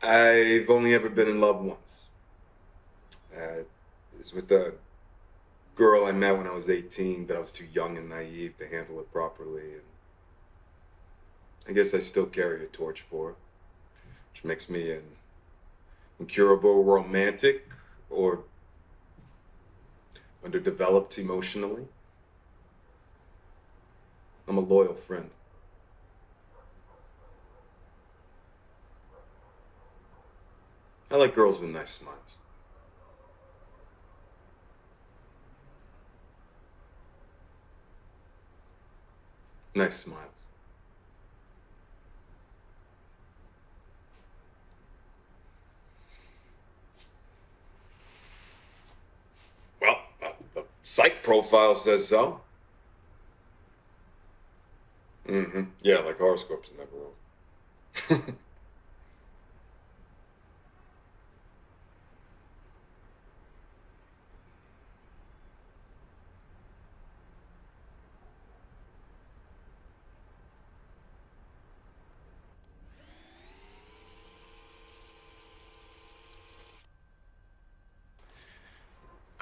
I've only ever been in love once. It was with a girl I met when I was 18, but I was too young and naive to handle it properly. And I guess I still carry a torch for her, which makes me an incurable romantic or underdeveloped emotionally. I'm a loyal friend. I like girls with nice smiles. Nice smiles. Well, the psych profile says so. Mm-hmm. Yeah, like horoscopes in that world.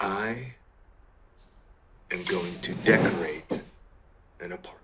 I am going to decorate an apartment.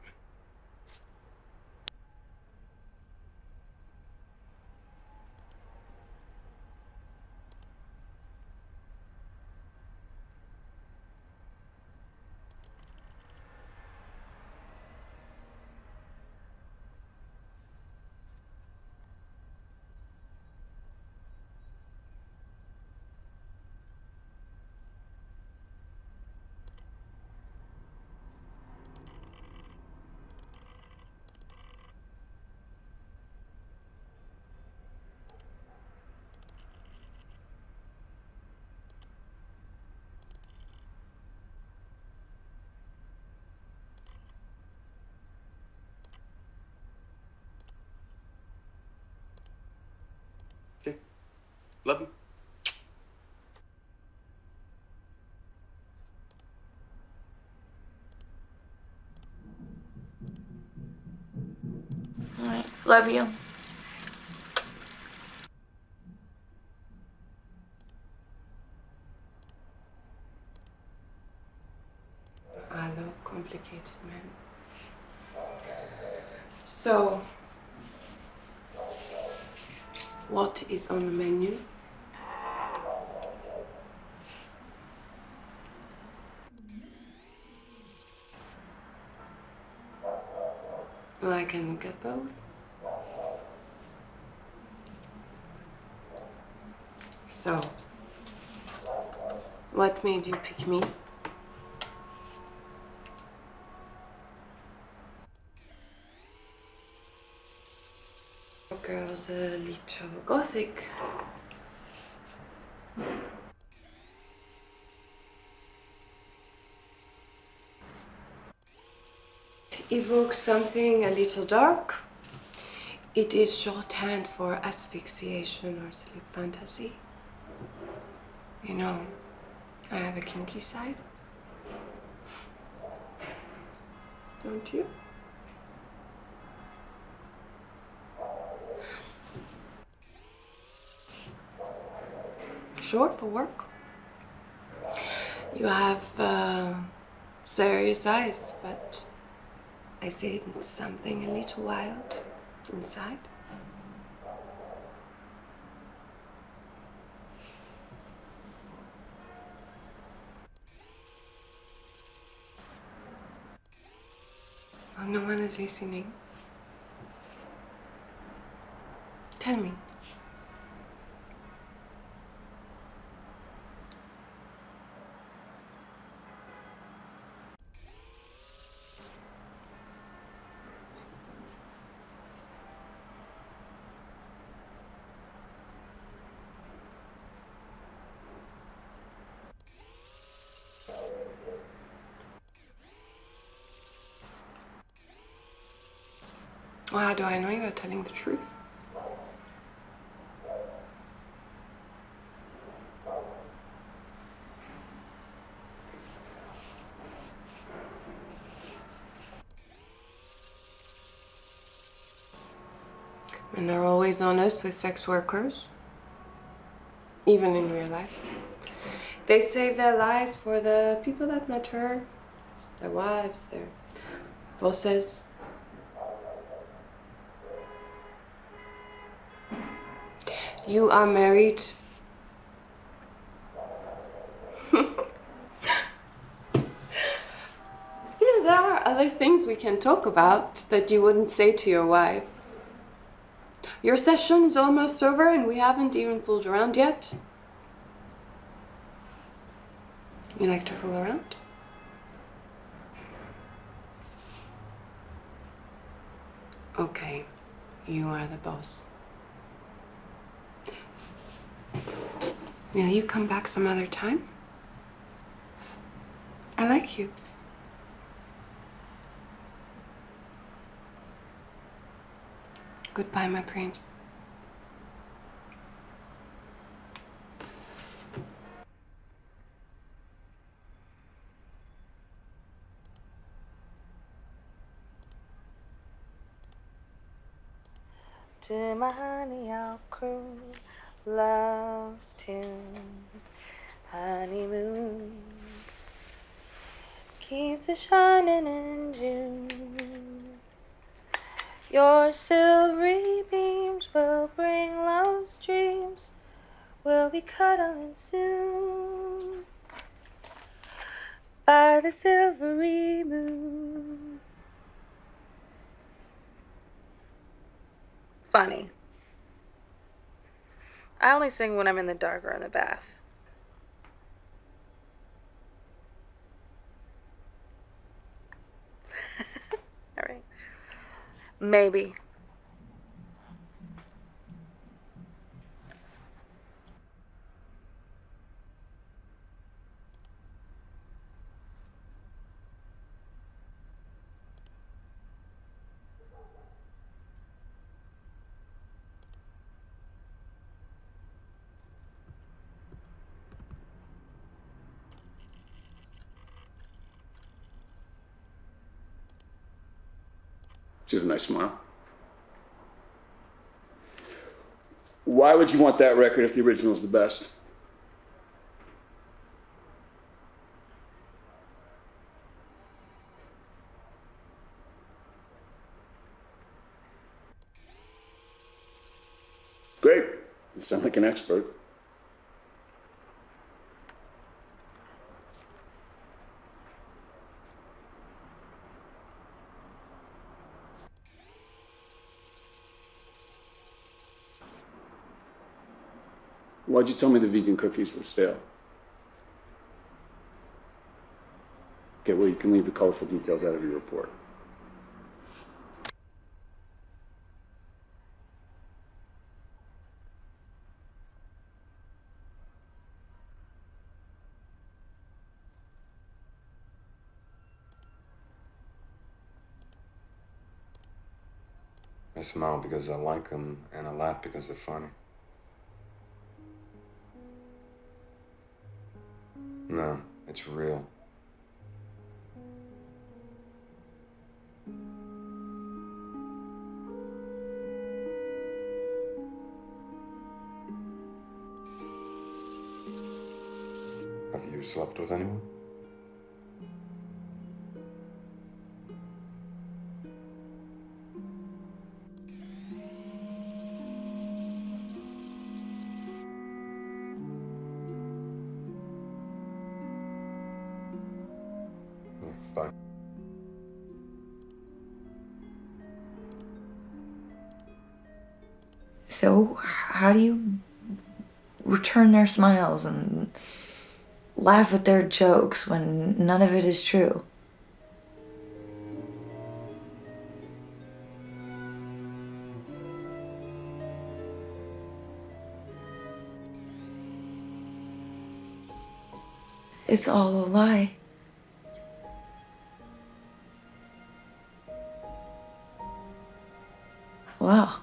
Okay. Love you. All right. Love you. I love complicated men. So, what is on the menu? Well, I can look at both. So, what made you pick me? girl's a little gothic. It evokes something a little dark. It is shorthand for asphyxiation or sleep fantasy. You know, I have a kinky side. Don't you? Short for work. You have serious eyes, but I see something a little wild inside. Oh, no one is listening. Tell me. Well, how do I know you're telling the truth? Men are always honest with sex workers, even in real life. They save their lives for the people that matter, their wives, their bosses. You are married. You know, there are other things we can talk about that you wouldn't say to your wife. Your session is almost over and we haven't even fooled around yet. You like to fool around? Okay, you are the boss. Will you come back some other time? I like you. Goodbye, my prince. To my honey, I'll croon love's tune. Honeymoon keeps it shining in June. Your silvery beams will bring love's dreams. We'll be cuddling soon by the silvery moon. Funny. I only sing when I'm in the dark or in the bath. All right. Maybe. She has a nice smile. Why would you want that record if the original's the best? Great. You sound like an expert. Why'd you tell me the vegan cookies were stale? Okay, well, you can leave the colorful details out of your report. I smile because I like them, and I laugh because they're funny. No, it's real. Have you slept with anyone? Yeah, bye. So, how do you return their smiles and laugh at their jokes when none of it is true? It's all a lie. Wow.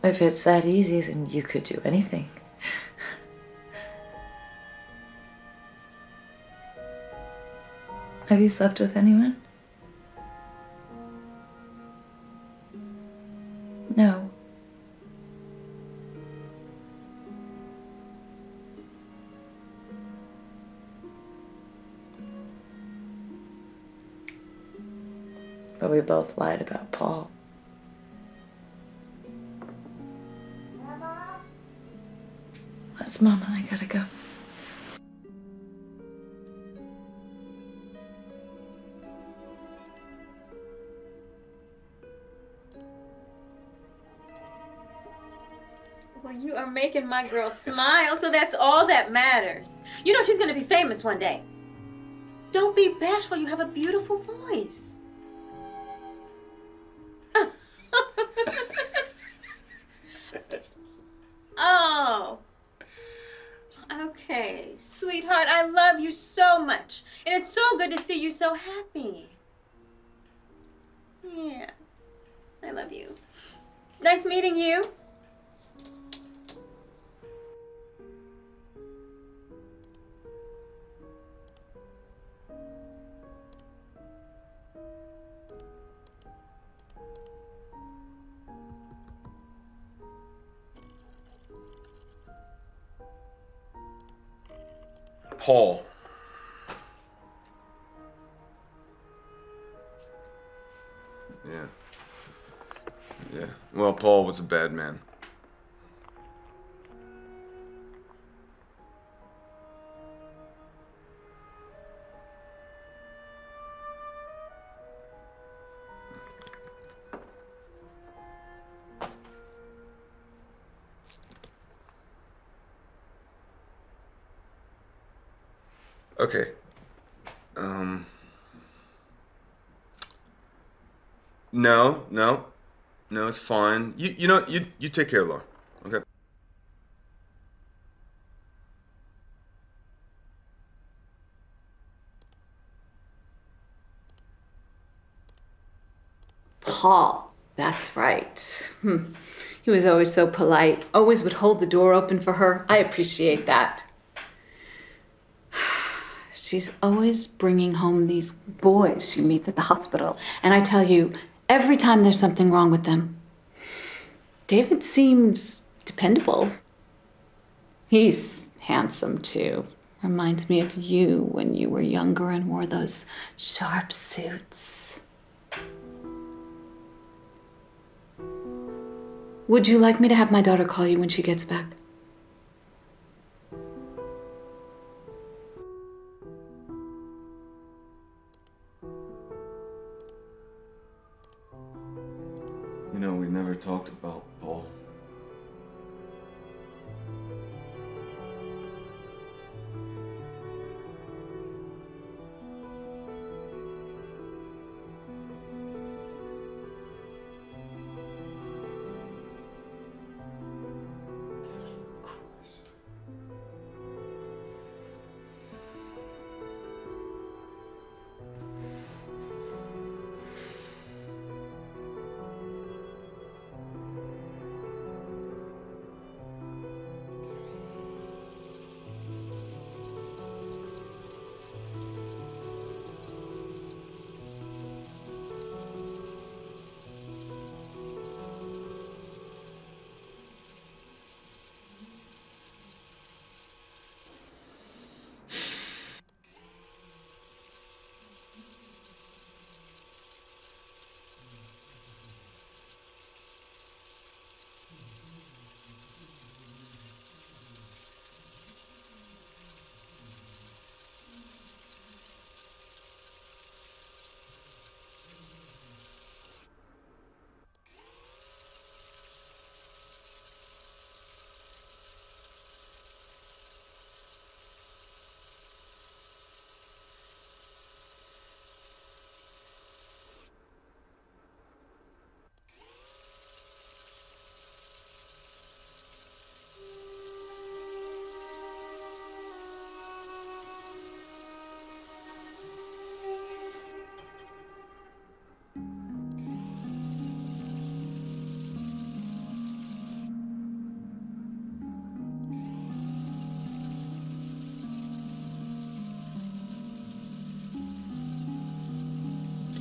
If it's that easy, then you could do anything. Have you slept with anyone? No. But we both lied about Paul. That's Mama. I gotta go. Well, you are making my girl smile, so that's all that matters. You know she's gonna be famous one day. Don't be bashful, you have a beautiful voice. Oh. Okay, sweetheart, I love you so much. And it's so good to see you so happy. Yeah, I love you. Nice meeting you. Paul. Yeah. Yeah. Well, Paul was a bad man. Okay. No, it's fine. You take care, Laura. Okay. Paul, that's right. He was always so polite, always would hold the door open for her. I appreciate that. She's always bringing home these boys she meets at the hospital. And I tell you, every time there's something wrong with them, David seems dependable. He's handsome, too. Reminds me of you when you were younger and wore those sharp suits. Would you like me to have my daughter call you when she gets back? You know, we never talked about Paul. Christ.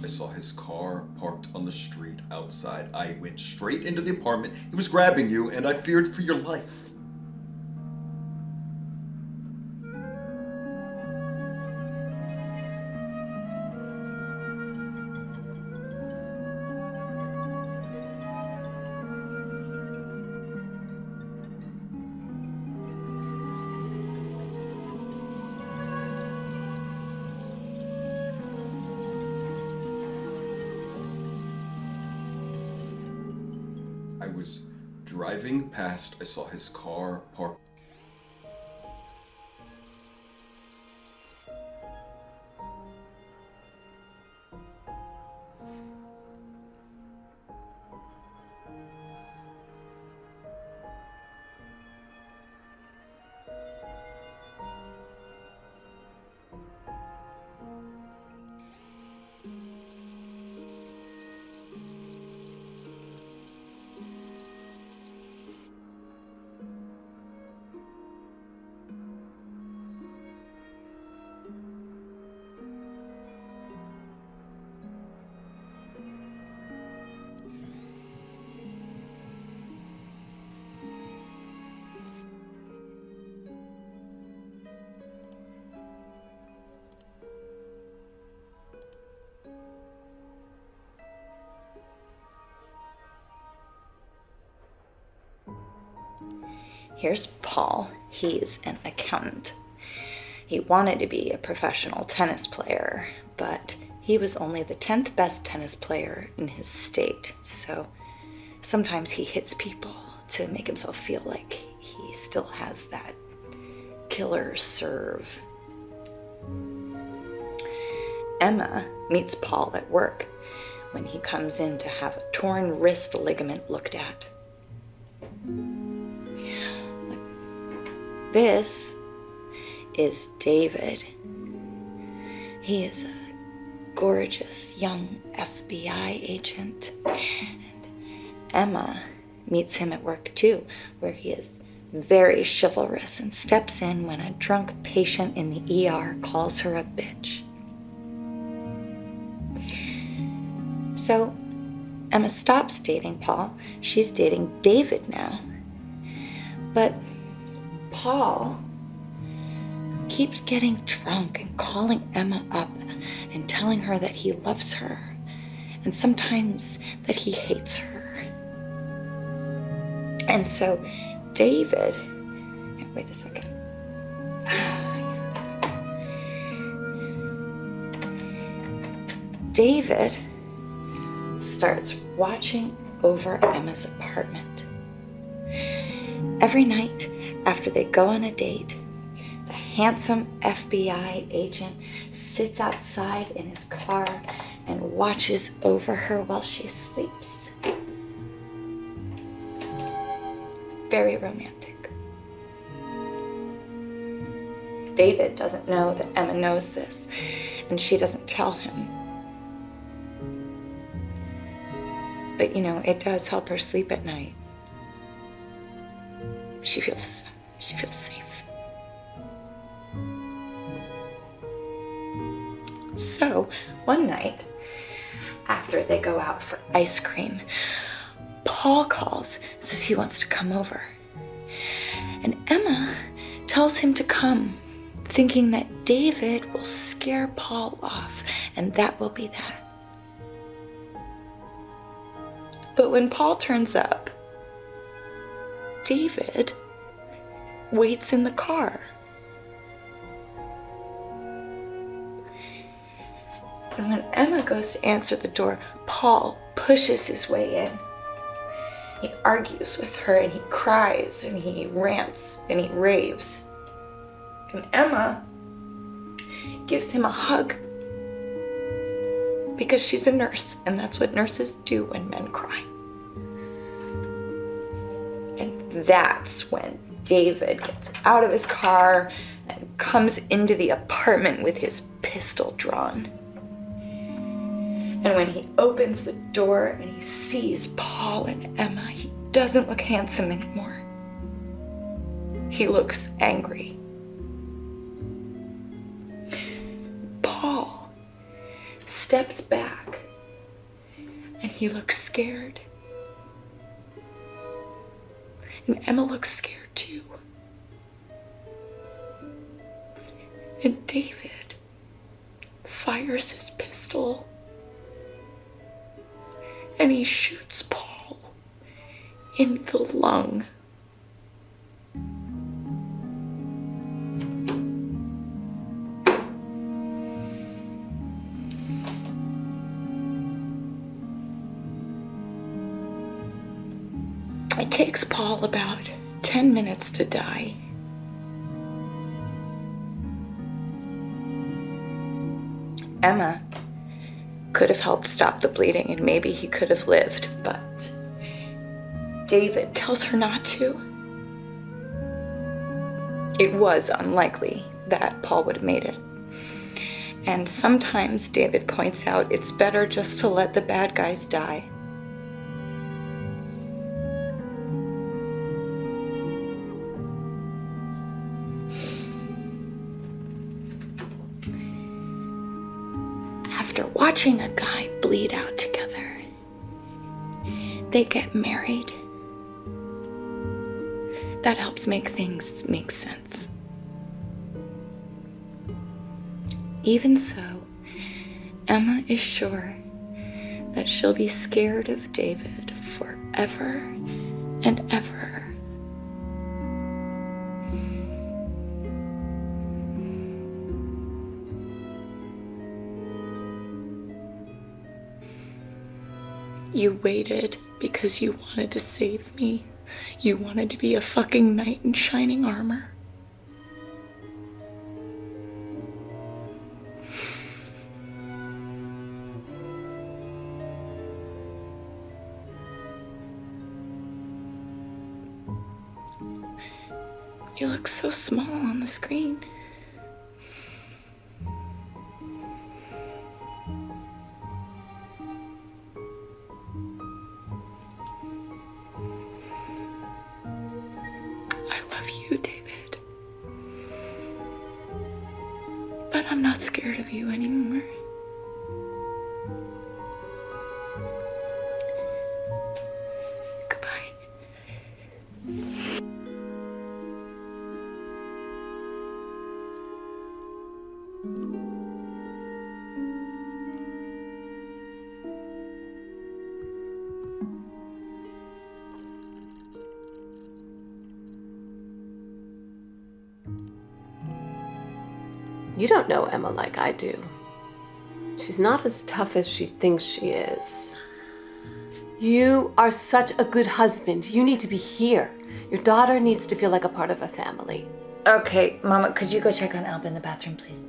I saw his car parked on the street outside. I went straight into the apartment. He was grabbing you, and I feared for your life. I was driving past, I saw his car parked. Here's Paul. He's an accountant. He wanted to be a professional tennis player, but he was only the 10th best tennis player in his state. So sometimes he hits people to make himself feel like he still has that killer serve. Emma meets Paul at work when he comes in to have a torn wrist ligament looked at. This is David. He is a gorgeous young FBI agent. And Emma meets him at work too, where he is very chivalrous and steps in when a drunk patient in the ER calls her a bitch. So Emma stops dating Paul. She's dating David now. But Paul keeps getting drunk and calling Emma up and telling her that he loves her and sometimes that he hates her. And so David, wait a second. David starts watching over Emma's apartment. Every night after they go on a date, the handsome FBI agent sits outside in his car and watches over her while she sleeps. It's very romantic. David doesn't know that Emma knows this, and she doesn't tell him. But, you know, it does help her sleep at night. She feels safe. So, one night, after they go out for ice cream, Paul calls, says he wants to come over. And Emma tells him to come, thinking that David will scare Paul off, and that will be that. But when Paul turns up, David waits in the car. And when Emma goes to answer the door, Paul pushes his way in. He argues with her and he cries and he rants and he raves. And Emma gives him a hug because she's a nurse and that's what nurses do when men cry. And that's when David gets out of his car and comes into the apartment with his pistol drawn. And when he opens the door and he sees Paul and Emma, he doesn't look handsome anymore. He looks angry. Paul steps back he looks scared. And Emma looks scared too. And David fires his pistol and he shoots Paul in the lung. It takes Paul about 10 minutes to die. Emma could have helped stop the bleeding and maybe he could have lived, but David tells her not to. It was unlikely that Paul would have made it. And sometimes David points out it's better just to let the bad guys die. After watching a guy bleed out together, they get married. That helps make things make sense. Even so, Emma is sure that she'll be scared of David forever and ever. You waited because you wanted to save me. You wanted to be a fucking knight in shining armor. You look so small on the screen. I love you, David. But I'm not scared of you anymore. Goodbye. You don't know Emma like I do. She's not as tough as she thinks she is. You are such a good husband. You need to be here. Your daughter needs to feel like a part of a family. Okay, Mama, could you go check on Alba in the bathroom, please?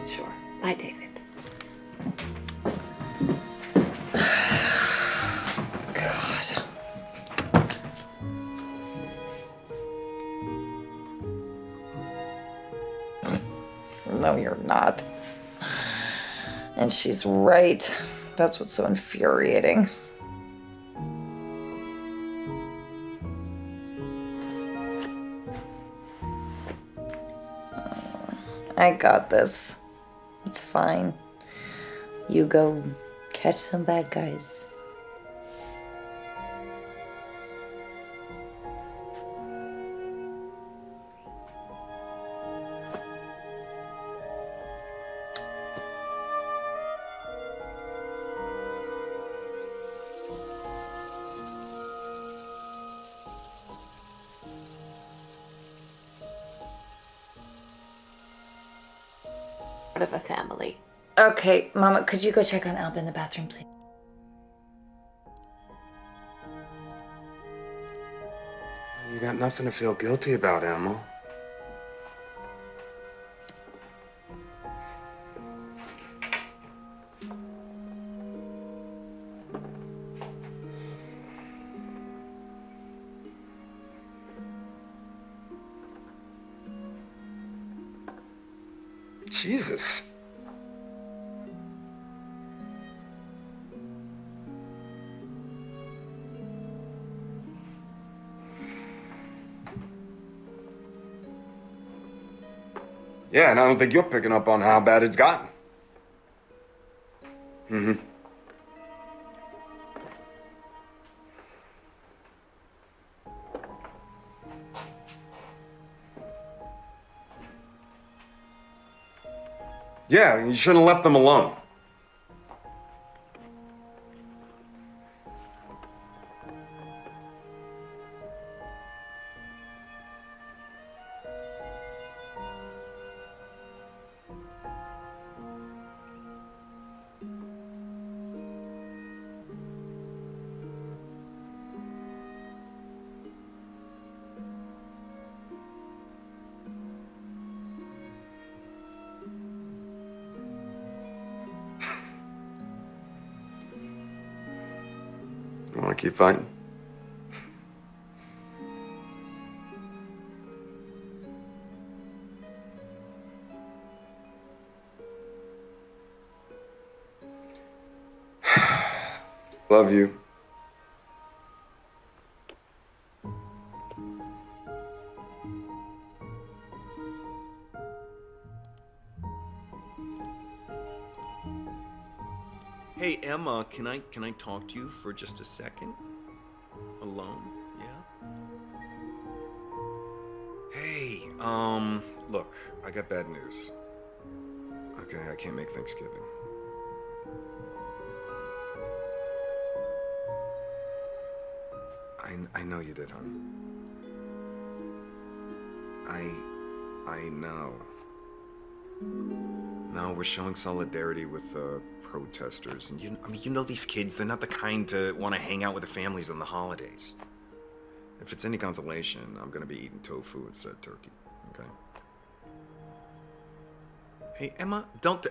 Sure. Bye, David. God. No, you're not. And she's right. That's what's so infuriating. I got this. It's fine. You go catch some bad guys. Part of a family. Okay, Mama, could you go check on Alba in the bathroom, please? You got nothing to feel guilty about, Emma. Jesus. Yeah, and I don't think you're picking up on how bad it's gotten. Mm-hmm. Yeah, you shouldn't have left them alone. You want to keep fighting? Love you. Hey Emma, can I talk to you for just a second? Alone? Yeah? Hey, look, I got bad news. Okay, I can't make Thanksgiving. I know you did, hon. I know. No, we're showing solidarity with the protesters, and you know these kids, they're not the kind to want to hang out with the families on the holidays. If it's any consolation, I'm gonna be eating tofu instead of turkey, okay? Hey, Emma, don't...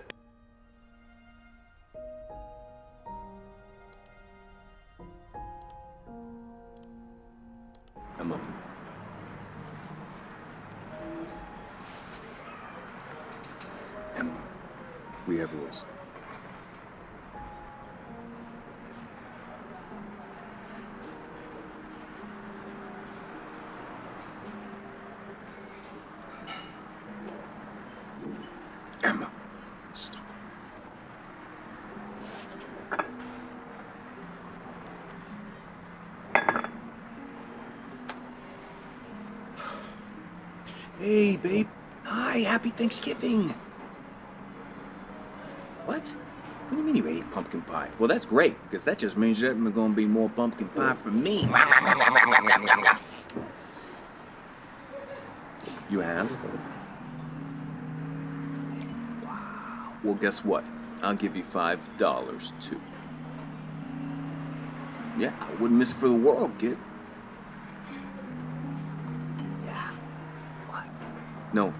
Emma. Emma, we have rules. Emma, stop. Hey, babe. Hi, happy Thanksgiving. What? What do you mean you ate pumpkin pie? Well, that's great, because that just means there's gonna be more pumpkin pie for me. You have? Wow. Well, guess what? I'll give you $5 too. Yeah, I wouldn't miss it for the world, kid. Yeah. What? No,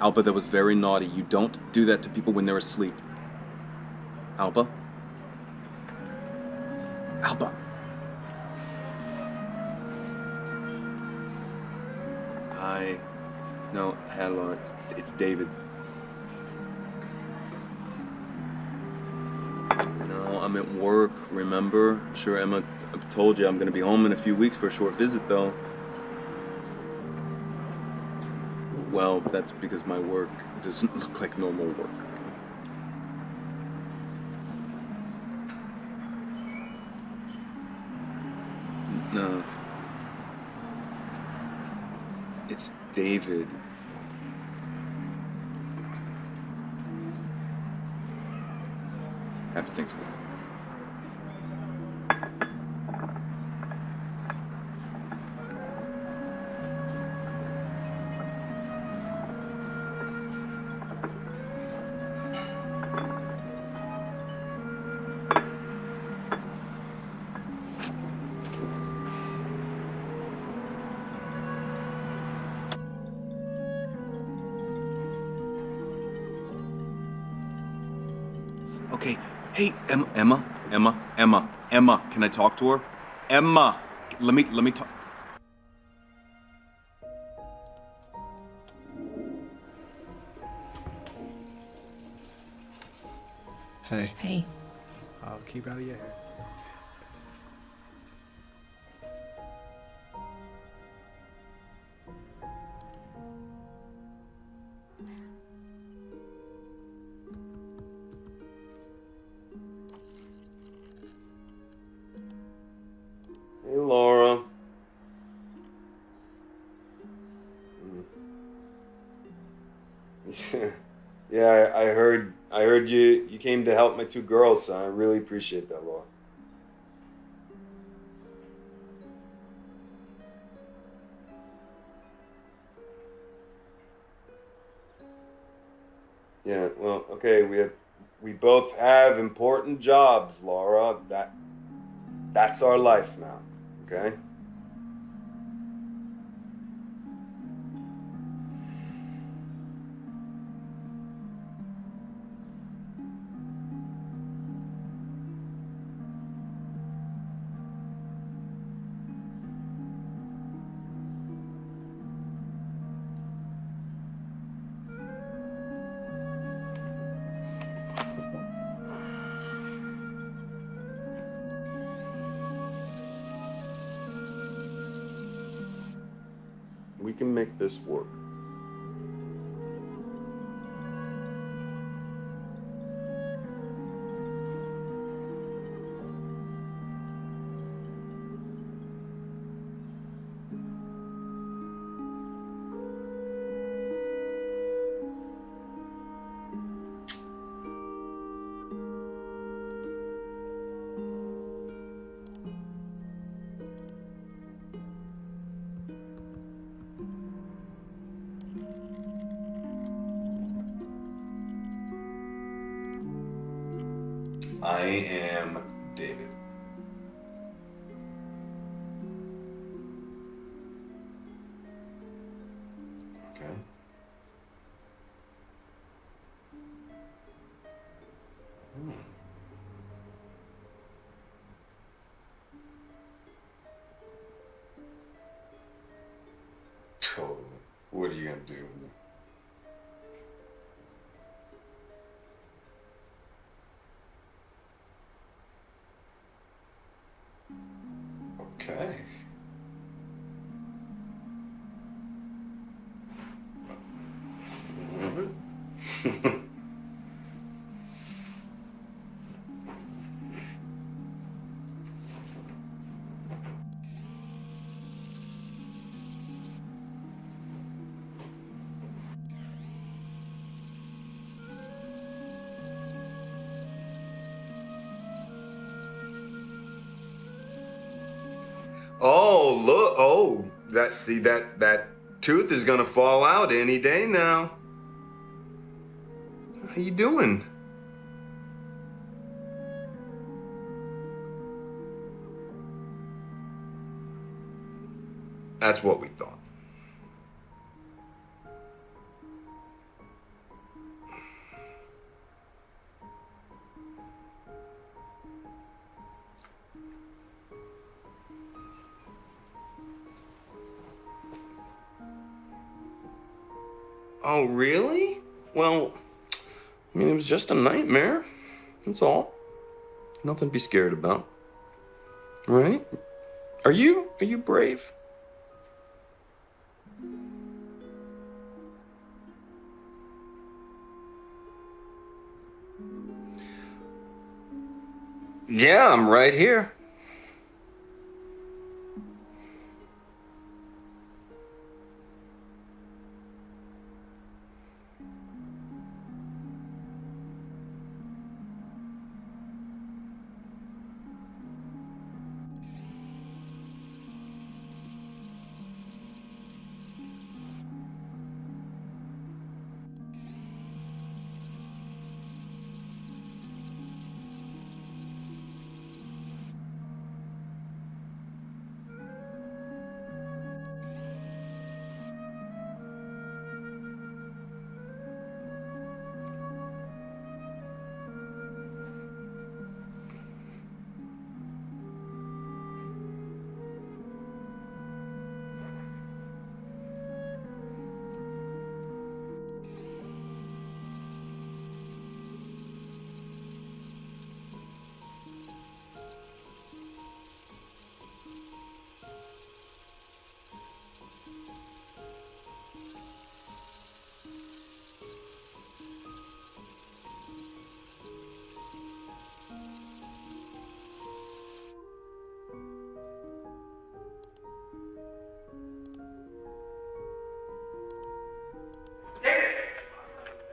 Alba, that was very naughty. You don't do that to people when they're asleep. Alba? Hi. No, hello, it's David. No, I'm at work, remember? Sure, Emma, I told you I'm gonna be home in a few weeks for a short visit, though. Well, that's because my work doesn't look like normal work. No. It's David. Happy Thanksgiving. Okay, hey, Emma, can I talk to her? Emma, let me talk. Hey, Hey. I'll keep out of your hair. Hey, Laura. Yeah, I heard you came to help my two girls, so I really appreciate that, Laura. Yeah, well, okay, we both have important jobs, Laura. That's our life now, okay? We can make this work. I am David. Okay. Hmm. Totally. What are you gonna do? Okay. Oh, look. Oh, that tooth is gonna fall out any day now. How you doing? That's what we thought. Oh, really? Well, I mean, it was just a nightmare. That's all. Nothing to be scared about. Right? Are you brave? Yeah, I'm right here.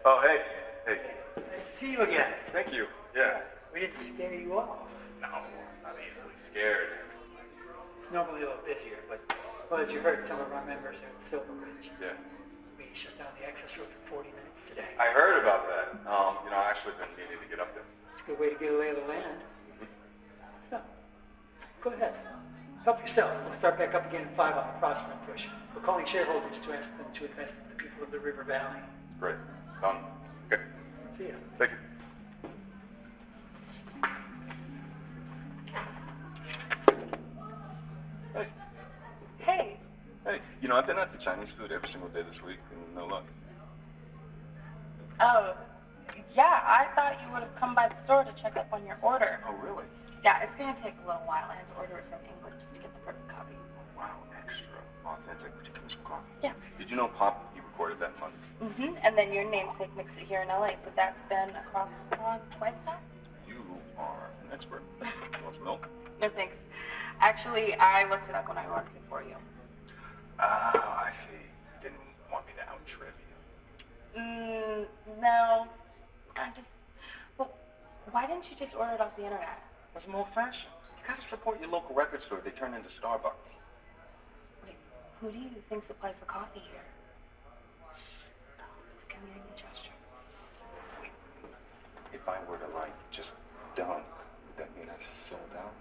Oh, hey. Hey. Nice to see you again. Thank you. Yeah. We didn't scare you off. No, not easily scared. It's normally a little busier, but, well, as you heard, some of our members are at Silver Ridge. Yeah. We shut down the access road for 40 minutes today. I heard about that. I actually been meaning to get up there. It's a good way to get a lay of the land. Yeah. Go ahead. Help yourself. We'll start back up again at 5 on the Prosper push. We're calling shareholders to ask them to invest in the people of the River Valley. Great. Done. Okay. See ya. Thank you. Hey. Hey. Hey. I've been out to Chinese food every single day this week, and no luck. Oh, yeah, I thought you would have come by the store to check up on your order. Oh, really? Yeah, it's gonna take a little while. I had to order it from England just to get the perfect copy. Wow, extra authentic. Would you give me some coffee? Yeah. Did you know Pop, he recorded that fun? And then your namesake mixed it here in LA, so that's been across the pond twice now? You are an expert. You want some milk? No, thanks. Actually, I looked it up when I ordered it for you. Oh, I see. You didn't want me to out-trivia. No. Well, why didn't you just order it off the internet? It was more fashion. You gotta support your local record store. They turn into Starbucks. Wait, who do you think supplies the coffee here? It's a community gesture. Wait, if I were to, just dunk, would that mean I sold out?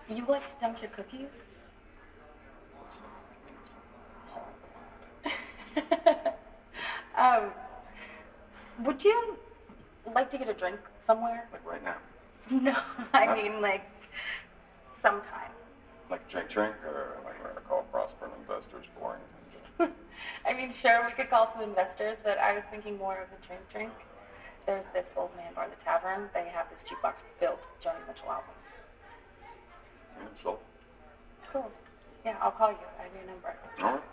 You like to dunk your cookies? What's that? Would you like to get a drink somewhere? Like right now? No, I mean sometime. Like drink, or like we're gonna call Prosper investors boring? I mean, sure, we could call some investors, but I was thinking more of a drink. There's this old man bar, the Tavern. They have this jukebox built with Joni Mitchell albums. Yeah, so. Cool. Yeah, I'll call you. I have your number. All right.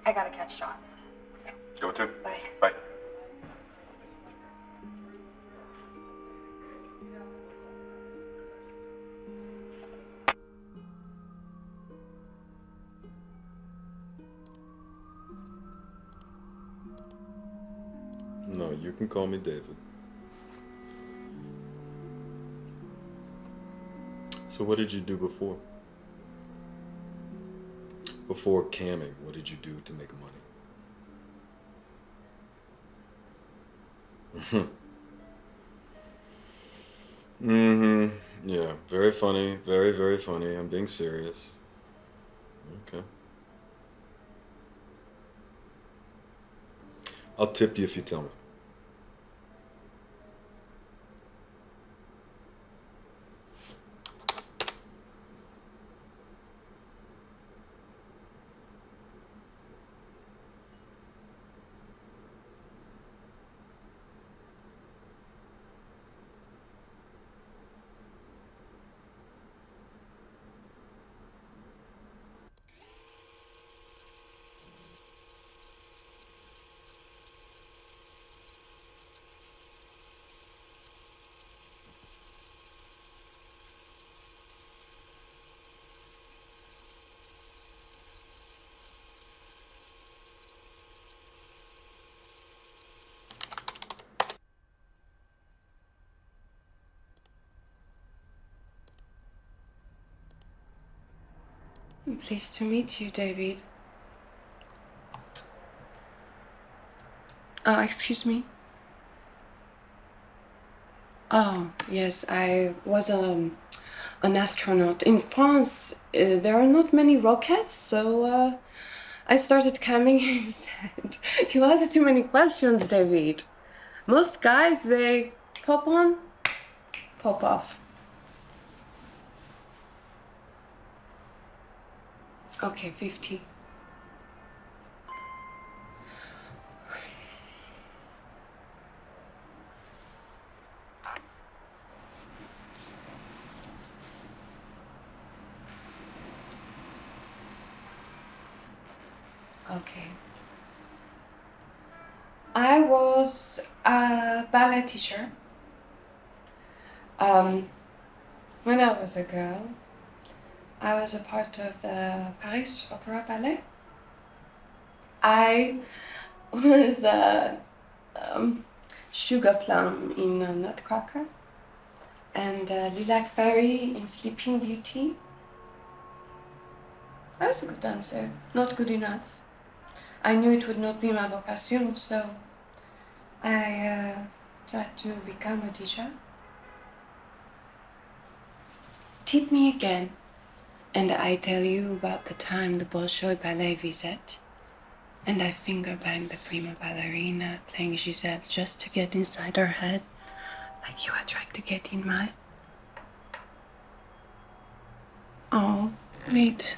I gotta catch Sean. So. Go to. Bye. Bye. No, you can call me David. So what did you do before? Before camming, what did you do to make money? Yeah, very funny. Very, very funny. I'm being serious. Okay. I'll tip you if you tell me. I'm pleased to meet you, David. Excuse me? Oh, yes, I was an astronaut. In France, there are not many rockets, so I started coming instead. You asked too many questions, David. Most guys, they pop on, pop off. Okay, 50. Okay. I was a ballet teacher. When I was a girl, I was a part of the Paris Opera Ballet. I was Sugar Plum in Nutcracker and Lilac Fairy in Sleeping Beauty. I was a good dancer, not good enough. I knew it would not be my vocation, so I tried to become a teacher. Tip me again, and I tell you about the time the Bolshoi Ballet visit, and I finger banged the prima ballerina playing Giselle just to get inside her head, like you are trying to get in mine. Oh, wait.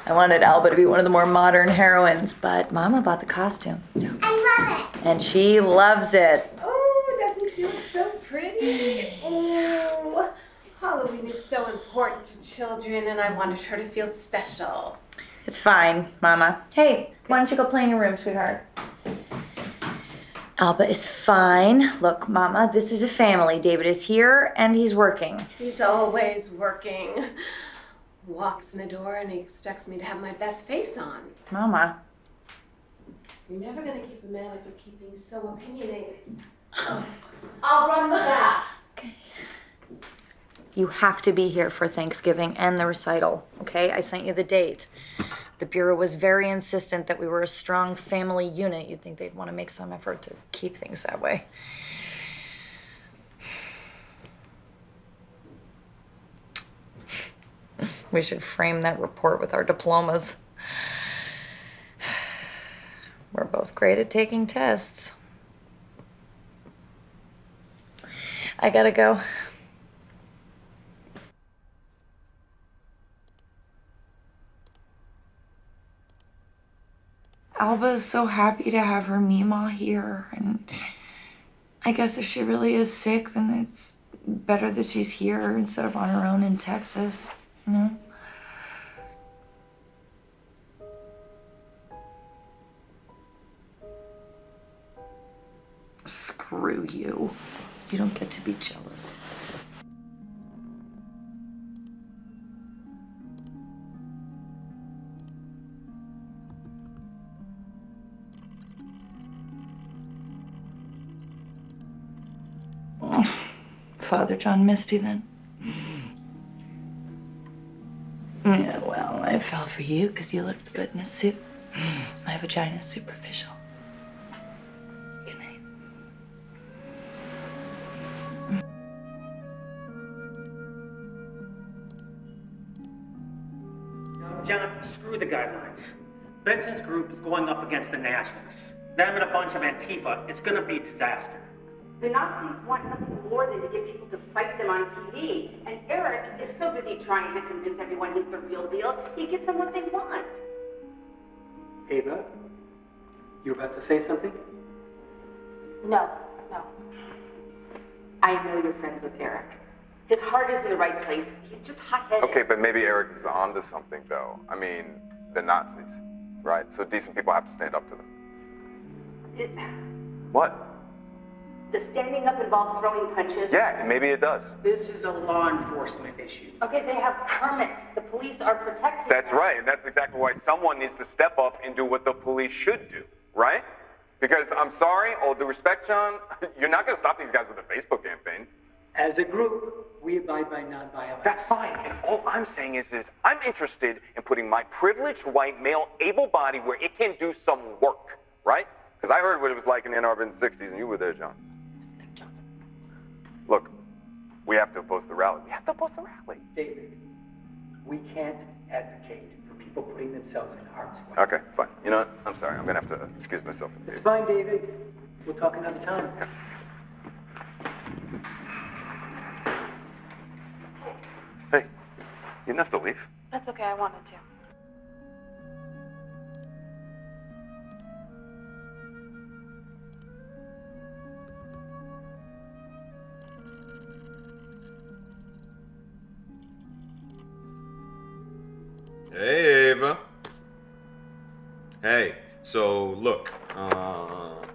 I wanted Alba to be one of the more modern heroines, but Mama bought the costume. So. I love it. And she loves it. Oh, doesn't she look so pretty? Oh, Halloween is so important to children, and I wanted her to feel special. It's fine, Mama. Hey, why don't you go play in your room, sweetheart? Alba is fine. Look, Mama, this is a family. David is here, and he's working. He's always working. Walks in the door and he expects me to have my best face on. Mama. You're never gonna keep a man like you're keeping so opinionated. I'll run the bath. Okay. You have to be here for Thanksgiving and the recital, okay? I sent you the date. The Bureau was very insistent that we were a strong family unit. You'd think they'd want to make some effort to keep things that way. We should frame that report with our diplomas. We're both great at taking tests. I gotta go. Alba's so happy to have her Mima here, and I guess if she really is sick, then it's better that she's here instead of on her own in Texas, you know? Screw you. You don't get to be jealous. Oh, Father John Misty, then. Yeah, well, I fell for you because you looked good in a suit. My vagina's superficial. Good night. John, screw the guidelines. Benson's group is going up against the Nationalists. Them and a bunch of Antifa, it's gonna be a disaster. The Nazis want nothing more than to get people to fight them on TV. And Eric is so busy trying to convince everyone he's the real deal, he gets them what they want. Ava, you about to say something? No. I know you're friends with Eric. His heart is in the right place. He's just hot-headed. Okay, but maybe Eric is onto something, though. I mean, the Nazis, right? So decent people have to stand up to them. What? Does standing up involve throwing punches? Yeah, maybe it does. This is a law enforcement issue. Okay, they have permits. The police are protecting That's them. right, and that's exactly why someone needs to step up and do what the police should do, right? Because I'm sorry, all due respect, John, you're not going to stop these guys with a Facebook campaign. As a group, we abide by nonviolence. That's fine, and all I'm saying is I'm interested in putting my privileged white male able body where it can do some work, right? Because I heard what it was like in Ann Arbor in the 60s, and you were there, John. Look, we have to oppose the rally. We have to oppose the rally. David, we can't advocate for people putting themselves in harm's way. Okay, fine. You know what? I'm sorry. I'm going to have to excuse myself. It's fine, David. We'll talk another time. Okay. Hey, you didn't have to leave. That's okay, I wanted to. Hey, Ava. Hey, so look,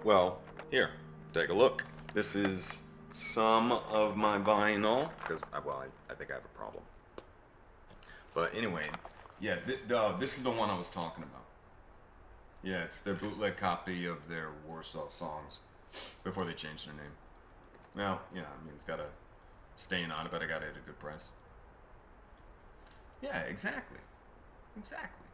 well, here, take a look. This is some of my vinyl, because, well, I think I have a problem. But anyway, yeah, this is the one I was talking about. Yeah, it's their bootleg copy of their Warsaw songs before they changed their name. Well, yeah, I mean, it's got a stain on it, but I got it at a good price. Yeah, exactly. Exactly.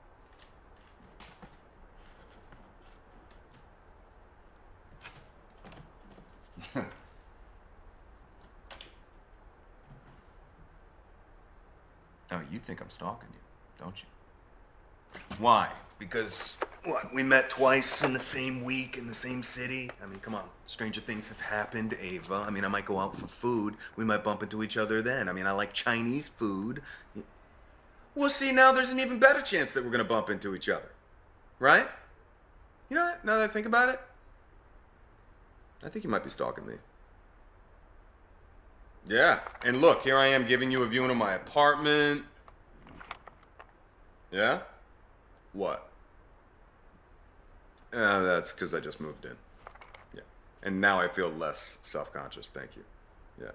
Oh, you think I'm stalking you, don't you? Why? Because, what, we met twice in the same week in the same city? I mean, come on. Stranger things have happened, Ava. I mean, I might go out for food. We might bump into each other then. I mean, I like Chinese food. Well, see, now there's an even better chance that we're going to bump into each other. Right? You know what? Now that I think about it, I think you might be stalking me. Yeah. And look, here I am giving you a viewing of my apartment. Yeah? What? That's because I just moved in. Yeah. And now I feel less self-conscious. Thank you. Yeah.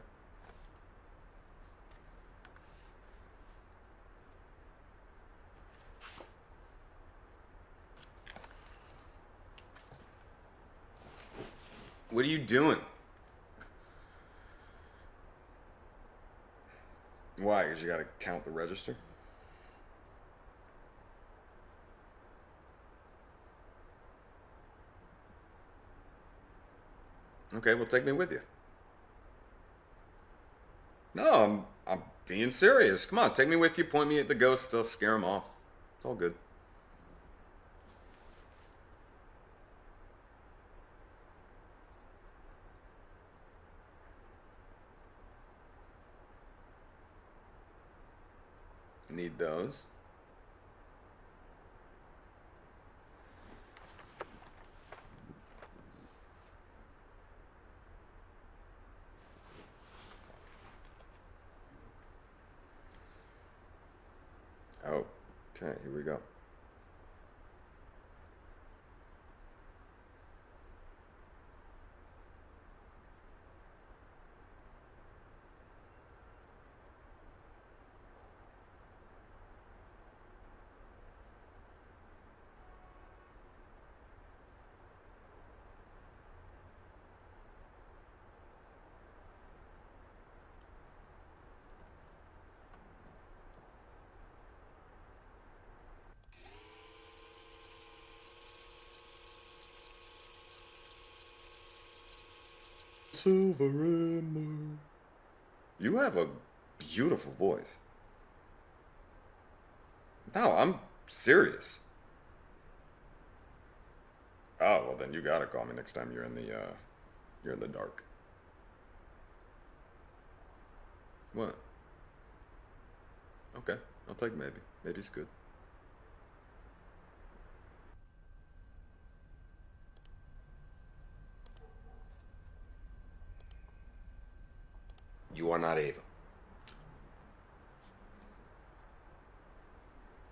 What are you doing? Why? Because you gotta count the register? Okay, well, take me with you. No, I'm being serious. Come on, take me with you. Point me at the ghosts. I'll scare them off. It's all good. Need those. Oh, okay, here we go. Silver Emma. You have a beautiful voice. No, I'm serious. Oh, well then you gotta call me next time you're in the dark. What? Okay, I'll take maybe. Maybe's good. You are not Ava.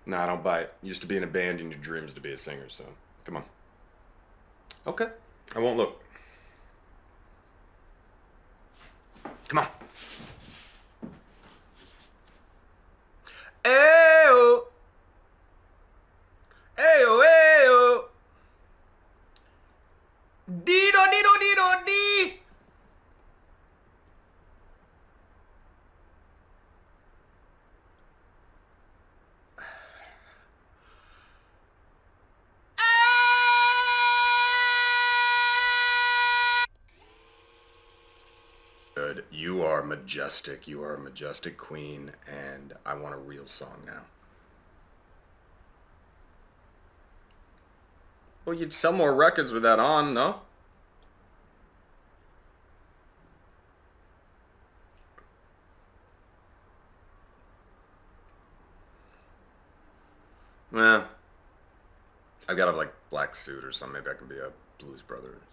Nah, I don't buy it. You used to be in a band and your dreams to be a singer, so come on. Okay, I won't look. Come on. Ayo! Ayo, ayo! Dido, dido, dido, dee! Good. You are majestic. You are a majestic queen, and I want a real song now. Well, you'd sell more records with that on, no? Well, I've got a like black suit or something. Maybe I can be a blues brother or something.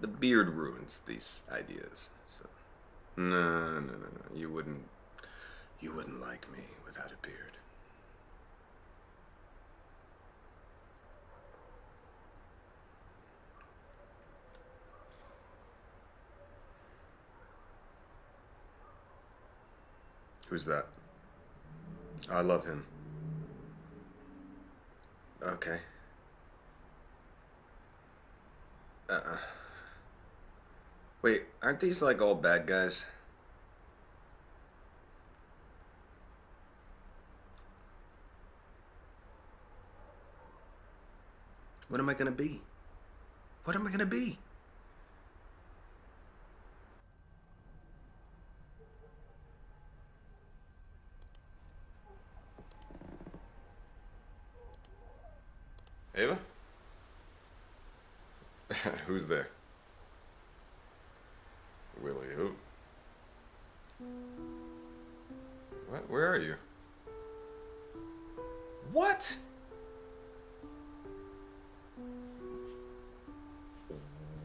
The beard ruins these ideas. So. No. You wouldn't like me without a beard. Who's that? I love him. Okay. Wait, aren't these like all bad guys? What am I gonna be? What am I gonna be? Ava? Who's there? Willie who? What? Where are you? What?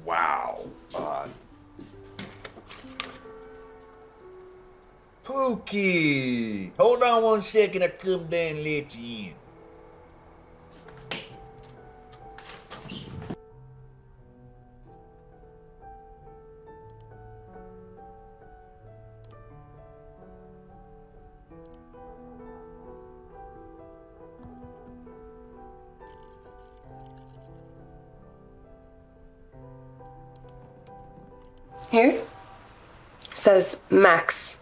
Wow. Pookie! Hold on 1 second, I come down and let you in. Here says Max.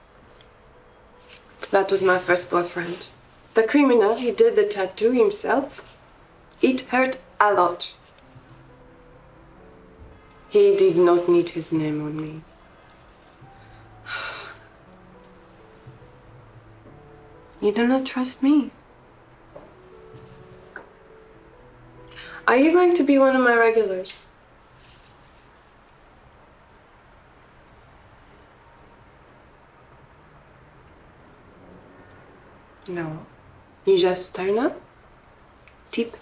That was my first boyfriend. The criminal, he did the tattoo himself. It hurt a lot. He did not need his name on me. You do not trust me. Are you going to be one of my regulars? No. You just turn up, tip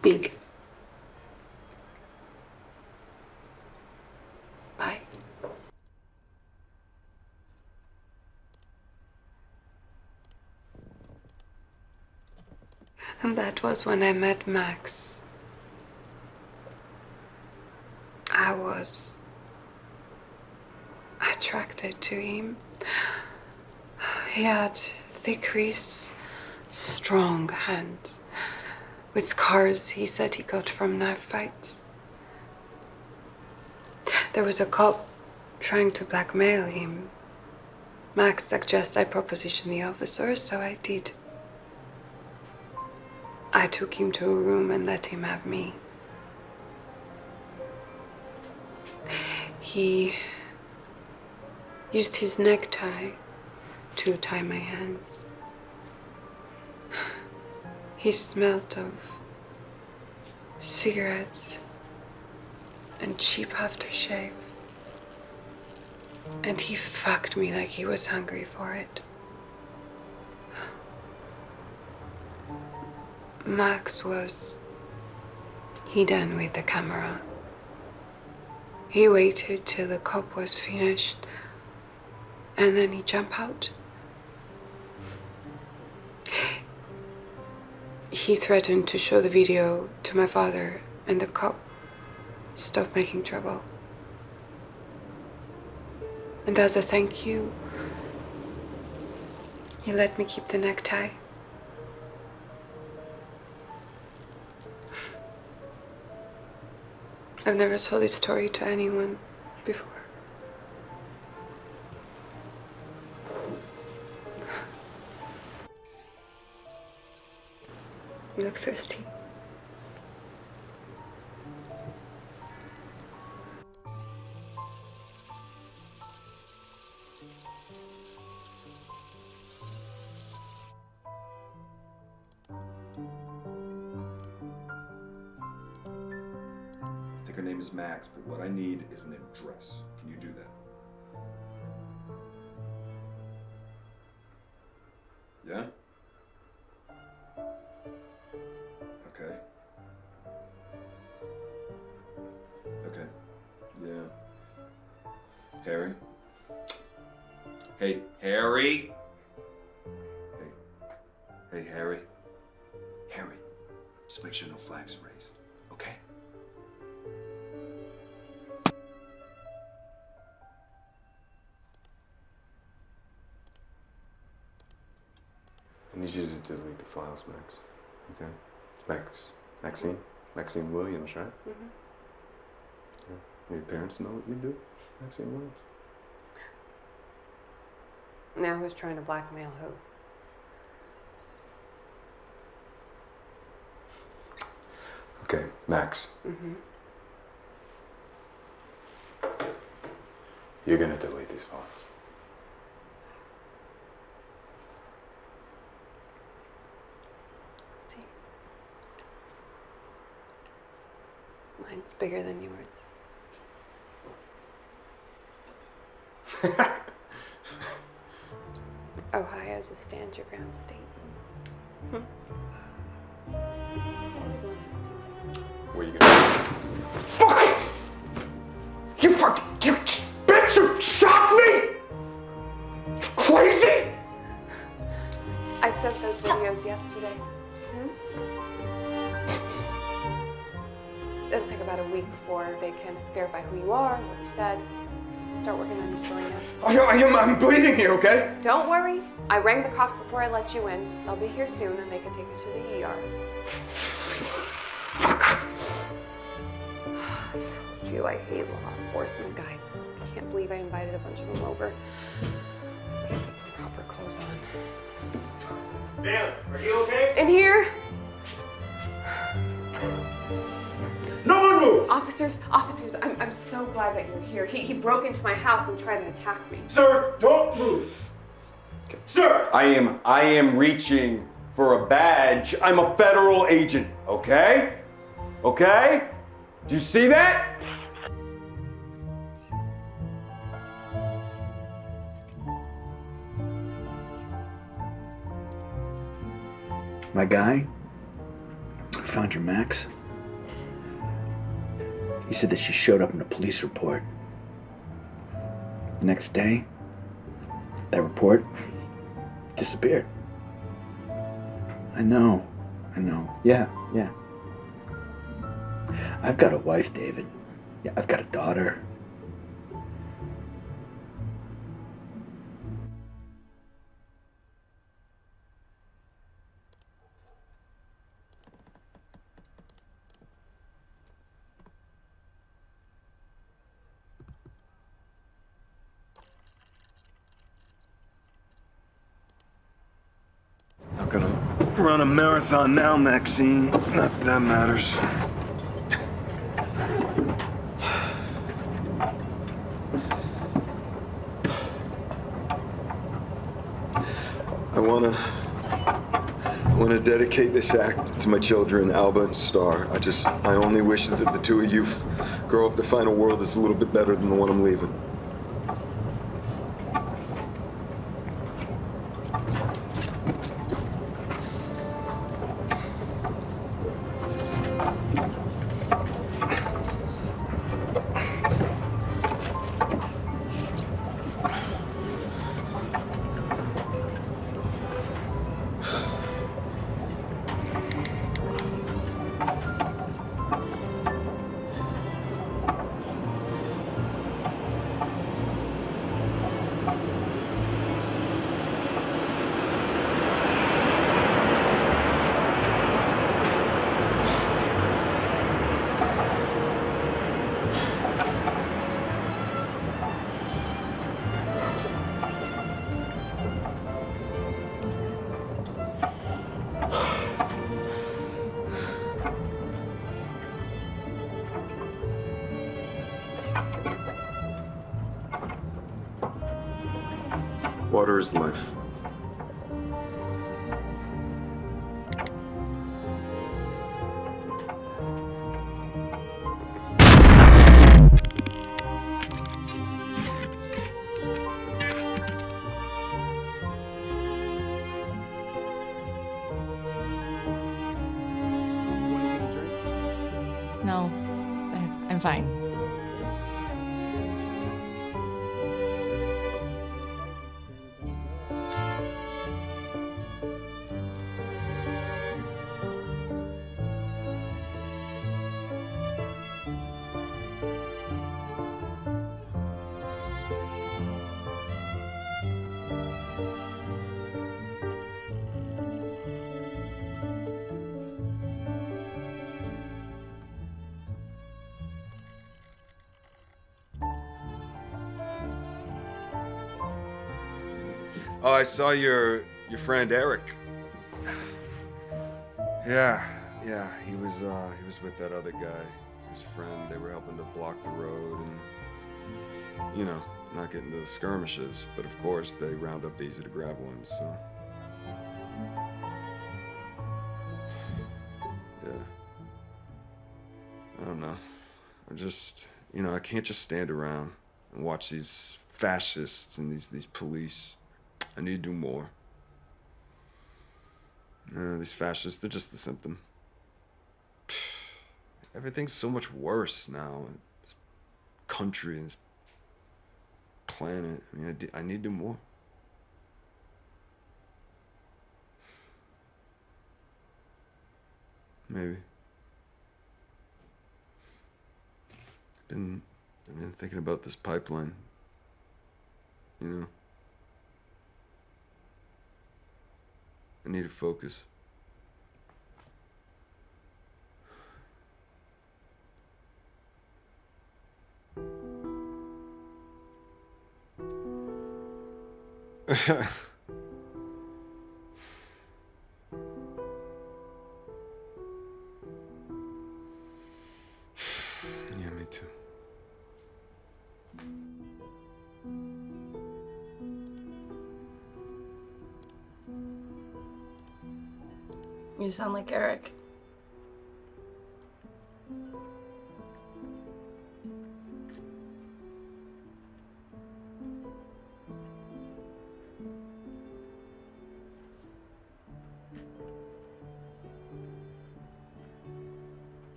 big. Bye. And that was when I met Max. I was attracted to him. He had thick wrists, strong hands, with scars he said he got from knife fights. There was a cop trying to blackmail him. Max suggested I proposition the officer, so I did. I took him to a room and let him have me. He used his necktie to tie my hands. He smelled of cigarettes and cheap aftershave. And he fucked me like he was hungry for it. Max was hidden with the camera. He waited till the cop was finished, and then he jumped out. He threatened to show the video to my father, and the cop stopped making trouble. And as a thank you, he let me keep the necktie. I've never told this story to anyone before. You look thirsty. I think her name is Max, but what I need is an address. Can you do that? Yeah? Okay. Okay. Yeah. Harry? Hey, Harry? Hey, Harry? Harry, just make sure no flags are raised, okay? files, Max. Okay? Maxine Williams, right? Mm-hmm. Yeah. Your parents know what you do, Maxine Williams? Now who's trying to blackmail who? Okay, Max. Mm-hmm. You're gonna delete these files. See? Mine's bigger than yours. Ohio's a stand your ground state. What are you gonna do? Fuck! You bitch, you shot me! Crazy? I sent those videos yesterday. It'll take about a week before they can verify who you are, what you said. Start working on your story now. I'm bleeding here, okay? Don't worry. I rang the cops before I let you in. They'll be here soon and they can take you to the ER. I told you I hate law enforcement guys. I can't believe I invited a bunch of them over. I gotta put some proper clothes on. Dan, are you okay? In here! No one move! Officers, I'm so glad that you're here. He broke into my house and tried to attack me. Sir, don't move. Sir! I am reaching for a badge. I'm a federal agent, okay? Okay? Do you see that? My guy found your Max. He said that she showed up in a police report. The next day, that report disappeared. I know. Yeah. I've got a wife, David. Yeah, I've got a daughter. Not gonna run a marathon now, Maxine. Not that that matters. I wanna dedicate this act to my children, Alba and Star. I only wish that the two of you grow up to find a world that's a little bit better than the one I'm leaving. Water is life. No, I'm fine. Oh, I saw your friend Eric. Yeah, he was with that other guy, his friend. They were helping to block the road and, you know, not get into the skirmishes. But of course, they round up the easy to grab ones, so. Yeah. I don't know. I'm just, you know, I can't just stand around and watch these fascists and these police. I need to do more. These fascists, they're just the symptom. Everything's so much worse now in this country and this planet. I mean, I need to do more. Maybe. I've been thinking about this pipeline. You know? I need to focus. Yeah, me too. You sound like Eric.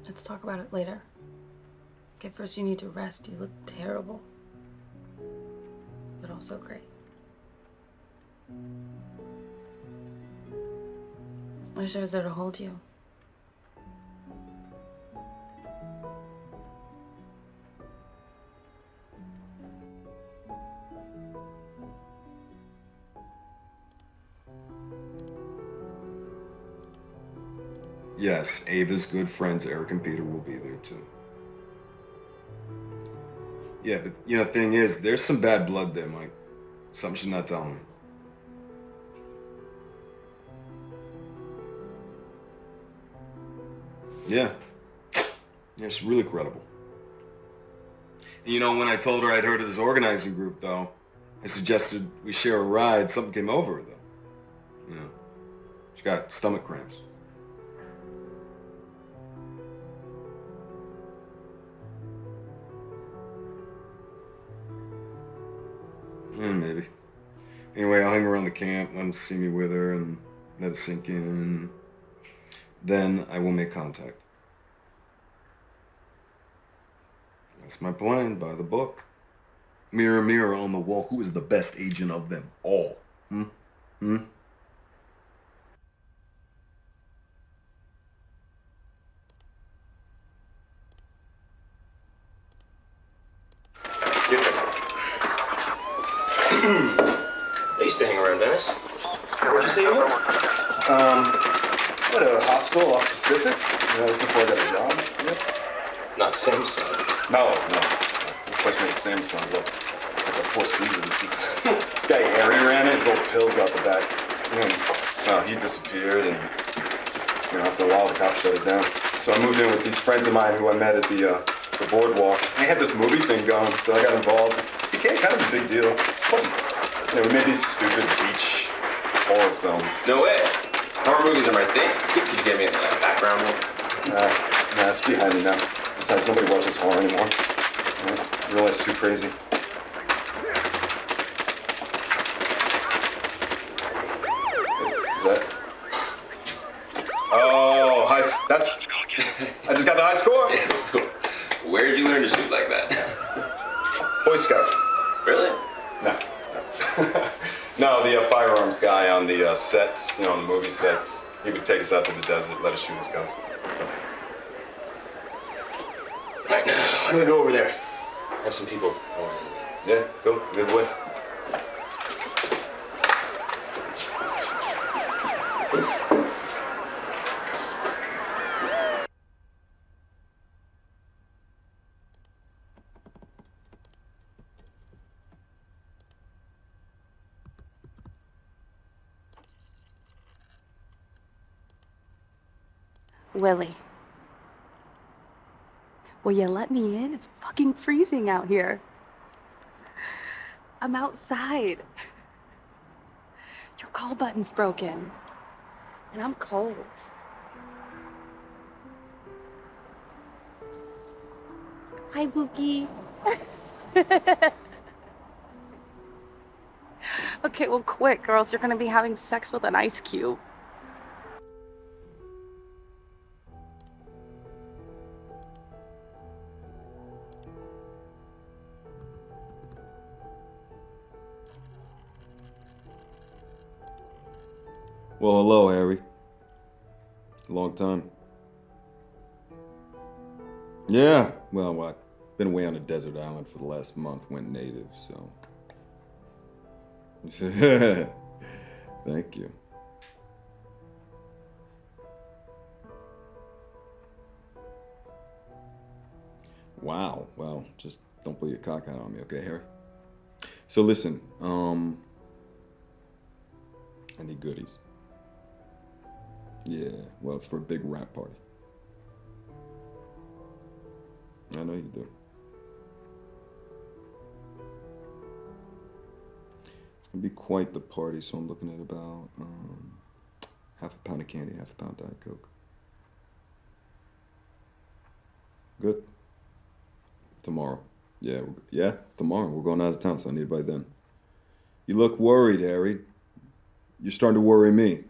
Let's talk about it later. Okay, first you need to rest. You look terrible, but also great. I wish I was there to hold you. Yes, Ava's good friends, Eric and Peter, will be there too. Yeah, but you know, the thing is, there's some bad blood there, Mike. Something she's not telling me. Yeah. Yeah, she's really credible. And you know, when I told her I'd heard of this organizing group, though, I suggested we share a ride. Something came over her, though. You know, she got stomach cramps. Maybe. Anyway, I'll hang around the camp, let them see me with her, and let it sink in. Then I will make contact. That's my plan, by the book. Mirror, mirror on the wall, who is the best agent of them all? Hmm? Hmm? I used to hang around Venice. Where'd you say you were? At a hospital off Pacific. That was before I got a job. Yeah. Not Samsung. No. This place made Samsung look like a Four Seasons. This guy Harry ran it, his old pills out the back. And, he disappeared, and after a while the cops shut it down. So I moved in with these friends of mine who I met at the boardwalk. They had this movie thing going, so I got involved. It became kind of a big deal. It's funny. We made these stupid beach horror films. No way. Horror movies are my thing. Could you give me a background one? Nah, it's behind me now. Besides, nobody watches horror anymore. Real life's too crazy. Is that? Oh, that's. I just got the high score. Where did you learn to shoot like that? Boy Scouts. Really? No. No, the firearms guy on the sets, on the movie sets, he would take us out to the desert, let us shoot his guns. So. Right now, why don't we go over there? I have some people. Yeah, go. Good way. Willie. Will you let me in? It's fucking freezing out here. I'm outside. Your call button's broken. And I'm cold. Hi, Bookie. Okay, well, quick, girls. You're gonna be having sex with an ice cube. Well, hello, Harry. Long time. Yeah, well, what? Been away on a desert island for the last month, went native, so. Thank you. Wow, well, just don't pull your cock out on me, okay, Harry? So listen, I need goodies. Yeah, well, it's for a big rap party. I know you do. It's gonna be quite the party, so I'm looking at about half a pound of candy, half a pound Diet Coke. Good. Tomorrow. Yeah, tomorrow. We're going out of town, so I need it by then. You look worried, Harry. You're starting to worry me.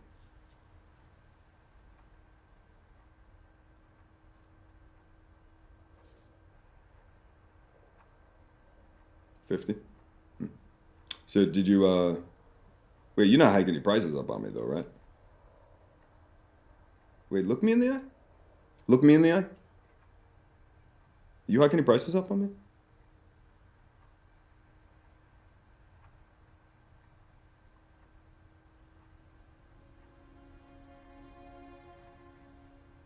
$50? So did you, wait, you're not hiking your prices up on me though, right? Wait, look me in the eye? Look me in the eye? You hiking your prices up on me?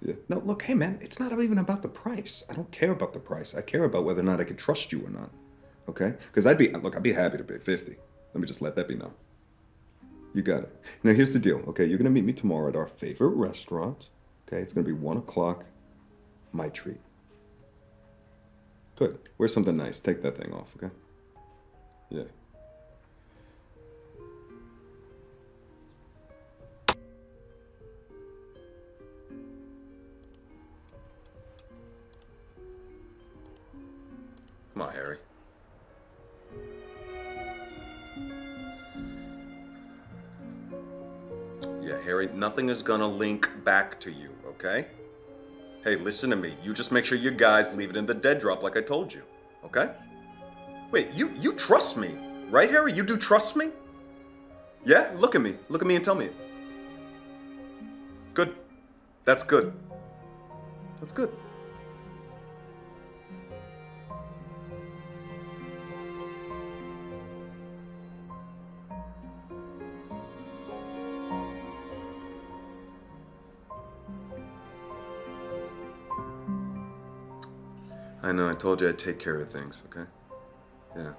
Yeah. No, look, hey man, it's not even about the price. I don't care about the price. I care about whether or not I can trust you or not. Okay? Because I'd be happy to pay 50. Let me just let that be known. You got it. Now here's the deal, okay? You're gonna meet me tomorrow at our favorite restaurant. Okay, it's gonna be 1 o'clock. My treat. Good. Wear something nice. Take that thing off, okay? Yeah. Come on, Harry. Yeah, Harry, nothing is gonna link back to you, okay? Hey, listen to me. You just make sure you guys leave it in the dead drop like I told you, okay? Wait, you trust me, right, Harry? You do trust me? Yeah? Look at me. Look at me and tell me it. Good. That's good. That's good. I know, I told you I'd take care of things, okay? Yeah.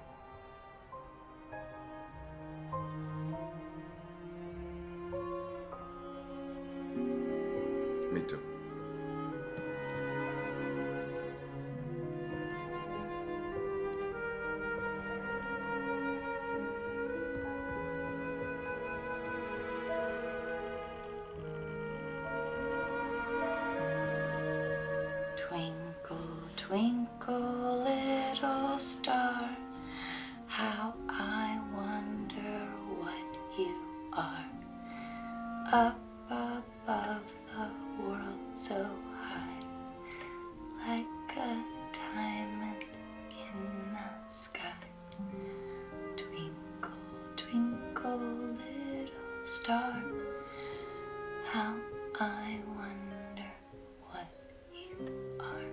Me too. Twinkle, twinkle, little star, how I wonder what you are. Up above the world so high, like a diamond in the sky. Twinkle, twinkle, little star, how I wonder what you are.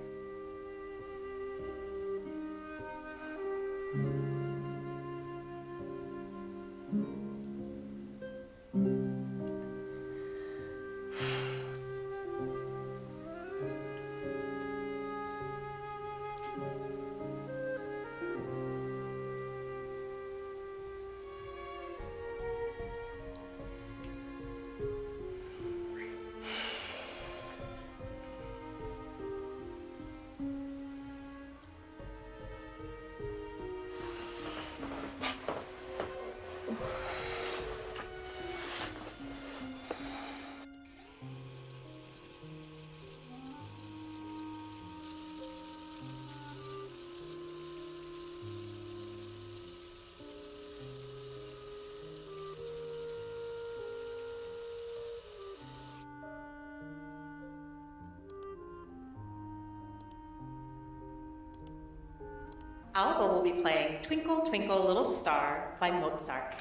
Alba will be playing Twinkle, Twinkle, Little Star by Mozart.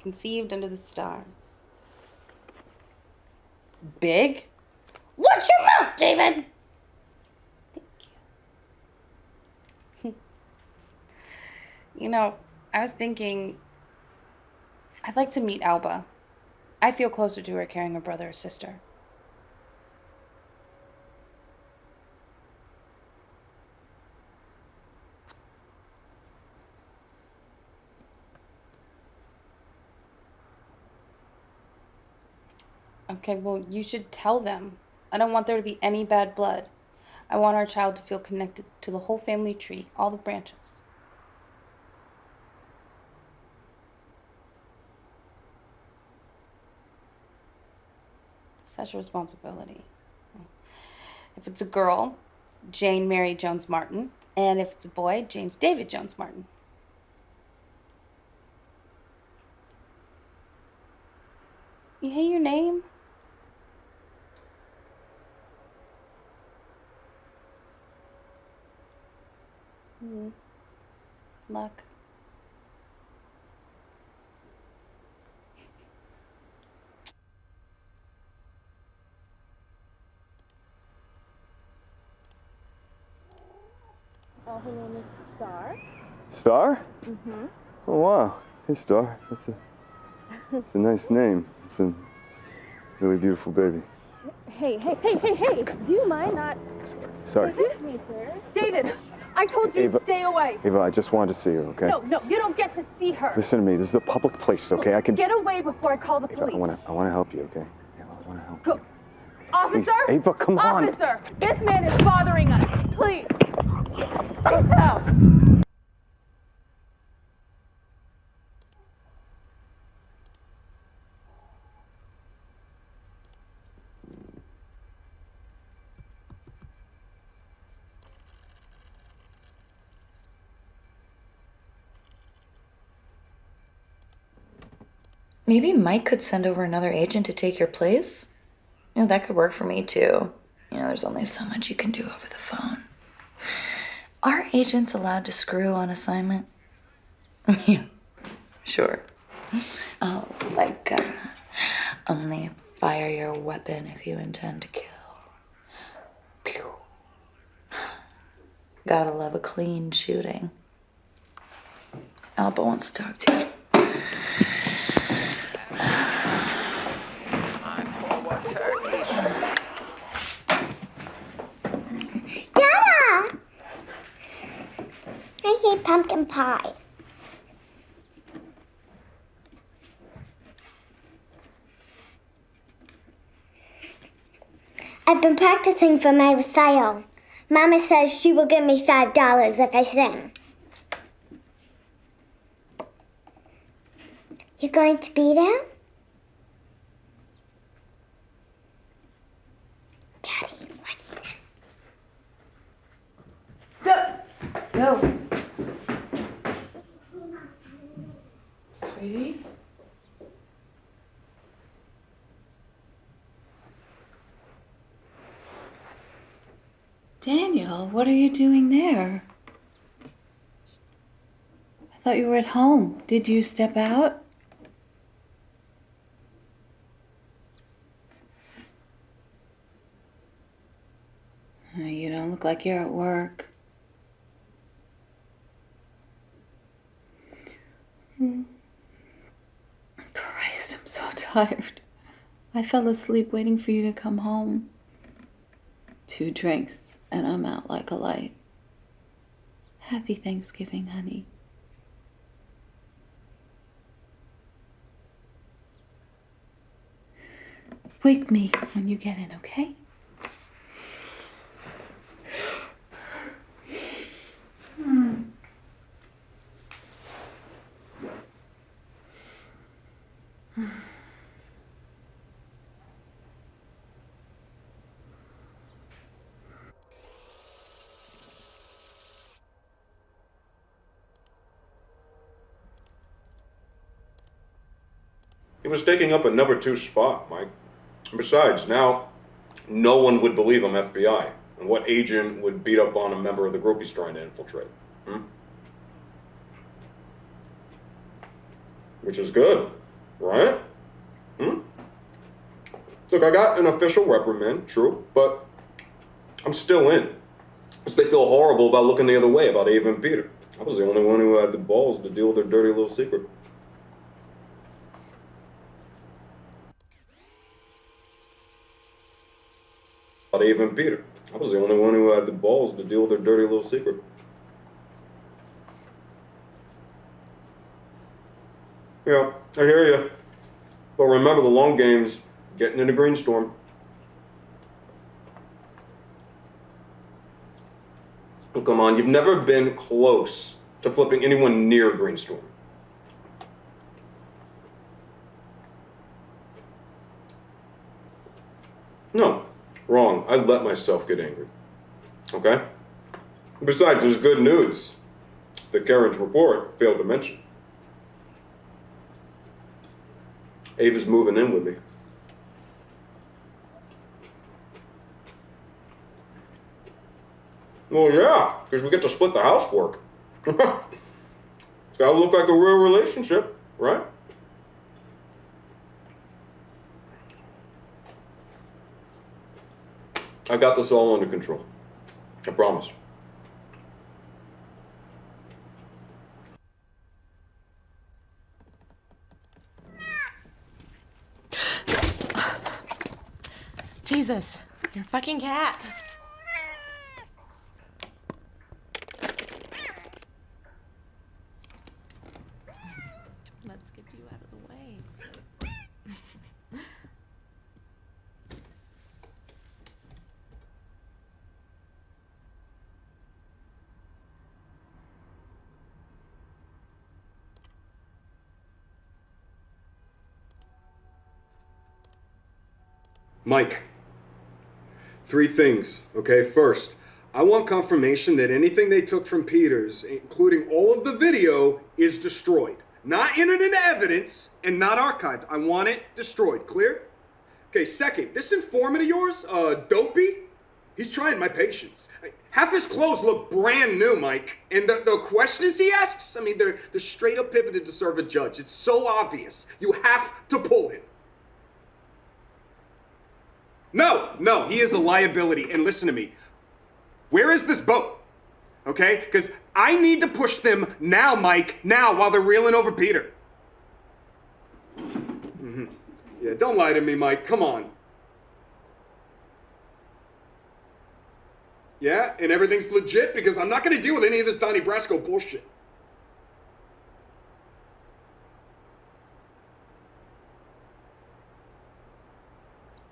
Conceived under the stars. Big? Watch your mouth, David! You know, I was thinking I'd like to meet Alba. I feel closer to her carrying her brother or sister. Okay, well, you should tell them. I don't want there to be any bad blood. I want our child to feel connected to the whole family tree, all the branches. Such a responsibility. If it's a girl, Jane Mary Jones Martin. And if it's a boy, James David Jones Martin. You hate your name? Luck. Oh, her name is Star. Star? Mm-hmm. Oh, wow. Hey, Star. That's a nice name. It's a really beautiful baby. Hey, do you mind not... Sorry. Excuse me, sir. David, I told you Ava, to stay away. Ava, I just wanted to see her, okay? No, you don't get to see her. Listen to me. This is a public place, okay? I can... Get away before I call the Ava, police. I want to help you, okay? Ava, I want to help you. Officer? Please. Ava, come on. Officer, this man is bothering us. Please. Get out. Maybe Mike could send over another agent to take your place? You know, that could work for me too. You know, there's only so much you can do over the phone. Are agents allowed to screw on assignment? Yeah, sure. Oh, like, only fire your weapon if you intend to kill. Pew. Gotta love a clean shooting. Alba wants to talk to you. Dada! I hate pumpkin pie. I've been practicing for my recital. Mama says she will give me $5 if I sing. You going to be there? Daddy, watch this. No. Sweetie? Daniel, what are you doing there? I thought you were at home. Did you step out? You don't look like you're at work. Christ, I'm so tired. I fell asleep waiting for you to come home. 2 drinks, and I'm out like a light. Happy Thanksgiving, honey. Wake me when you get in, okay? He was taking up a number 2 spot, Mike. And besides, now no one would believe I'm FBI. And what agent would beat up on a member of the group he's trying to infiltrate? Which is good, right? Look, I got an official reprimand, true, but I'm still in. Because they feel horrible about looking the other way about Ava and Peter. I was the only one who had the balls to deal with their dirty little secret. About Ava and Peter. I was the only one who had the balls to deal with their dirty little secret. Yeah, I hear you. But remember, the long game's getting into Greenstorm. Oh, come on, you've never been close to flipping anyone near Greenstorm. No, wrong. I let myself get angry. Okay? Besides, there's good news that Karen's report failed to mention. Ava's moving in with me. Well, yeah, because we get to split the housework. It's gotta look like a real relationship, right? I got this all under control. I promise. Jesus, you're a fucking cat. Let's get you out of the way. Mike, 3 things, okay? First, I want confirmation that anything they took from Peters, including all of the video, is destroyed. Not entered into evidence and not archived. I want it destroyed. Clear? Okay, second, this informant of yours, Dopey, he's trying my patience. Half his clothes look brand new, Mike. And the questions he asks, I mean, they're straight up pivoted to serve a judge. It's so obvious. You have to pull him. No, he is a liability. And listen to me. Where is this boat? Okay? Because I need to push them now, Mike. Now, while they're reeling over Peter. Yeah, don't lie to me, Mike. Come on. Yeah? And everything's legit? Because I'm not going to deal with any of this Donnie Brasco bullshit.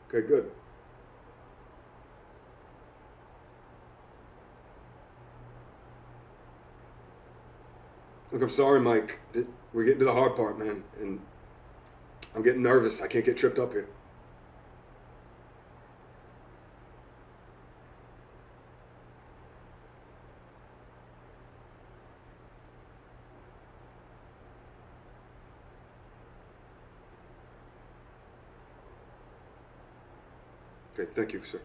Okay, good. Look, I'm sorry, Mike. We're getting to the hard part, man. And I'm getting nervous. I can't get tripped up here. Okay, thank you, sir.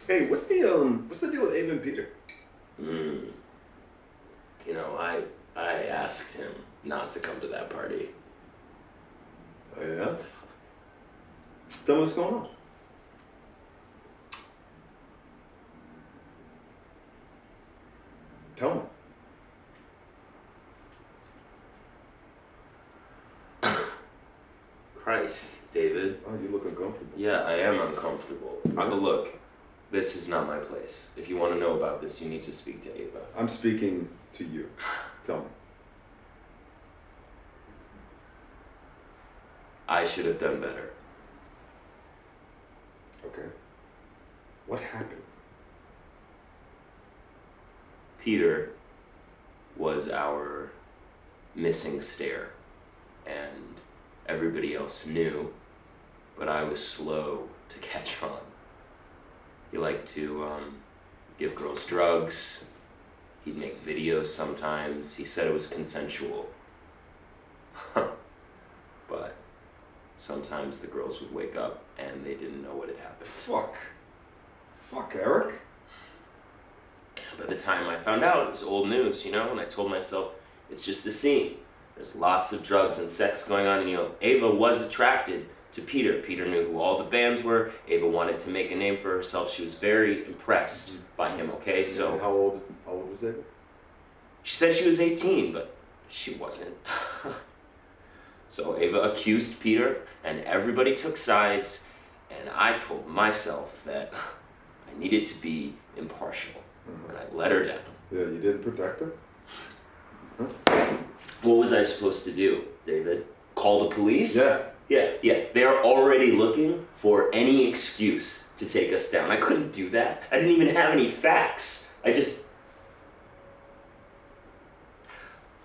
Hey, what's the deal with Ava and Peter? You know, I asked him not to come to that party. Oh yeah? Tell me what's going on. Tell me. Christ, David. Oh, you look uncomfortable. Yeah, I am uncomfortable. But look, this is not my place. If you want to know about this, you need to speak to Ava. I'm speaking to you. Tell me. I should have done better. Okay. What happened? Peter was our missing stair, and everybody else knew, but I was slow to catch on. He liked to give girls drugs. He'd make videos sometimes. He said it was consensual. But sometimes the girls would wake up and they didn't know what had happened. Fuck, Eric. By the time I found out, it was old news, you know, and I told myself, it's just a scene. There's lots of drugs and sex going on, and you know, Ava was attracted to Peter. Peter knew who all the bands were. Ava wanted to make a name for herself. She was very impressed by him, okay? So And how old was Ava? she said she was 18, but she wasn't. So Ava accused Peter, and everybody took sides, and I told myself that I needed to be impartial, and I let her down. Yeah, you didn't protect her? What was I supposed to do, David? Call the police? Yeah. Yeah. They're already looking for any excuse to take us down. I couldn't do that. I didn't even have any facts.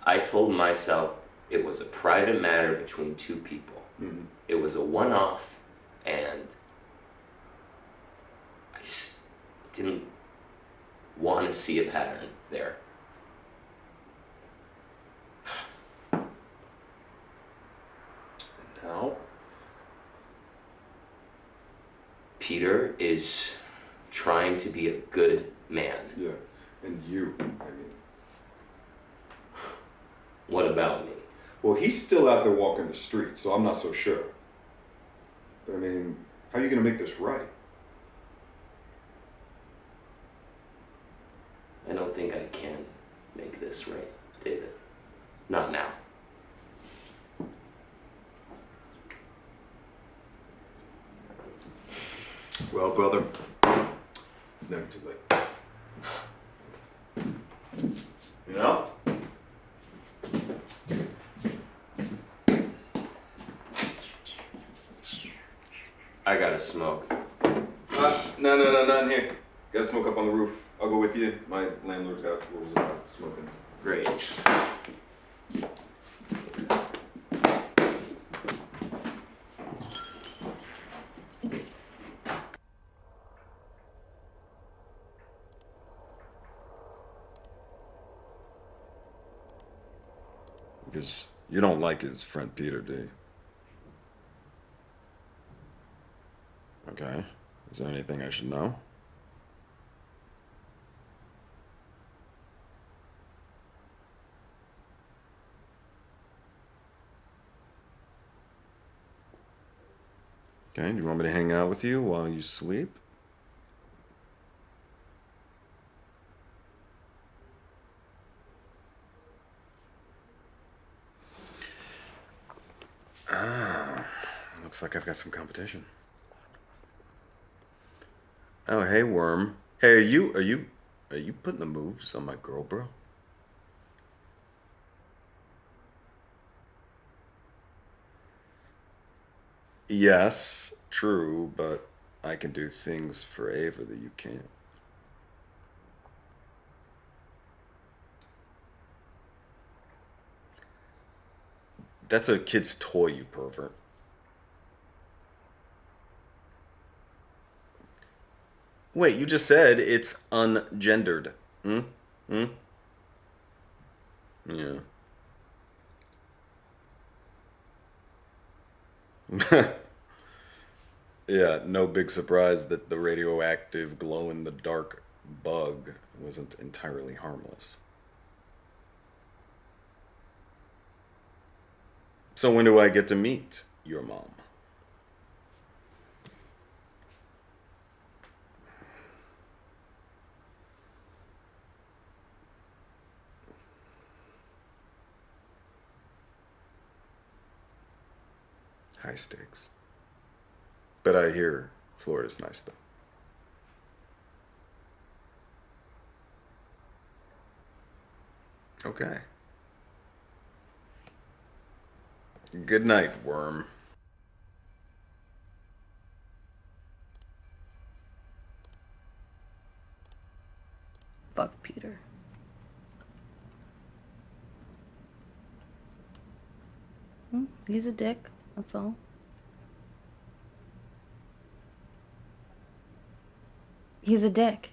I told myself it was a private matter between two people. Mm-hmm. It was a one-off, and I just didn't want to see a pattern there. Now? Peter is trying to be a good man. Yeah, and you, I mean. What about me? Well, he's still out there walking the streets, so I'm not so sure. But I mean, how are you gonna make this right? I don't think I can make this right, David. Not now. Well, brother, it's never too late. You know? I gotta smoke. No, not in here. Gotta smoke up on the roof. I'll go with you. My landlord's got rules about smoking. Great. Because you don't like his friend Peter, do you? Okay. Is there anything I should know? Okay, do you want me to hang out with you while you sleep? Ah, looks like I've got some competition. Oh, hey, Worm. Hey, are you putting the moves on my girl, bro? Yes, true, but I can do things for Ava that you can't. That's a kid's toy, you pervert. Wait, you just said it's ungendered. Hmm? Yeah. Yeah, no big surprise that the radioactive glow-in-the-dark bug wasn't entirely harmless. So when do I get to meet your mom? High stakes. But I hear Florida's nice, though. Okay. Good night, worm. Fuck Peter. He's a dick, that's all. He's a dick.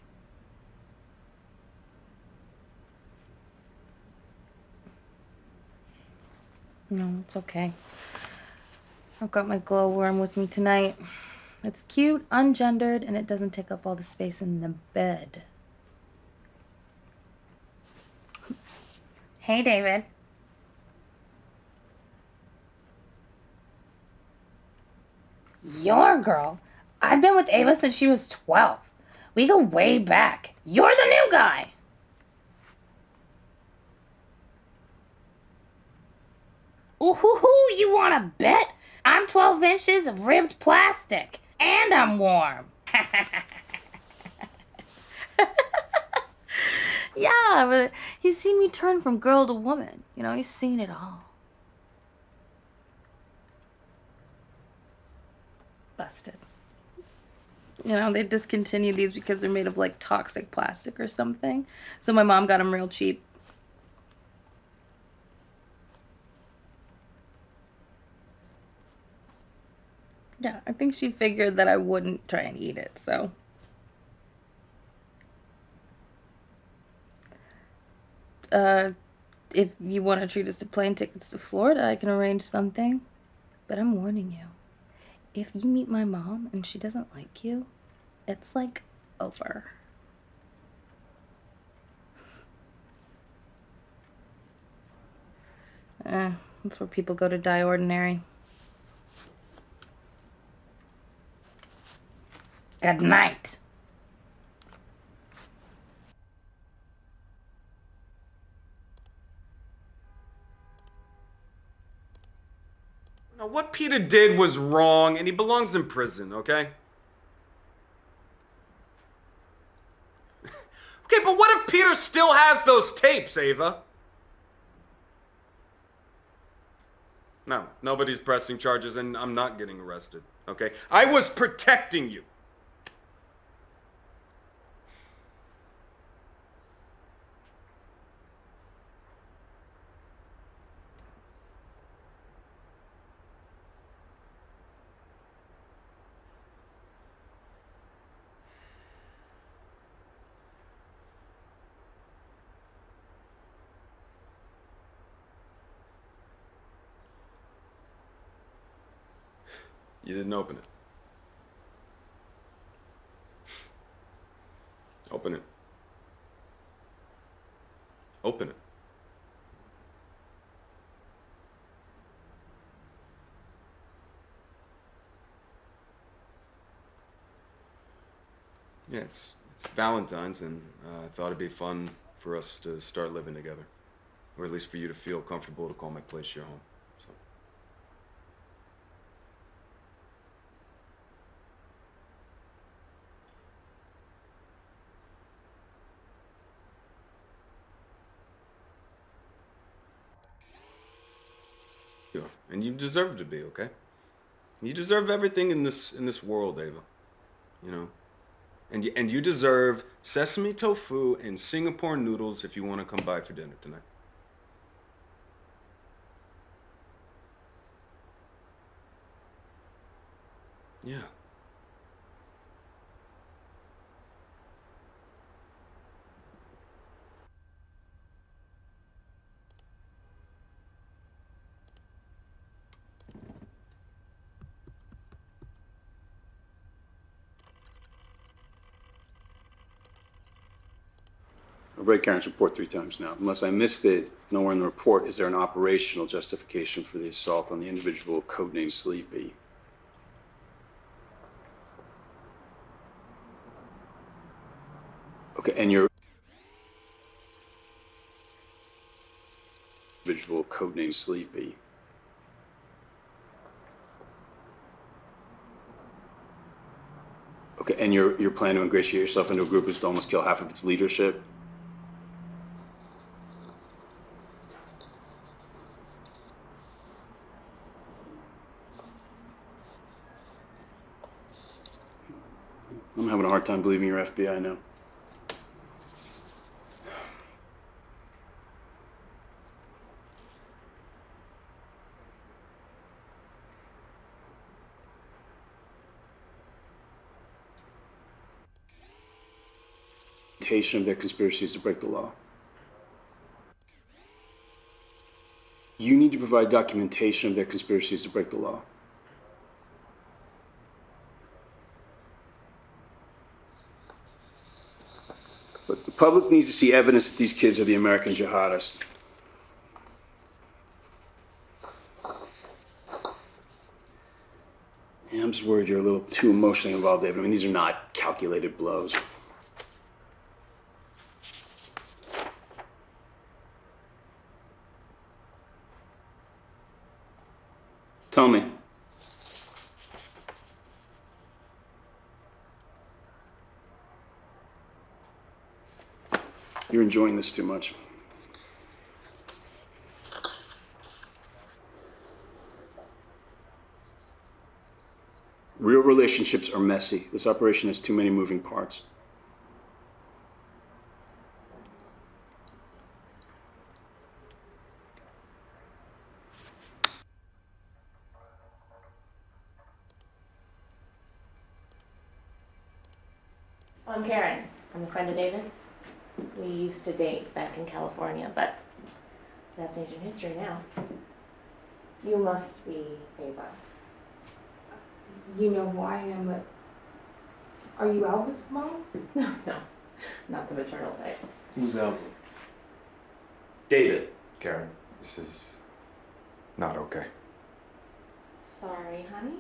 No, it's okay. I've got my glowworm with me tonight. It's cute, ungendered, and it doesn't take up all the space in the bed. Hey, David. Your girl? I've been with Ava since she was 12. We go way back. You're the new guy. Ooh, you wanna bet? I'm 12 inches of ribbed plastic. And I'm warm. Yeah, but he's seen me turn from girl to woman. You know, he's seen it all. Busted. You know, they discontinued these because they're made of like toxic plastic or something. So my mom got them real cheap. Yeah, I think she figured that I wouldn't try and eat it, so. If you want to treat us to plane tickets to Florida, I can arrange something. But I'm warning you, if you meet my mom and she doesn't like you, it's like over. That's where people go to die ordinary. Good night. Now, what Peter did was wrong, and he belongs in prison, okay? Okay, but what if Peter still has those tapes, Ava? No, nobody's pressing charges, and I'm not getting arrested, okay? I was protecting you. You didn't open it. Open it. Open it. Yeah, it's Valentine's, and I thought it'd be fun for us to start living together. Or at least for you to feel comfortable to call my place your home. So. Yeah, and you deserve to be, okay? You deserve everything in this world, Ava. You know? And you deserve sesame tofu and Singapore noodles if you want to come by for dinner tonight. Yeah. I've read Karen's report 3 times now. Unless I missed it, nowhere in the report is there an operational justification for the assault on the individual codenamed Sleepy. Okay, and your individual codenamed Sleepy. Okay, and your plan to ingratiate yourself into a group is to almost kill half of its leadership? I'm having a hard time believing you're FBI now. Of their conspiracies to break the law. You need to provide documentation of their conspiracies to break the law. But the public needs to see evidence that these kids are the American jihadists. Yeah, I'm just worried you're a little too emotionally involved, David. I mean, these are not calculated blows. Tell me. You're enjoying this too much. Real relationships are messy. This operation has too many moving parts. I'm Karen. I'm a friend of David's. We used to date back in California, but that's ancient history now. You must be Ava. You know who I am, but are you Alva's mom? No, not the maternal type. Who's Alva? David. Karen, this is not okay. Sorry, honey.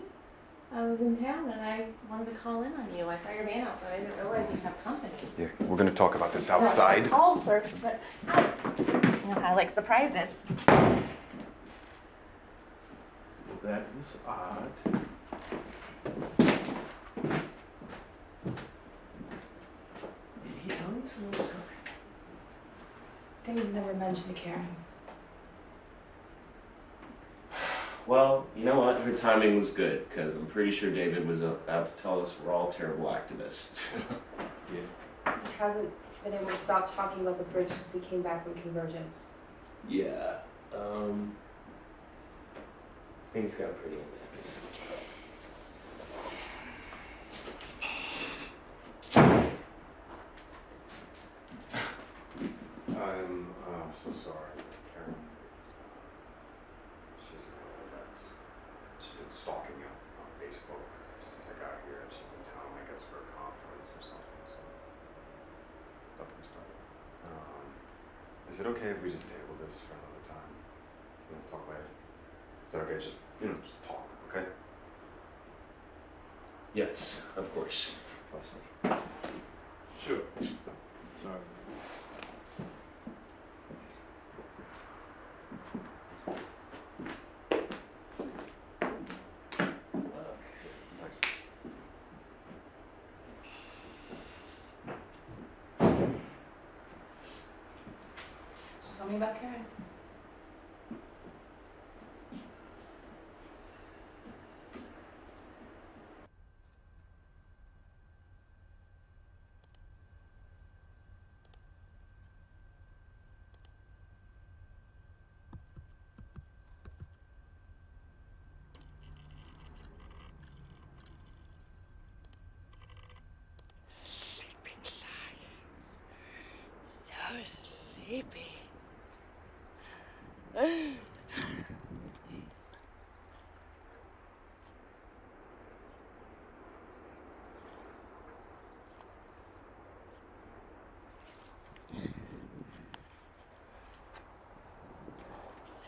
I was in town and I wanted to call in on you. I saw your man out, but I didn't realize you'd have company. Yeah, we're gonna talk about this outside. I called first, but you know how I like surprises. Well, that was odd. Did he tell you someone was coming? David's never mentioned to Karen. Well, you know what? Her timing was good, because I'm pretty sure David was about to tell us we're all terrible activists. Yeah. He hasn't been able to stop talking about the bridge since he came back from Convergence. Yeah, things got pretty intense. I'm so sorry, Karen. She's been stalking you on Facebook since I got here, and she's in town, I guess, for a conference or something. So, is it okay if we just table this for another time? Talk later. Is that okay? Just talk, okay? Yes, of course. Leslie. Sure. Sorry. So tell me about Karen. So sleepy.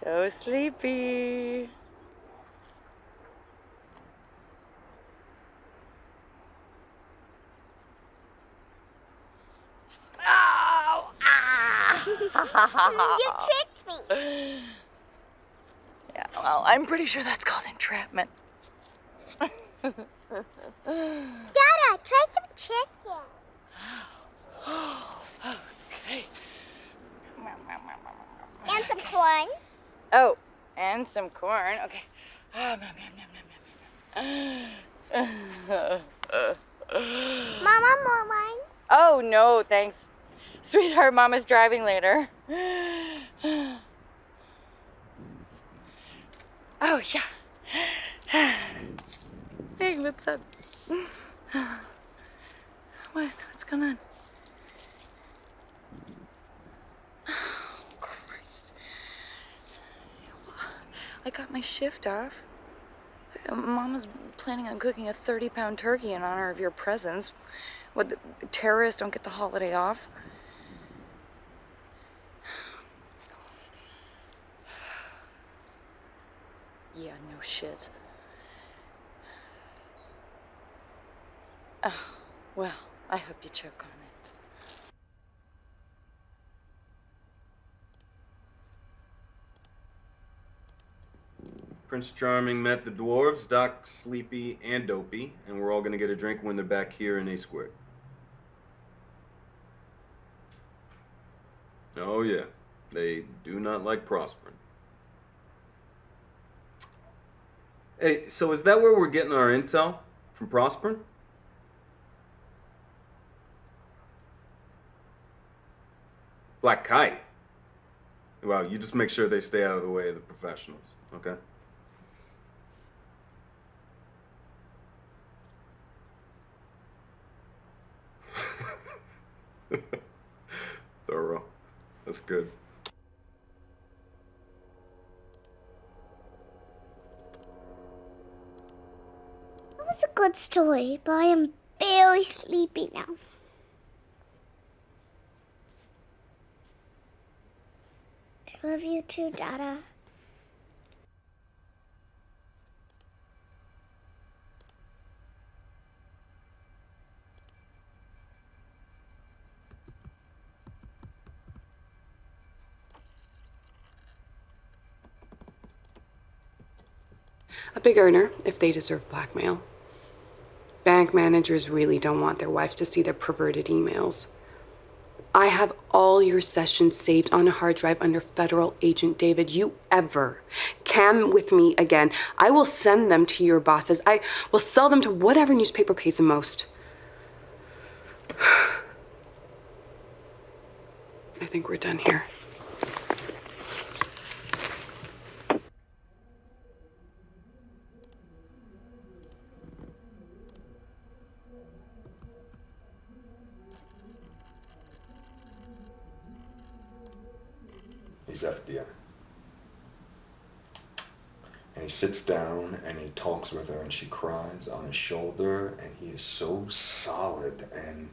So sleepy. Oh! Ah! You tricked me. Yeah, well, I'm pretty sure that's called entrapment. Dada, try some chicken. Okay. And some corn. Oh, and some corn. Okay. Oh, Mama, more wine? Oh, no, thanks. Sweetheart, Mama's driving later. Oh, yeah. Hey, what's up? What's going on? Oh, Christ. I got my shift off. Mama's planning on cooking a 30-pound turkey in honor of your presence. What, the terrorists don't get the holiday off? Yeah, no shit. Oh, well, I hope you choke on it. Prince Charming met the dwarves, Doc, Sleepy, and Dopey, and we're all gonna get a drink when they're back here in A Squared. Oh yeah, they do not like prospering. Hey, so is that where we're getting our intel? From prospering? Black Kite? Well, you just make sure they stay out of the way of the professionals, okay? Thorough. That's good. That was a good story, but I am very sleepy now. I love you too, Dada. A big earner, if they deserve blackmail. Bank managers really don't want their wives to see their perverted emails. I have all your sessions saved on a hard drive under federal agent David. You ever cam with me again, I will send them to your bosses. I will sell them to whatever newspaper pays the most. I think we're done here. He's FBI. And he sits down and he talks with her and she cries on his shoulder and he is so solid and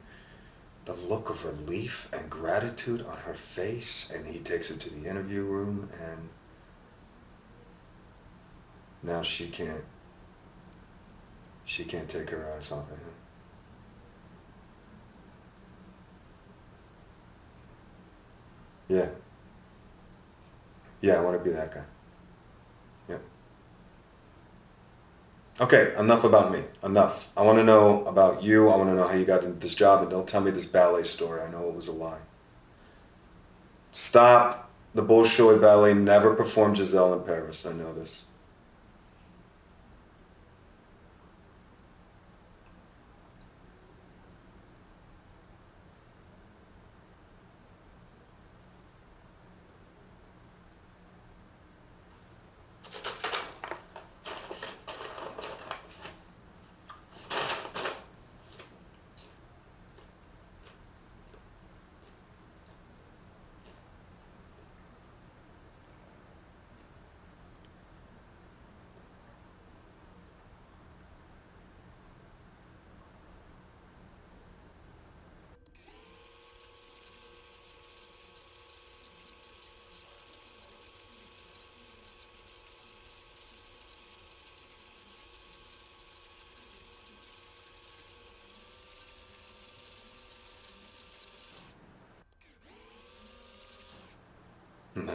the look of relief and gratitude on her face, and he takes her to the interview room and now she can't take her eyes off of him. Yeah. Yeah, I want to be that guy. Yep. Okay, enough about me. Enough. I want to know about you. I want to know how you got into this job, and don't tell me this ballet story. I know it was a lie. Stop. The Bolshoi Ballet never performed Giselle in Paris. I know this.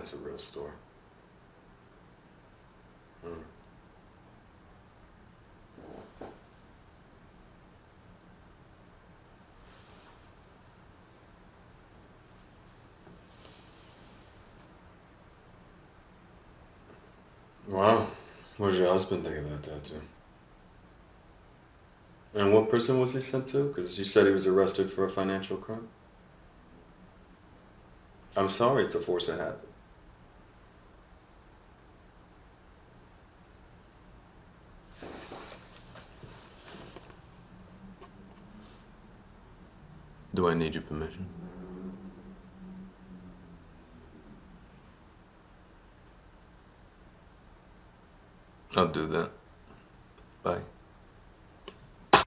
That's a real store. Hmm. Wow. What did your husband think of that tattoo? And what prison was he sent to? Because you said he was arrested for a financial crime. I'm sorry it's a force of habit. Do I need your permission? I'll do that. Bye. I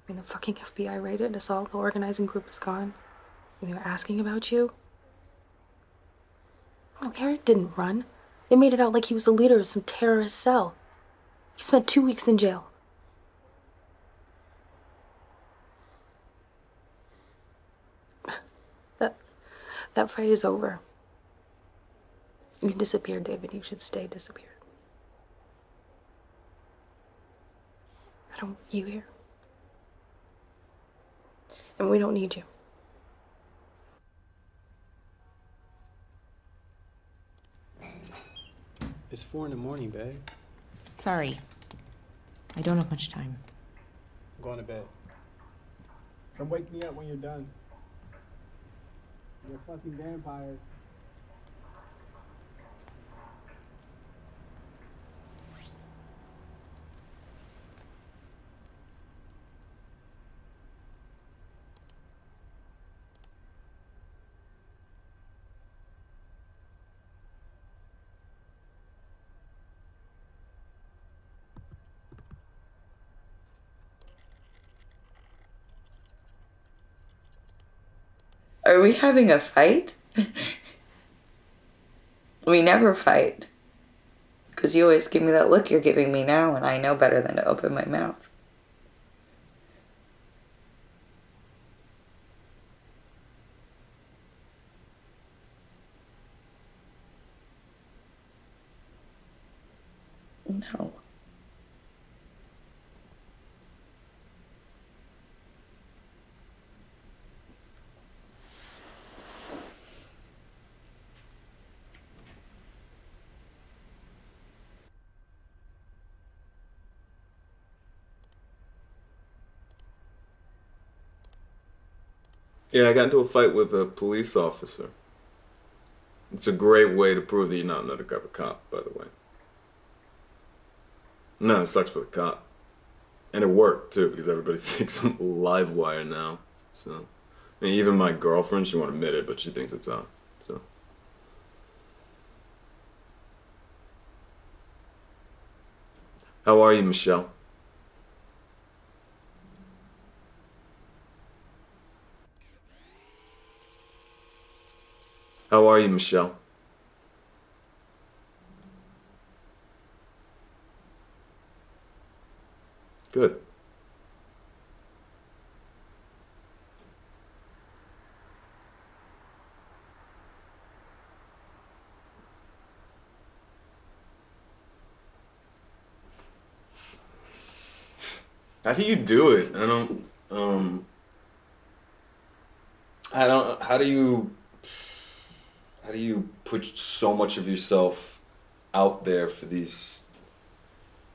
mean, the fucking FBI raided us all. The organizing group is gone. And they were asking about you. Oh, Eric didn't run. They made it out like he was the leader of some terrorist cell. He spent 2 weeks in jail. That fight is over. You disappeared, David. You should stay disappeared. I don't want you here. And we don't need you. It's 4 in the morning, babe. Sorry. I don't have much time. I'm going to bed. Come wake me up when you're done. You're a fucking vampire. Are we having a fight? We never fight. Because you always give me that look you're giving me now, and I know better than to open my mouth. No. Yeah, I got into a fight with a police officer. It's a great way to prove that you're not an undercover cop, by the way. No, it sucks for the cop. And it worked, too, because everybody thinks I'm live wire now. So, I mean, even my girlfriend, she won't admit it, but she thinks it's on. So. How are you, Michelle? How are you, Michelle? Good. How do you do it? How do you put so much of yourself out there for these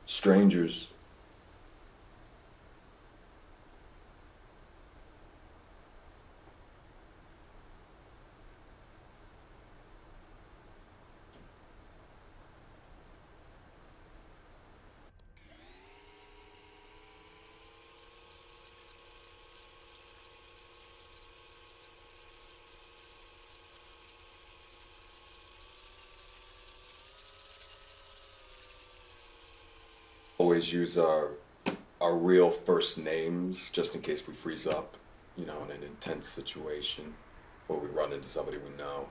strangers? Always use our real first names just in case we freeze up, you know, in an intense situation or we run into somebody we know.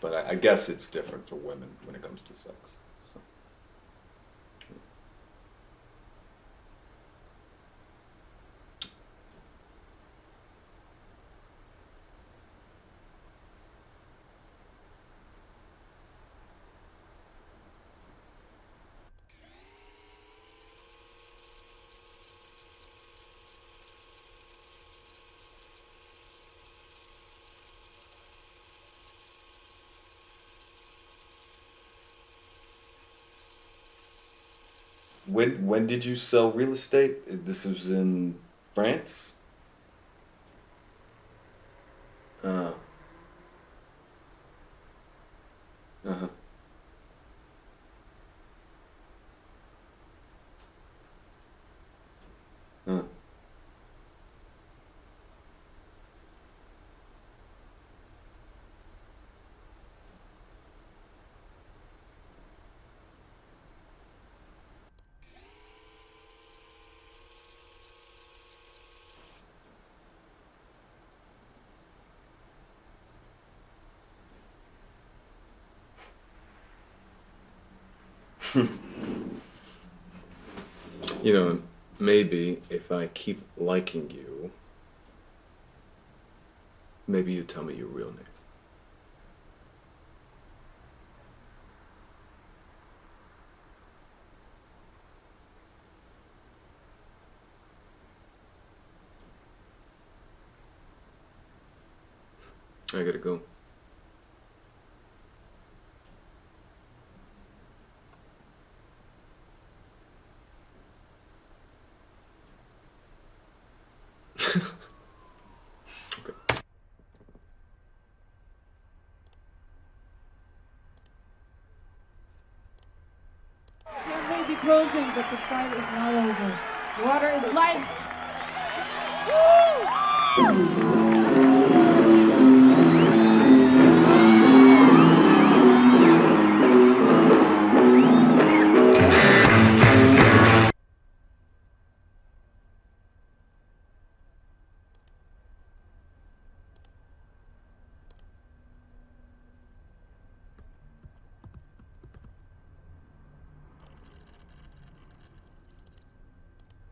But I guess it's different for women when it comes to sex. So. When did you sell real estate? This was in France? Uh, uh-huh. Uh. You know, maybe if I keep liking you, maybe you tell me your real name. I gotta go. It may be closing, but the fight is not over. Water is life.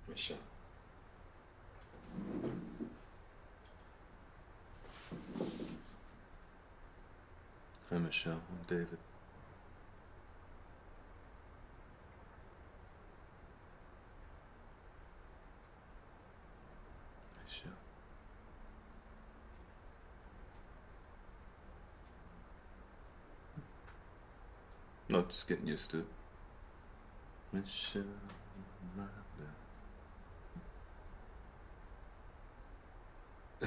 Michelle. Hi, Michelle. I'm David. Michelle. No, just getting used to it. Michelle, my love. I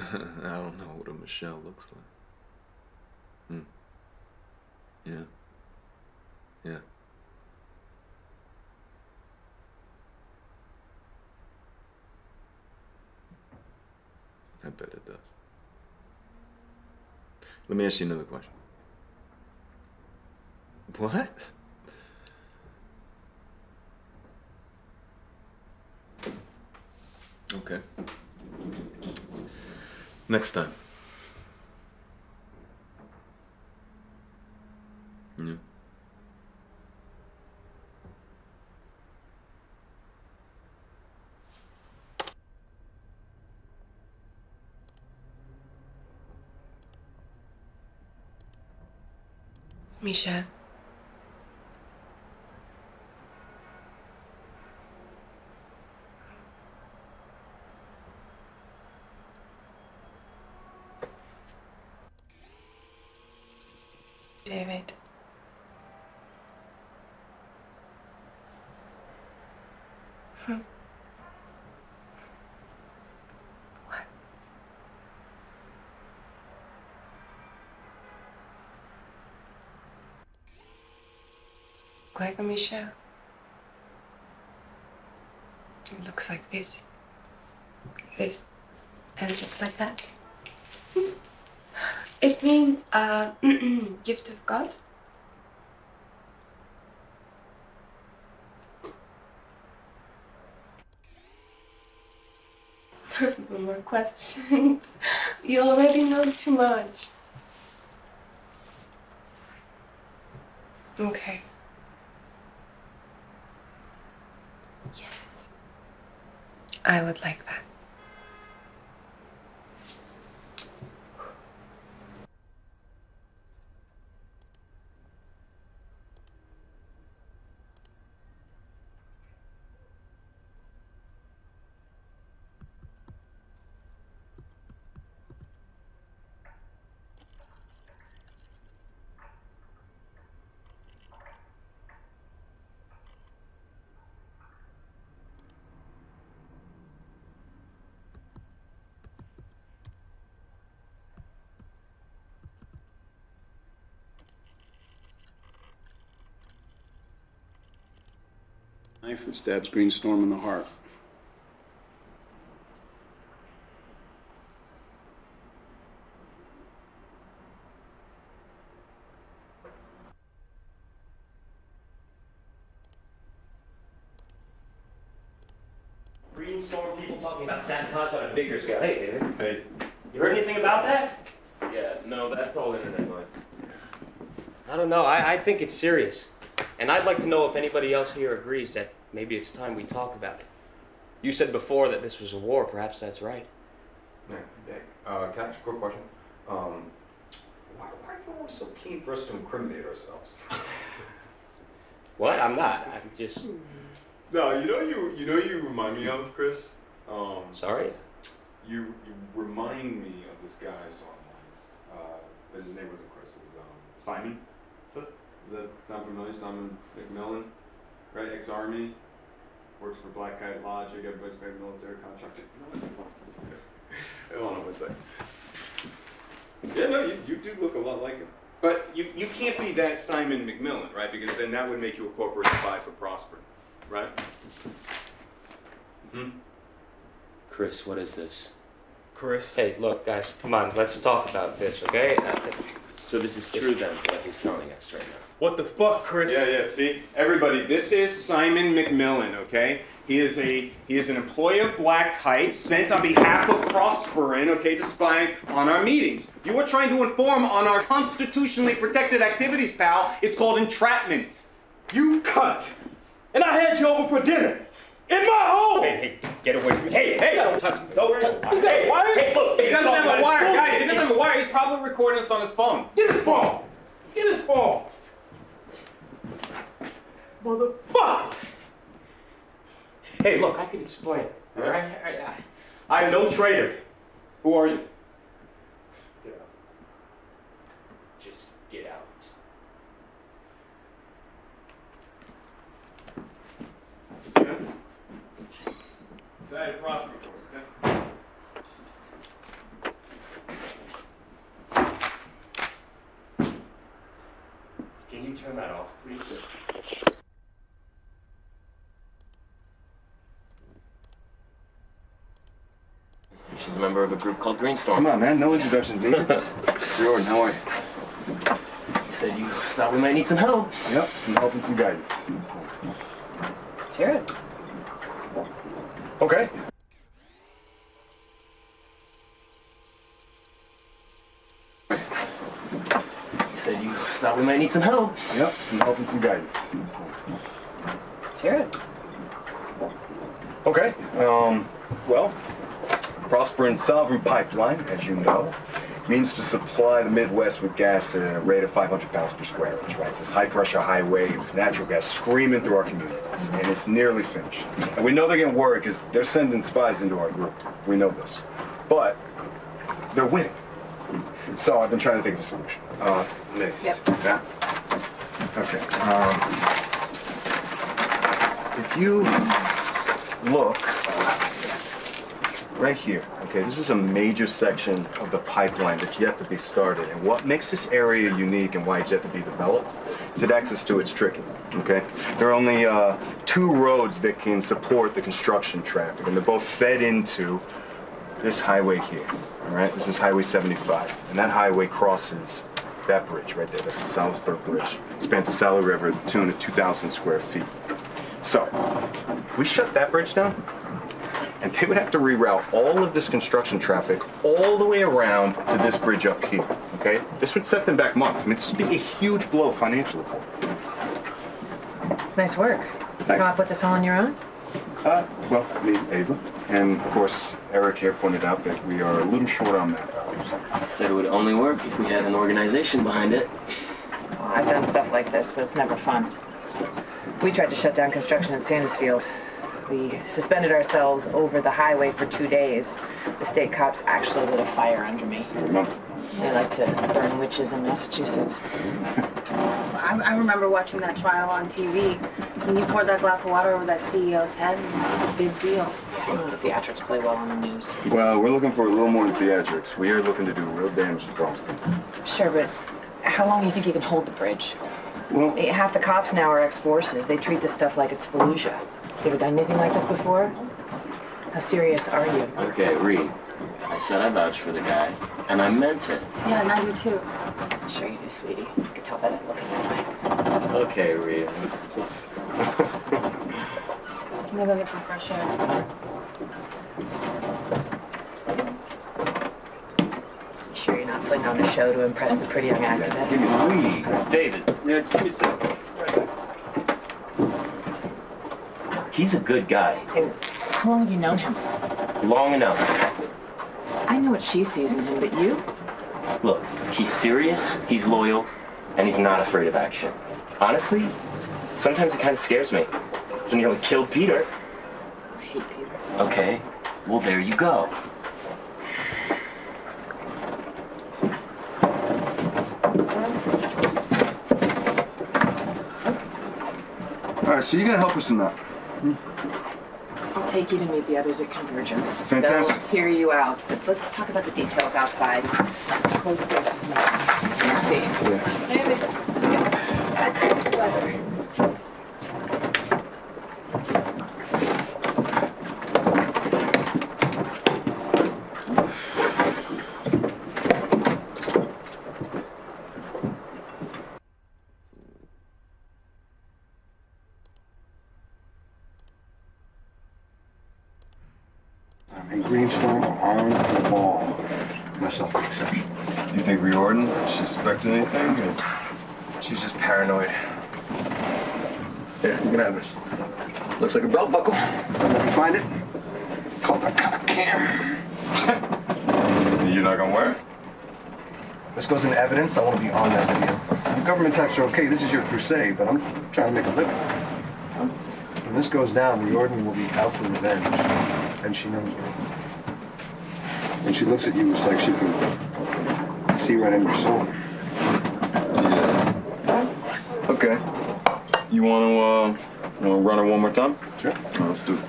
don't know what a Michelle looks like. Yeah. Yeah. I bet it does. Let me ask you another question. What? Okay. Next time. Yeah. Michelle. David. What? Clever, Michelle. It looks like this. This. And it looks like that. It means gift of God. No more questions. You already know too much. Okay. Yes. I would like that. Knife that stabs Greenstorm in the heart. Greenstorm people talking about sabotage on a bigger scale. Hey, David. Hey. You heard anything about that? Yeah, no, that's all internet noise. I don't know. I think it's serious. And I'd like to know if anybody else here agrees that maybe it's time we talk about it. You said before that this was a war. Perhaps that's right. Yeah, can I ask a quick question? Why are you always so keen for us to incriminate ourselves? What? I'm not. I'm just... No, you know you remind me of, Chris? Sorry? You remind me of this guy I saw once. But his name wasn't Chris, it was Simon. Does that sound familiar? Simon McMillan, right? Ex-Army, works for Black Kite Logic, everybody's favorite military contractor. Hold on one second. Yeah, no, you do look a lot like him. But you can't be that Simon McMillan, right? Because then that would make you a corporate spy for prospering, right? Hmm? Chris, what is this? Chris? Hey, look, guys, come on. Let's talk about this, okay? So this is true then, what he's telling us right now. What the fuck, Chris? Yeah, see? Everybody, this is Simon McMillan, okay? He is an employee of Black Kite sent on behalf of Prosperin, okay, to spy on our meetings. You were trying to inform on our constitutionally protected activities, pal. It's called entrapment. You cunt! And I had you over for dinner! In my home! Hey, get away from me. Hey, don't touch me. Don't touch me. Hey, wire? Hey, look, he doesn't have a wire, guys. He doesn't have a wire. He's probably recording us on his phone. Get his phone! Get his phone! Motherfucker! Hey, look, I can explain. All right? I'm no traitor. Who are you? Get out. Just get out. Say Prosper, okay? Can you turn that off, please? She's a member of a group called Greenstorm. Come on, man. No introduction, dude. Jordan, how are you? You said you thought we might need some help. Yep, some help and some guidance. Let's hear it. Okay. You said you thought we might need some help. Yep, some help and some guidance. Let's hear it. Okay. Well, Prosperin Sovereign Pipeline, as you know, means to supply the Midwest with gas at a rate of 500 pounds per square inch, right? It's this high-pressure, high-wave natural gas screaming through our communities, and it's nearly finished. And we know they're getting worried because they're sending spies into our group. We know this. But they're winning. So I've been trying to think of a solution. Liz. Yep. Yeah? Okay. If you look right here, okay, this is a major section of the pipeline that's yet to be started. And what makes this area unique and why it's yet to be developed is that access to it's tricky, okay? There are only 2 roads that can support the construction traffic, and they're both fed into this highway here, all right? This is Highway 75, and that highway crosses that bridge right there. That's the Salisbury Bridge. It spans the Sally River to the tune of 2,000 square feet. So, we shut that bridge down, and they would have to reroute all of this construction traffic all the way around to this bridge up here, okay? This would set them back months. I mean, this would be a huge blow financially for them. It's nice work. You come up with this all on your own? Well, me, Ava, and of course, Eric here pointed out that we are a little short on manpower. Said it would only work if we had an organization behind it. Well, I've done stuff like this, but it's never fun. We tried to shut down construction in Sandusfield. We suspended ourselves over the highway for 2 days. The state cops actually lit a fire under me. I remember. They like to burn witches in Massachusetts. I remember watching that trial on TV. When you poured that glass of water over that CEO's head, it was a big deal. The theatrics play well on the news. Well, we're looking for a little more than theatrics. We are looking to do real damage to Prosperin. Sure, but how long do you think you can hold the bridge? Well, half the cops now are ex-forces. They treat this stuff like it's Fallujah. You ever done anything like this before? How serious are you? Okay, Reed. I said I vouched for the guy, and I meant it. Yeah, and I do too. Sure you do, sweetie. I can tell by that look in your eye. Okay, Reed. Let's just. I'm gonna go get some fresh air. You sure you're not putting on a show to impress the pretty young activist? Give me Reed. David. Yeah, just give me a second. He's a good guy. And how long have you known him? Long enough. I know what she sees in him, but you? Look, he's serious, he's loyal, and he's not afraid of action. Honestly, sometimes it kind of scares me. He nearly killed Peter. I hate Peter. Okay, well, there you go. All right, so you're gonna help us in that? I'll take you to meet the others at Convergence. Fantastic. They'll hear you out, but let's talk about the details outside. Close spaces, Nancy. Yeah. Maybe it's such weather. And Greenstorm are on the ball. Myself an exception. You think Riordan suspected anything? Or? She's just paranoid. Here, you can have this. Looks like a belt buckle. If you find it, call it a cock cam. You're not gonna wear it? This goes into evidence. I want to be on that video. The government types are okay. This is your crusade, but I'm trying to make a living. When this goes down, Riordan will be out for revenge. And she knows it. When she looks at you, it's like she can see right in your soul. Yeah. Okay. You wanna run her one more time? Sure. Let's do it.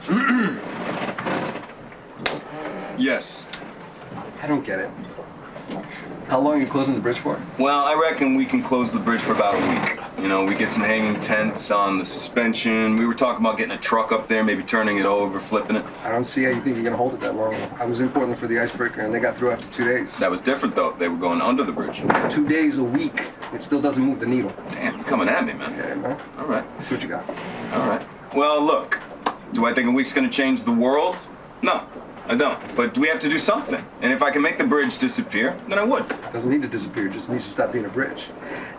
Yes. I don't get it. How long are you closing the bridge for? Well, I reckon we can close the bridge for about a week. You know, we get some hanging tents on the suspension. We were talking about getting a truck up there, maybe turning it over, flipping it. I don't see how you think you're gonna hold it that long. I was in Portland for the icebreaker and they got through after 2 days. That was different, though. They were going under the bridge. 2 days a week. It still doesn't move the needle. Damn, you're coming at me, man. Yeah, man. All right. Let's see what you got. All right. Well, look. Do I think a week's gonna change the world? No, I don't. But we have to do something. And if I can make the bridge disappear, then I would. It doesn't need to disappear. It just needs to stop being a bridge.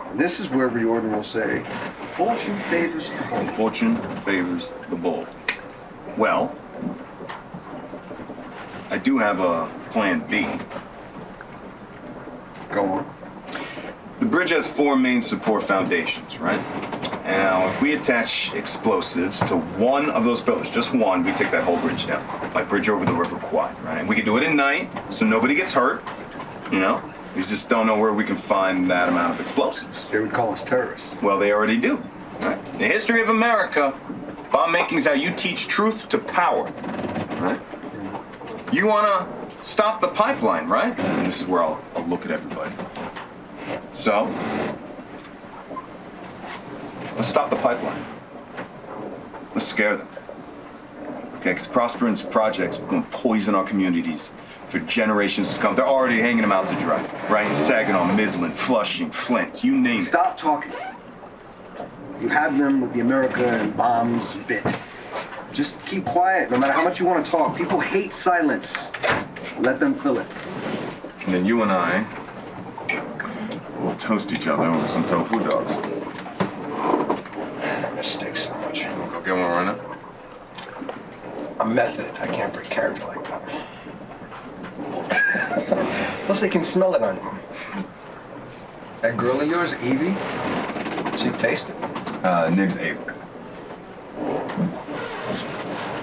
And this is where Riordan will say, fortune favors the bold. Fortune favors the bold. Well, I do have a plan B. Go on. The bridge has 4 main support foundations, right? Now, if we attach explosives to one of those pillars, just one, we take that whole bridge down. Like bridge over the River Kwai, right? We can do it at night, so nobody gets hurt, you know? We just don't know where we can find that amount of explosives. They would call us terrorists. Well, they already do, right? The history of America, bomb making is how you teach truth to power, right? You wanna stop the pipeline, right? And this is where I'll look at everybody. So, let's stop the pipeline. Let's scare them. Okay, because Prosperance Project's going to poison our communities for generations to come. They're already hanging them out to dry, right? In Saginaw, Midland, Flushing, Flint, you name it. Stop talking. You have them with the America and bombs bit. Just keep quiet, no matter how much you want to talk. People hate silence. Let them fill it. And then you and I will toast each other with some tofu dogs. Man, I miss steaks so much. We'll go get one right now. A method. I can't break character like that. Plus, they can smell it on you. That girl of yours, Evie, she tasted. Nibs Ava.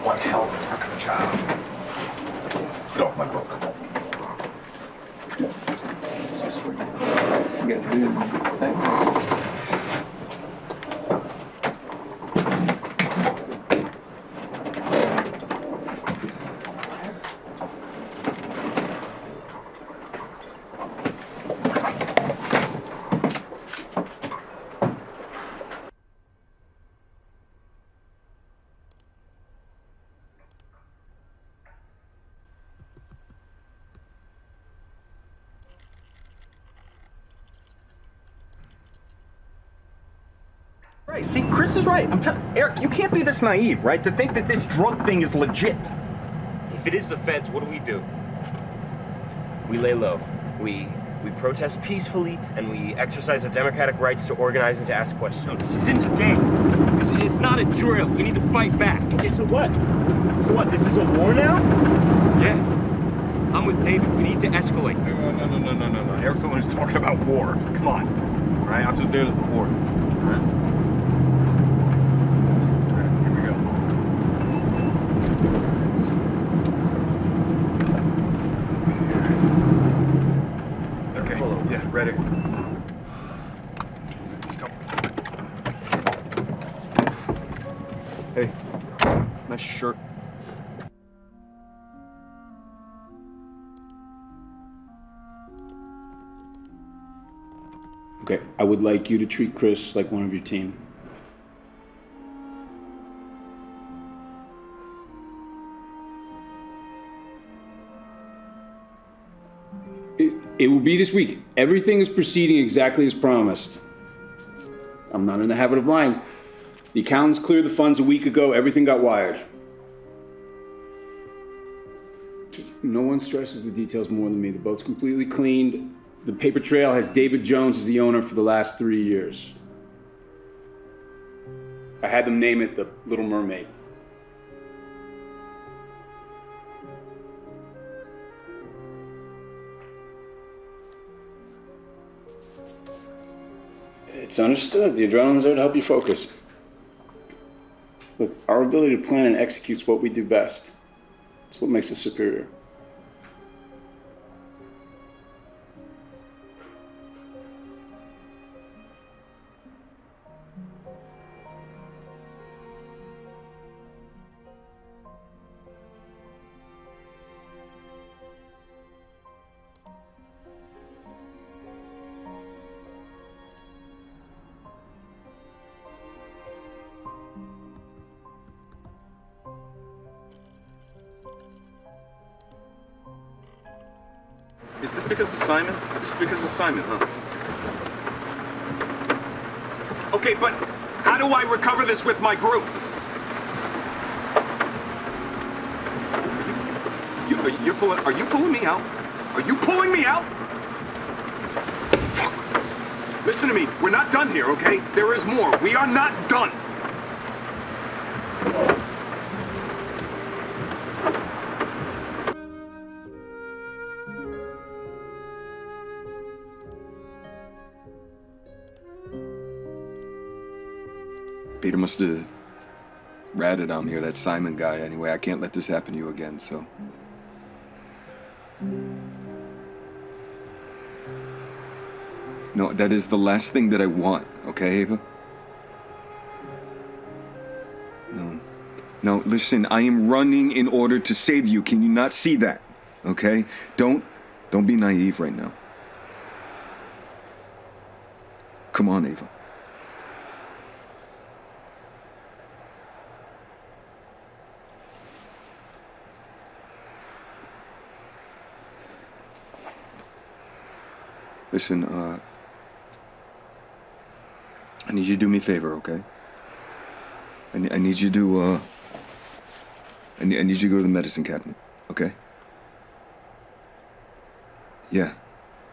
One hell of a work of the job. Get off my book. This is what you guys do. Thank you. Right, see, Chris is right. I'm telling Eric, you can't be this naive, right? To think that this drug thing is legit. If it is the feds, what do? We lay low. We protest peacefully, and we exercise our democratic rights to organize and to ask questions. This isn't a game. It's not a drill. We need to fight back. Okay, so what? So what, this is a war now? Yeah. I'm with David. We need to escalate. No. Eric's the one who's talking about war. Come on. All right, I'm just there to support. All right? Yeah, ready. Hey, nice shirt. Okay, I would like you to treat Chris like one of your team. It will be this week. Everything is proceeding exactly as promised. I'm not in the habit of lying. The accountants cleared the funds a week ago. Everything got wired. No one stresses the details more than me. The boat's completely cleaned. The paper trail has David Jones as the owner for the last 3 years. I had them name it the Little Mermaid. It's understood. The adrenaline's there to help you focus. Look, our ability to plan and execute is what we do best. It's what makes us superior. Is this because of Simon? This is because of Simon, huh? Okay, but how do I recover this with my group? Are you pulling me out? Are you pulling me out? Listen to me. We're not done here, okay? There is more. We are not done. Peter must have ratted on me, or that Simon guy. Anyway, I can't let this happen to you again, so. No, that is the last thing that I want, okay, Ava? No. No, listen, I am running in order to save you. Can you not see that? Okay? Don't be naive right now. Come on, Ava. Listen, I need you to do me a favor, okay? I need you to, I need you to go to the medicine cabinet, okay? Yeah.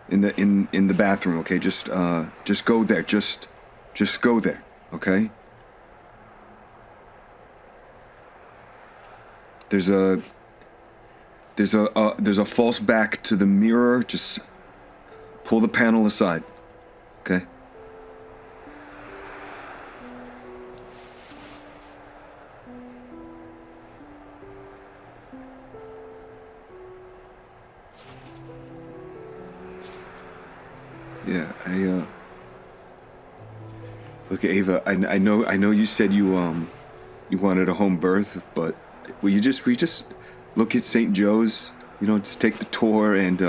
In the bathroom, okay? Just go there. Just go there, okay? There's a false back to the mirror. Just pull the panel aside, okay? Yeah, look, Ava, I know you said you wanted a home birth, but we just look at St. Joe's, you know, just take the tour, and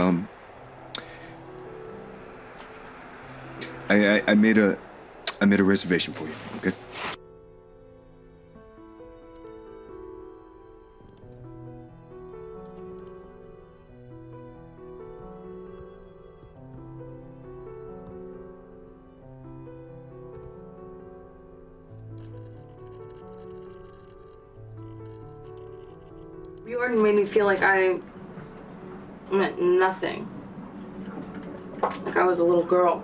I made a reservation for you, okay? Jordan made me feel like I meant nothing. Like I was a little girl.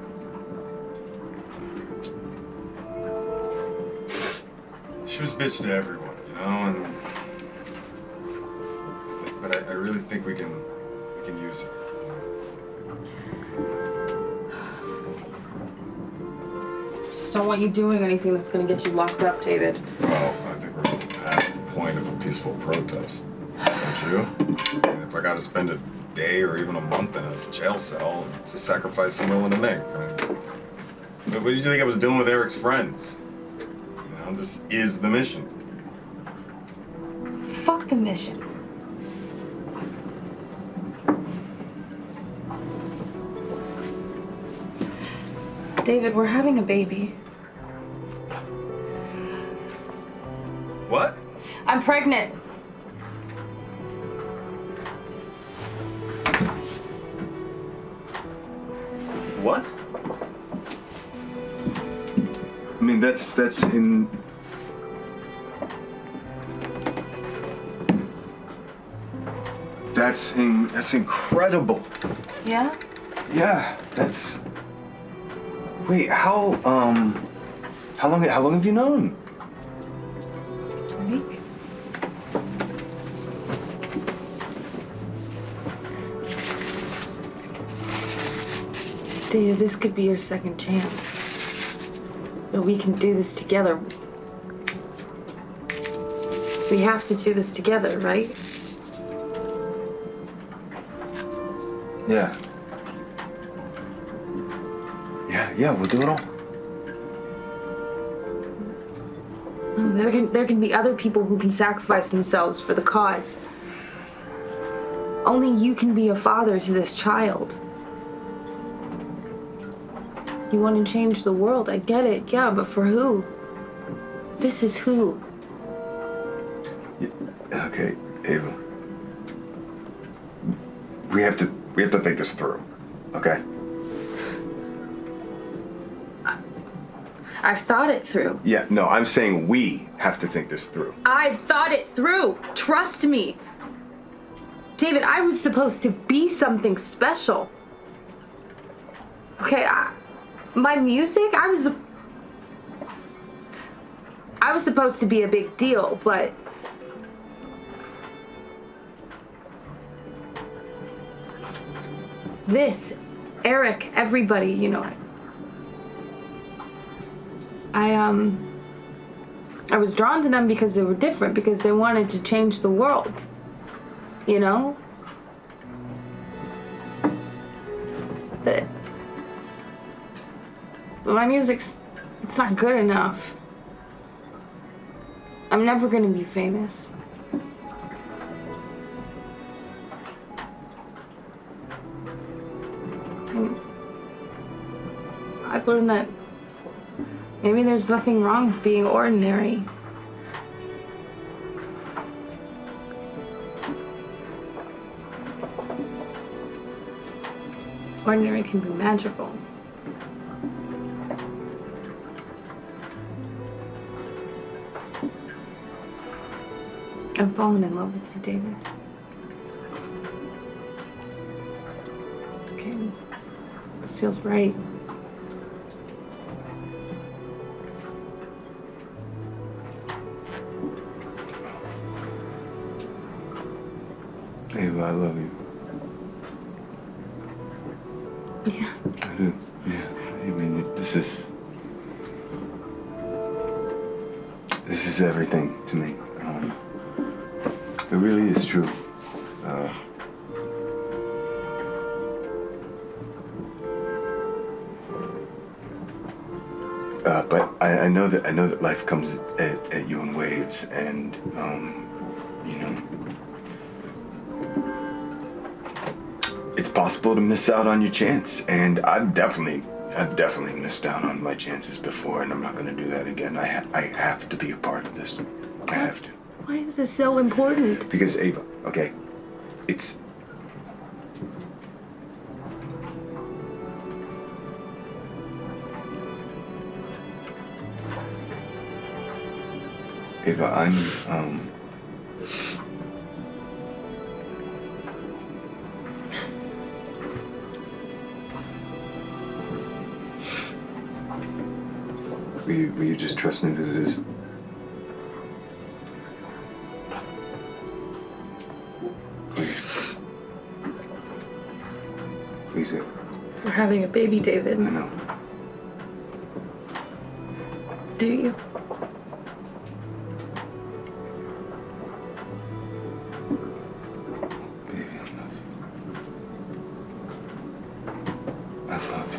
She was a bitch to everyone, you know, but I really think we can use her. Just don't want you doing anything that's gonna get you locked up, David. Well, I think we're past the point of a peaceful protest, don't you? I mean, if I got to spend a day or even a month in a jail cell, it's a sacrifice I'm willing to make. I mean, what did you think I was doing with Eric's friends? You know, this is the mission. Fuck the mission. David, we're having a baby. What? I'm pregnant. What? I mean, that's in... That's incredible. Yeah? Yeah, that's... Wait, how long have you known? A week. David, this could be your second chance. But we can do this together. We have to do this together, right? Yeah. Yeah, we'll do it all. There can be other people who can sacrifice themselves for the cause. Only you can be a father to this child. You want to change the world, I get it, yeah, but for who? This is who. Okay, Ava. We have to think this through, okay? I've thought it through. Yeah, no, I'm saying we have to think this through. I've thought it through. Trust me. David, I was supposed to be something special. Okay, my music, I was supposed to be a big deal, but this, Eric, everybody, you know, I was drawn to them because they were different, because they wanted to change the world, you know? But my music's, it's not good enough. I'm never gonna be famous. I've learned that maybe there's nothing wrong with being ordinary. Ordinary can be magical. I'm falling in love with you, David. Okay, this feels right. Ava, I love you. Yeah. I do. Yeah. I mean, this is everything to me. It really is true. But I know that life comes at you in waves, and you know, it's possible to miss out on your chance, and I've definitely missed out on my chances before, and I'm not going to do that again. I have to be a part of this. I have to. Why is this so important? Because Ava, okay, it's. Ava, Will you just trust me that it is? Please. Please, Ava. We're having a baby, David. I know. Do you? Baby, I love you. I love you.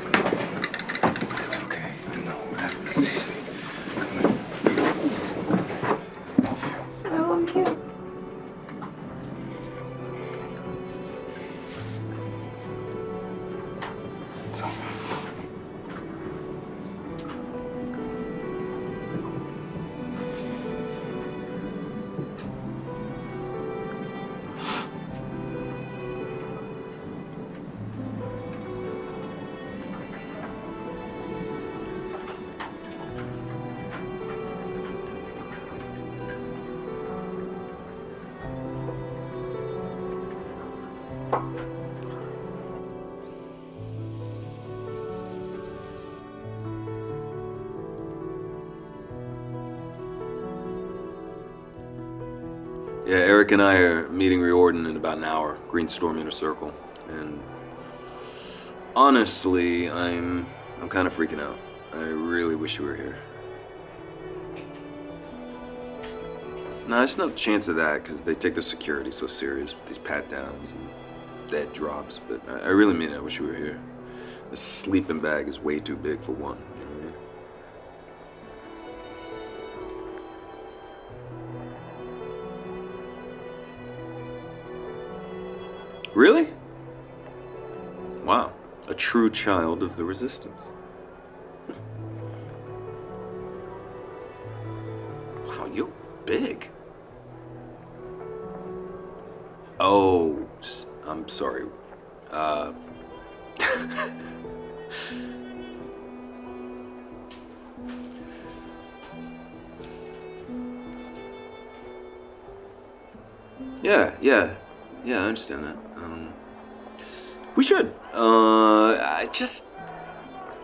It's okay. I know. We're having a baby. I love you. It's all right. Yeah, Eric and I are meeting Riordan in about an hour. Greenstorm Inner Circle. And honestly, I'm kind of freaking out. I really wish you were here. No, there's no chance of that because they take the security so serious with these pat-downs and dead drops. But I really mean it. I wish you were here. The sleeping bag is way too big for one. You know what I mean? Really? Wow. A true child of the resistance. Wow, you're big. Oh, I'm sorry. Yeah, I understand that. We should.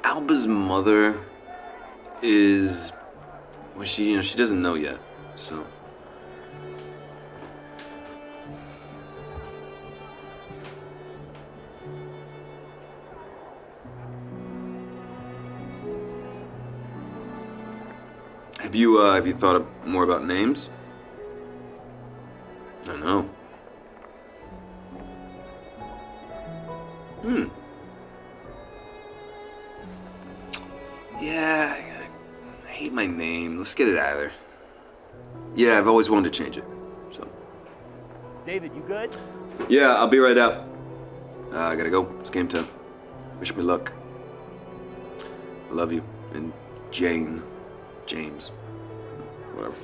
Alba's mother is, well, she doesn't know yet, so. Have you thought more about names? I know. Yeah, I hate my name. Let's get it out of there. Yeah, I've always wanted to change it, so. David, you good? Yeah, I'll be right out. I gotta go. It's game time. Wish me luck. I love you. And James. Whatever.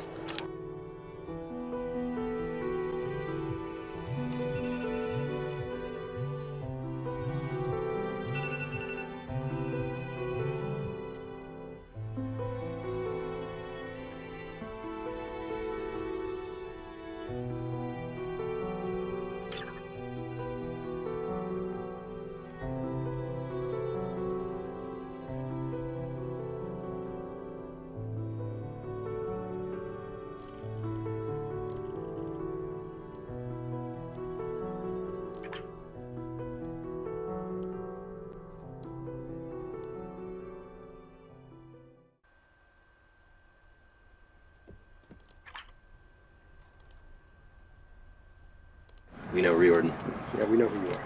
We know Riordan. Yeah, we know who you are.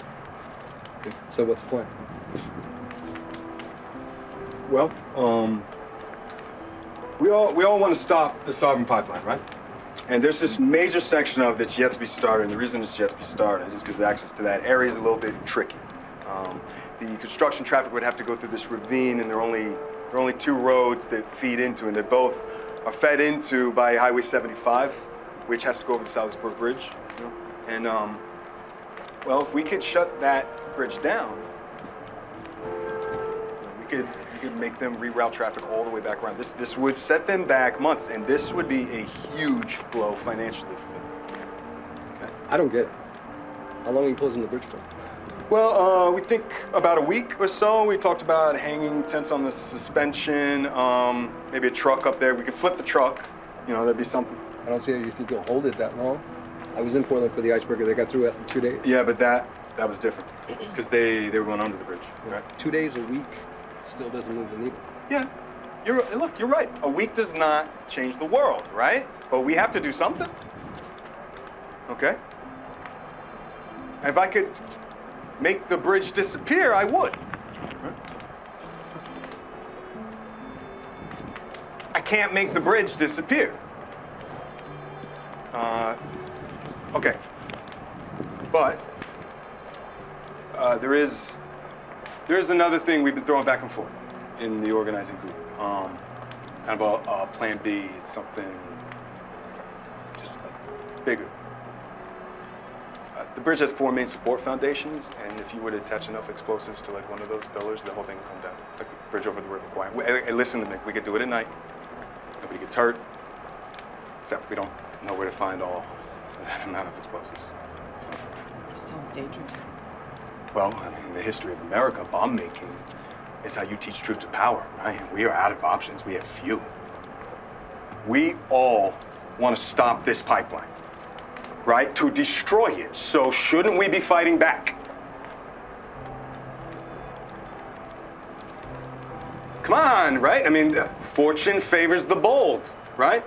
Okay, so what's the plan? Well, we all want to stop the Sovereign Pipeline, right? And there's this major section of it that's yet to be started, and the reason it's yet to be started is because access to that area is a little bit tricky. The construction traffic would have to go through this ravine, and there are only two roads that feed into, and they both are fed into by Highway 75, which has to go over the Salisbury Bridge. You know? And well, if we could shut that bridge down, we could make them reroute traffic all the way back around. This would set them back months, and this would be a huge blow financially for them. I don't get it. How long are you closing the bridge for? Well, we think about a week or so. We talked about hanging tents on the suspension, maybe a truck up there. We could flip the truck. You know, that'd be something. I don't see how you think you'll hold it that long. I was in Portland for the icebreaker. They got through it in 2 days. Yeah, but that was different because they were going under the bridge. Right? 2 days a week still doesn't move the needle. Yeah. Look, you're right. A week does not change the world, right? But we have to do something. Okay? If I could make the bridge disappear, I would. I can't make the bridge disappear. Okay. But there is another thing we've been throwing back and forth in the organizing group. Kind of a plan B. It's something just bigger. The bridge has 4 main support foundations, and if you were to attach enough explosives to like one of those pillars, the whole thing would come down. Like the bridge over the River Kwai. Hey, listen to me. We could do it at night. Nobody gets hurt. Except we don't know where to find all that amount of explosives. Sounds dangerous. Well, I mean, the history of America, bomb making, is how you teach truth to power, right? We are out of options. We have few. We all want to stop this pipeline, right? To destroy it. So shouldn't we be fighting back? Come on, right? I mean, fortune favors the bold, right?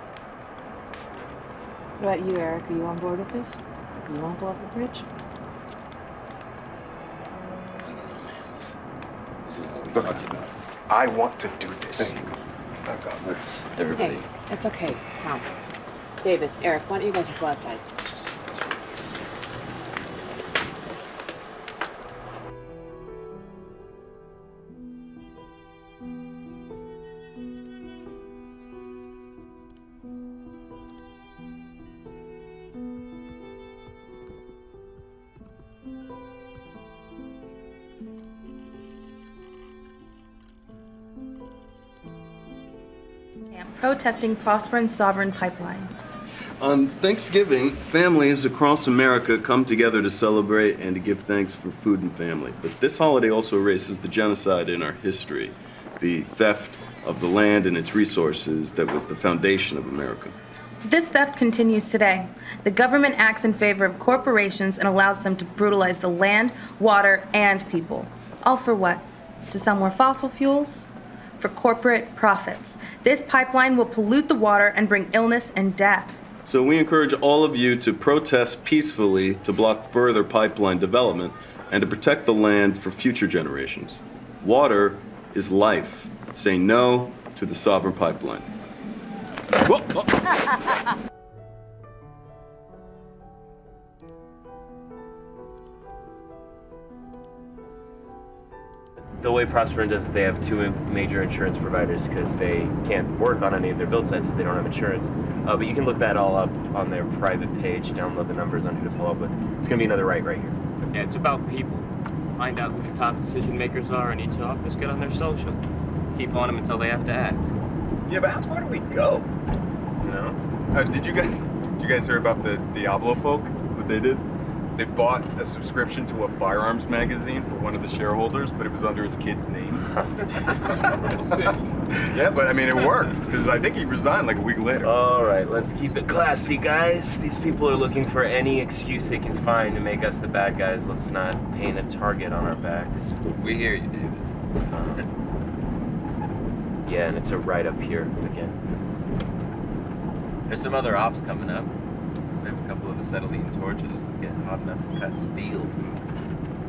What about you, Eric? Are you on board with this? You want to blow up the bridge? Look, I want to do this. Let's everybody. Hey, it's okay, Tom. David, Eric, why don't you guys go outside? Protesting Prosper & Sovereign Pipeline. On Thanksgiving, families across America come together to celebrate and to give thanks for food and family. But this holiday also erases the genocide in our history, the theft of the land and its resources that was the foundation of America. This theft continues today. The government acts in favor of corporations and allows them to brutalize the land, water, and people. All for what? To sell more fossil fuels? For corporate profits. This pipeline will pollute the water and bring illness and death. So we encourage all of you to protest peacefully to block further pipeline development and to protect the land for future generations. Water is life. Say no to the sovereign pipeline. Whoa, whoa. The way Prosper does it, they have 2 major insurance providers because they can't work on any of their build sites if they don't have insurance. But you can look that all up on their private page, download the numbers on who to follow up with. It's going to be another right here. Yeah, it's about people. Find out who the top decision makers are in each office, get on their social. Keep on them until they have to act. Yeah, but how far do we go? You know? Did you guys hear about the Diablo folk? What they did? They bought a subscription to a firearms magazine for one of the shareholders, but it was under his kid's name. Yeah, but I mean, it worked, because I think he resigned like a week later. All right, let's keep it classy, guys. These people are looking for any excuse they can find to make us the bad guys. Let's not paint a target on our backs. We hear you, David. Yeah, and it's a right up here again. There's some other ops coming up. We have a couple of acetylene torches that get hot enough to cut steel.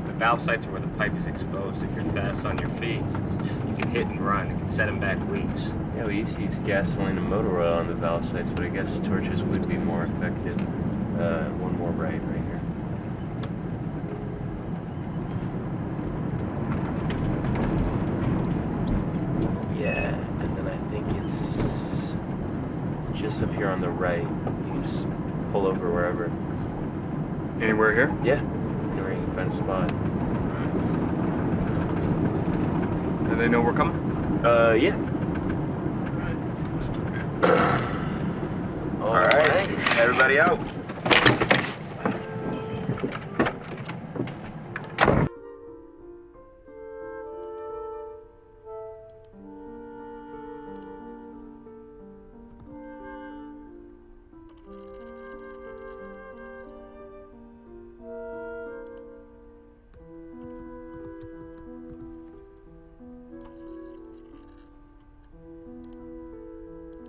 The valve sites are where the pipe is exposed. If you're fast on your feet, you can hit and run. It can set them back weeks. Yeah, we used to use gasoline and motor oil on the valve sites, but I guess torches would be more effective. One more right here. Yeah, and then I think it's just up here on the right. You can just pull over wherever. Anywhere here? Yeah, anywhere you can find a spot. Do they know we're coming? Yeah. All right. Everybody out.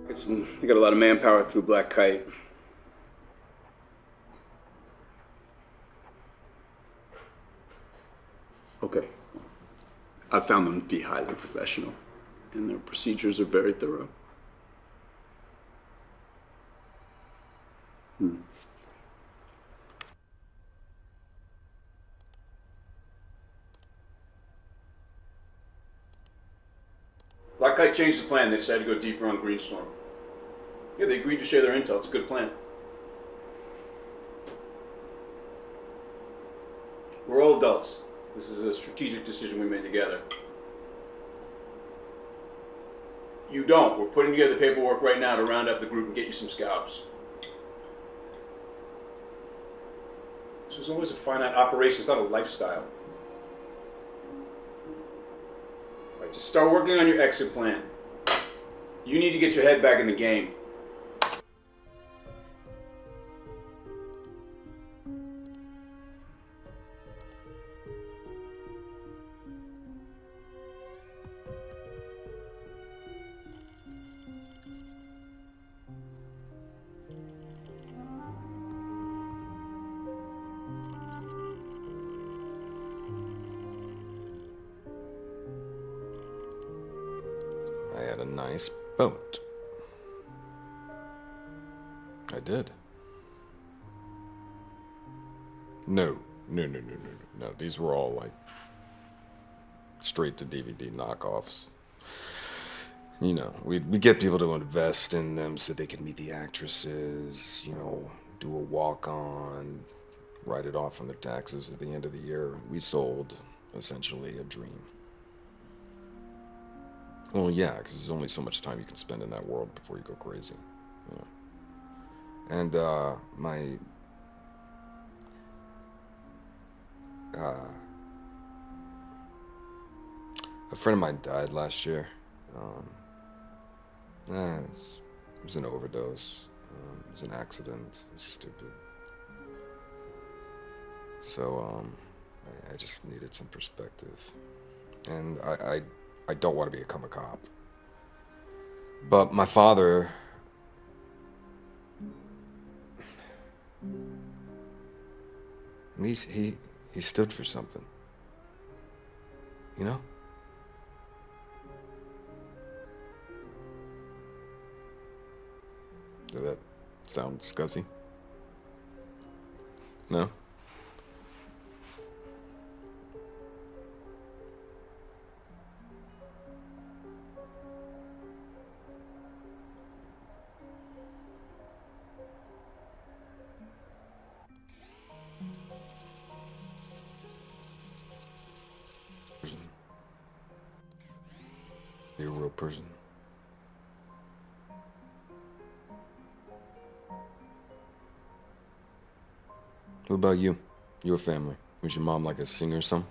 They got a lot of manpower through Black Kite. Okay. I found them to be highly professional, and their procedures are very thorough. Black Kite changed the plan. They decided to go deeper on Greenstorm. Yeah, they agreed to share their intel. It's a good plan. We're all adults. This is a strategic decision we made together. You don't. We're putting together the paperwork right now to round up the group and get you some scalps. This was always a finite operation. It's not a lifestyle. All right, just start working on your exit plan. You need to get your head back in the game. I had a nice boat. I did. No. These were all like straight to DVD knockoffs. You know, we get people to invest in them so they can meet the actresses, you know, do a walk-on, write it off on their taxes at the end of the year. We sold essentially a dream. Well, yeah, because there's only so much time you can spend in that world before you go crazy. You know? And a friend of mine died last year. It was an overdose. It was an accident. It was stupid. So I just needed some perspective, and I don't want to become a cop. But my father, he stood for something. You know? Does that sound scuzzy? No? You're a real person. What about you? Your family? Was your mom like a singer or something?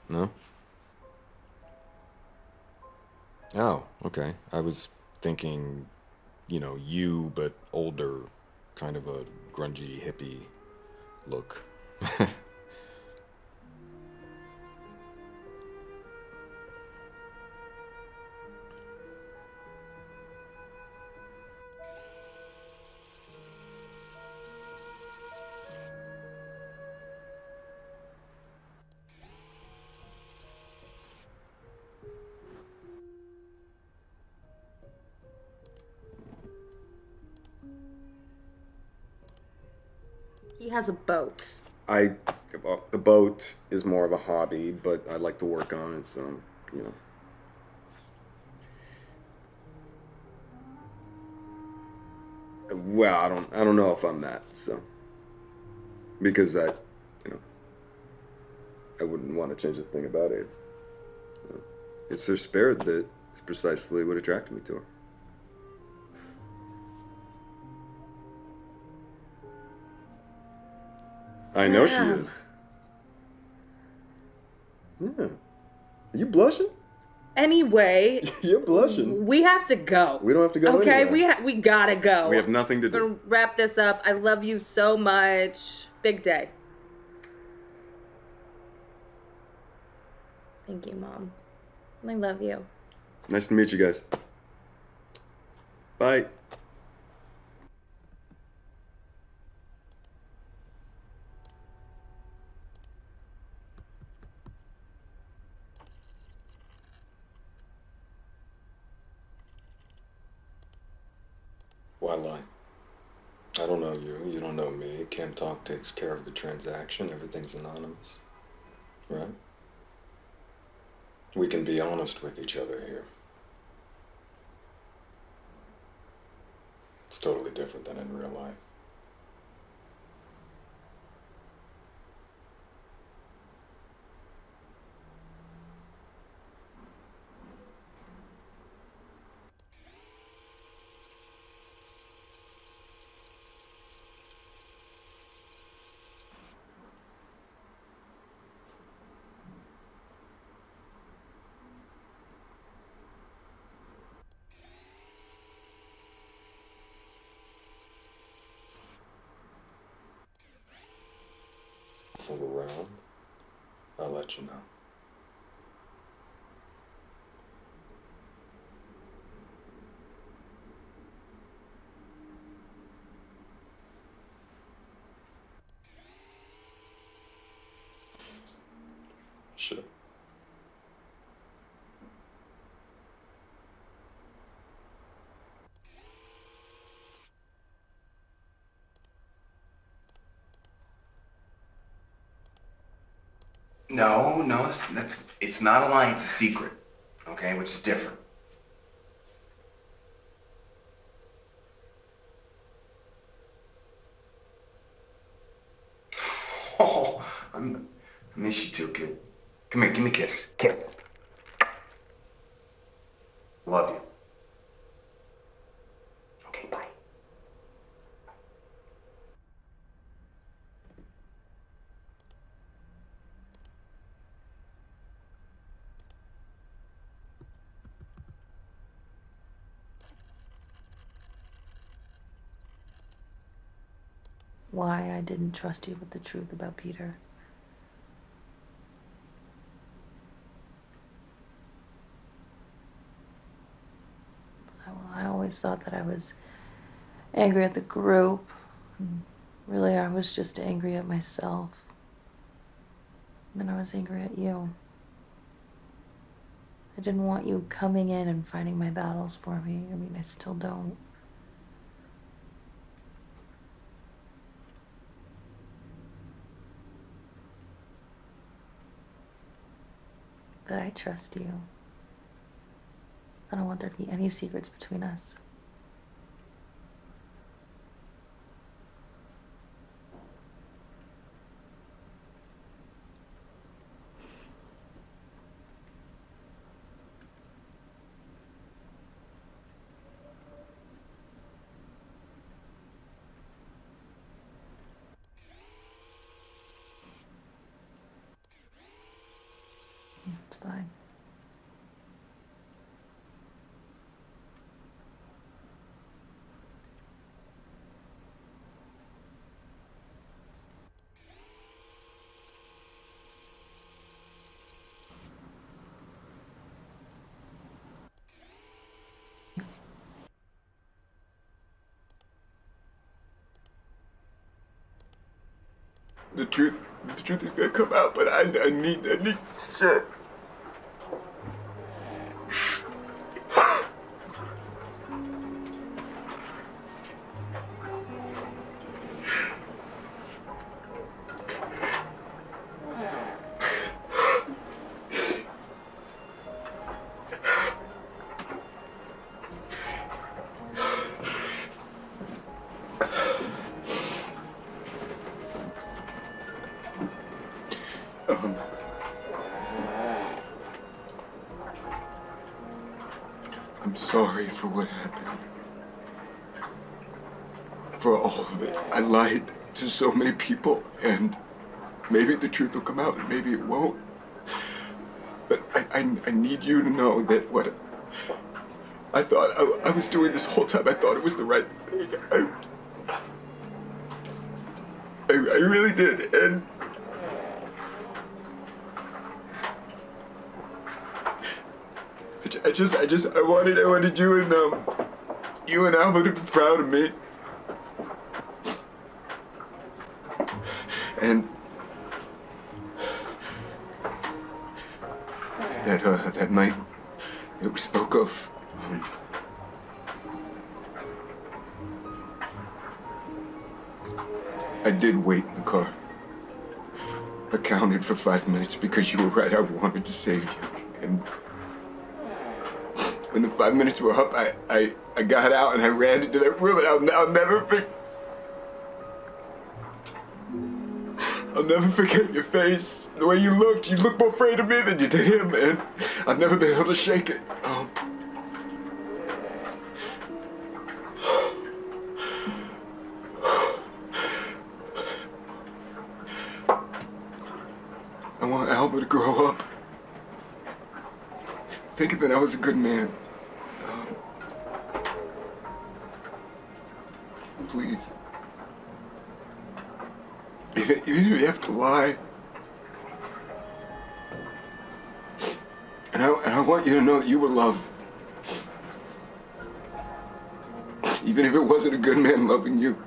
No? Oh, okay. I was thinking, you know, you, but older, kind of a grungy hippie look. He has a boat. A boat is more of a hobby, but I like to work on it, so, you know. Well, I don't know if I'm that, so. Because you know, I wouldn't want to change a thing about it. You know, it's her spirit that is precisely what attracted me to her. I know she is. Yeah. Are you blushing? Anyway, You're blushing. we have to go. We don't have to go Okay, anywhere. we gotta go. We have nothing to We're do. gonna wrap this up. I love you so much. Big day. Thank you, Mom. I love you. Nice to meet you guys. Bye. Why lie? I don't know you. You don't know me. Cam Talk takes care of the transaction. Everything's anonymous. Right? We can be honest with each other here. It's totally different than in real life. Fool around, I'll let you know. Sure. No, it's not a lie, it's a secret, okay, which is different. Oh, I miss you too, kid. Come here, give me a kiss. Kiss. Love you. Okay, bye. Why I didn't trust you with the truth about Peter. I always thought that I was angry at the group. Really, I was just angry at myself. And then I was angry at you. I didn't want you coming in and fighting my battles for me. I mean, I still don't. But I trust you. I don't want there to be any secrets between us. It's fine. The truth is gonna come out, but I need shit. I'm sorry for what happened. For all of it. I lied to so many people, and maybe the truth will come out and maybe it won't. But I need you to know that what I thought I was doing this whole time, I thought it was the right thing. I really did, and I wanted you and you and Albert would be proud of me. And that night that we spoke of, I did wait in the car. I counted for 5 minutes because you were right. I wanted to save you. And when the 5 minutes were up, I got out and I ran into that room, and I'll never forget your face. The way you looked more afraid of me than you did him, man. I've never been able to shake it. I want Albert to grow up thinking that I was a good man. Please. Even if you have to lie. And I want you to know that you were loved. Even if it wasn't a good man loving you.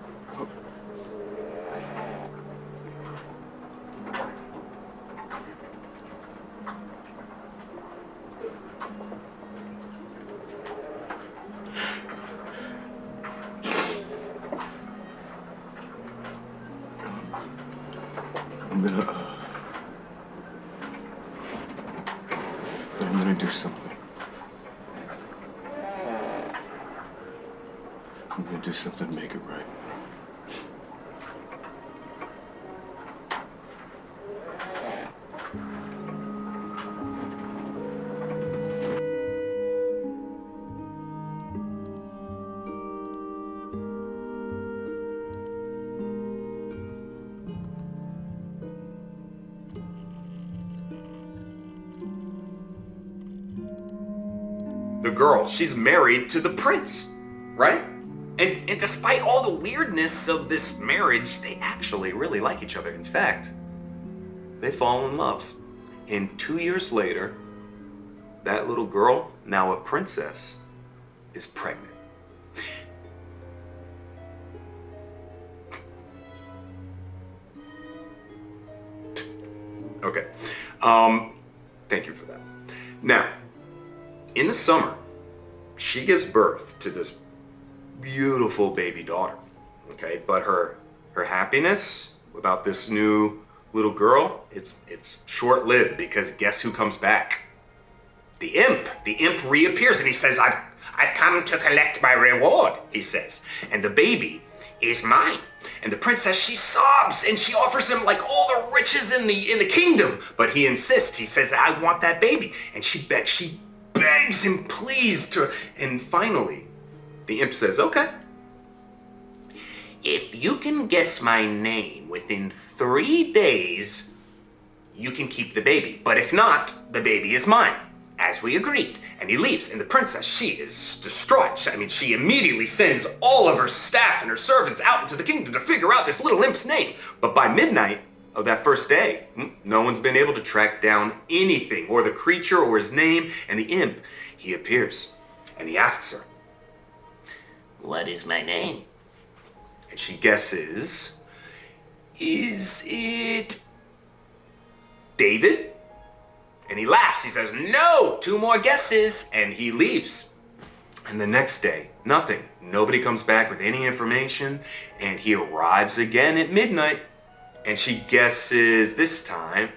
I'm gonna do something. I'm gonna do something to make it right. The girl, she's married to the prince, right? And despite all the weirdness of this marriage, they actually really like each other. In fact, they fall in love. And 2 years later, that little girl, now a princess, is pregnant. Okay. Thank you for that. Now, in the summer, she gives birth to this beautiful baby daughter, okay? But her happiness about this new little girl, it's short-lived, because guess who comes back? The imp. The imp reappears and he says, I've come to collect my reward, he says. And the baby is mine. And the princess, she sobs and she offers him like all the riches in the kingdom. But he insists, he says, I want that baby. And she begs him, please, and finally, the imp says, okay. If you can guess my name within 3 days, you can keep the baby. But if not, the baby is mine, as we agreed. And he leaves, and the princess, she is distraught. I mean, she immediately sends all of her staff and her servants out into the kingdom to figure out this little imp's name. But by midnight of that first day, no one's been able to track down anything, or the creature, or his name. And the imp, he appears, and he asks her, what is my name? And she guesses, is it David? And he laughs, he says, no, 2 more guesses, and he leaves. And the next day, nothing. Nobody comes back with any information, and he arrives again at midnight, and she guesses this time,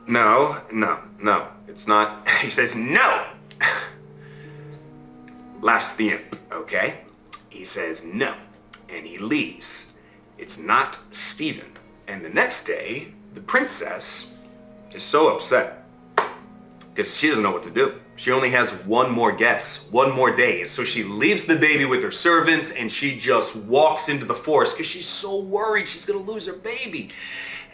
no, it's not. He says, no. Laughs the imp, okay? He says, no, and he leaves. It's not Stephen. And the next day, the princess is so upset because she doesn't know what to do. She only has 1 more guess, 1 more day. And so she leaves the baby with her servants and she just walks into the forest because she's so worried she's gonna lose her baby.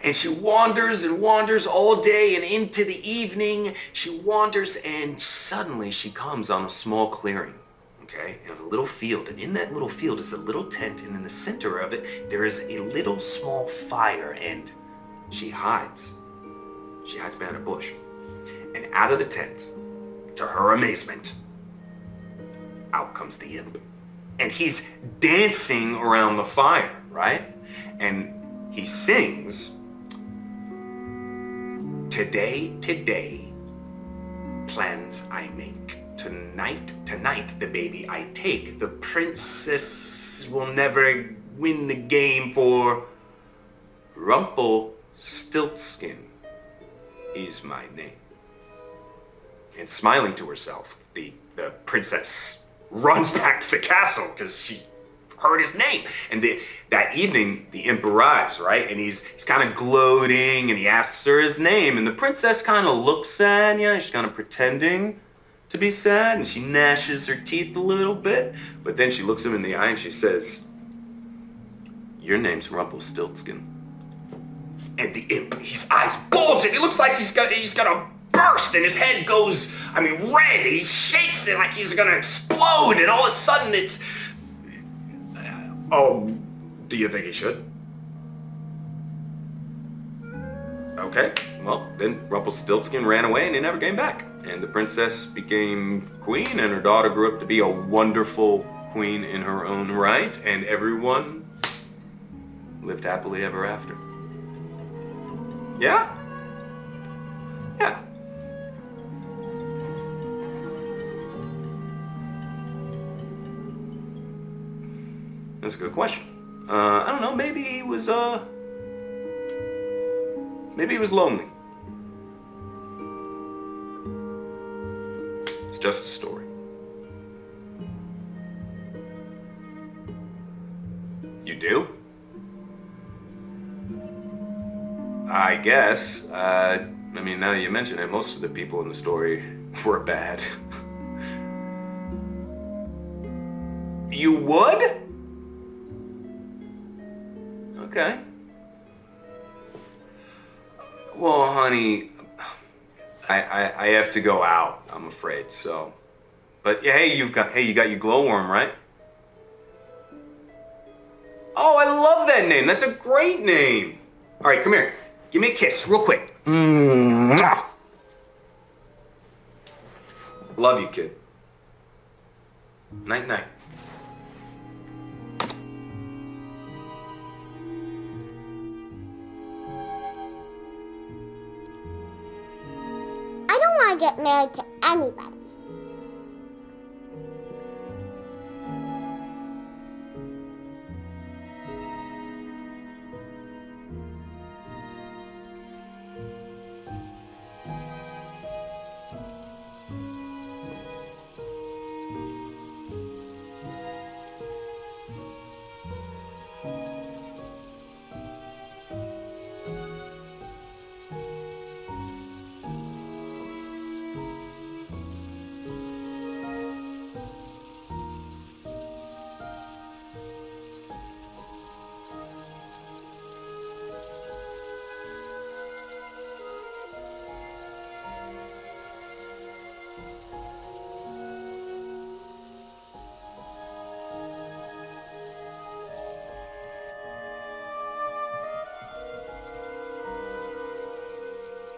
And she wanders and wanders all day, and into the evening, she wanders, and suddenly she comes on a small clearing, okay? In a little field, and in that little field is a little tent, and in the center of it, there is a little small fire, and she hides. She hides behind a bush. And out of the tent, to her amazement, out comes the imp. And he's dancing around the fire, right? And he sings, today, plans I make. Tonight, the baby I take. The princess will never win the game, for Rumpelstiltskin is my name. And smiling to herself, the princess runs back to the castle because she heard his name. And that evening, the imp arrives, right? And he's kind of gloating, and he asks her his name. And the princess kind of looks sad, she's kind of pretending to be sad, and she gnashes her teeth a little bit. But then she looks him in the eye and she says, your name's Rumpelstiltskin. And the imp, his eyes bulge, and he looks like he's gonna burst, and his head goes, red. He shakes it like he's gonna explode, and all of a sudden it's, oh, do you think he should? Okay, well, then Rumpelstiltskin ran away and he never came back. And the princess became queen, and her daughter grew up to be a wonderful queen in her own right, and everyone lived happily ever after. Yeah? Yeah. That's a good question. I don't know, maybe he was lonely. It's just a story. You do? I guess. Now that you mention it, most of the people in the story were bad. You would? Okay. Well, honey, I have to go out, I'm afraid, so. But yeah, hey, you got your glowworm, right? Oh, I love that name. That's a great name. All right, come here. Give me a kiss, real quick. Mwah. Love you, kid. Night, night. I don't want to get married to anybody.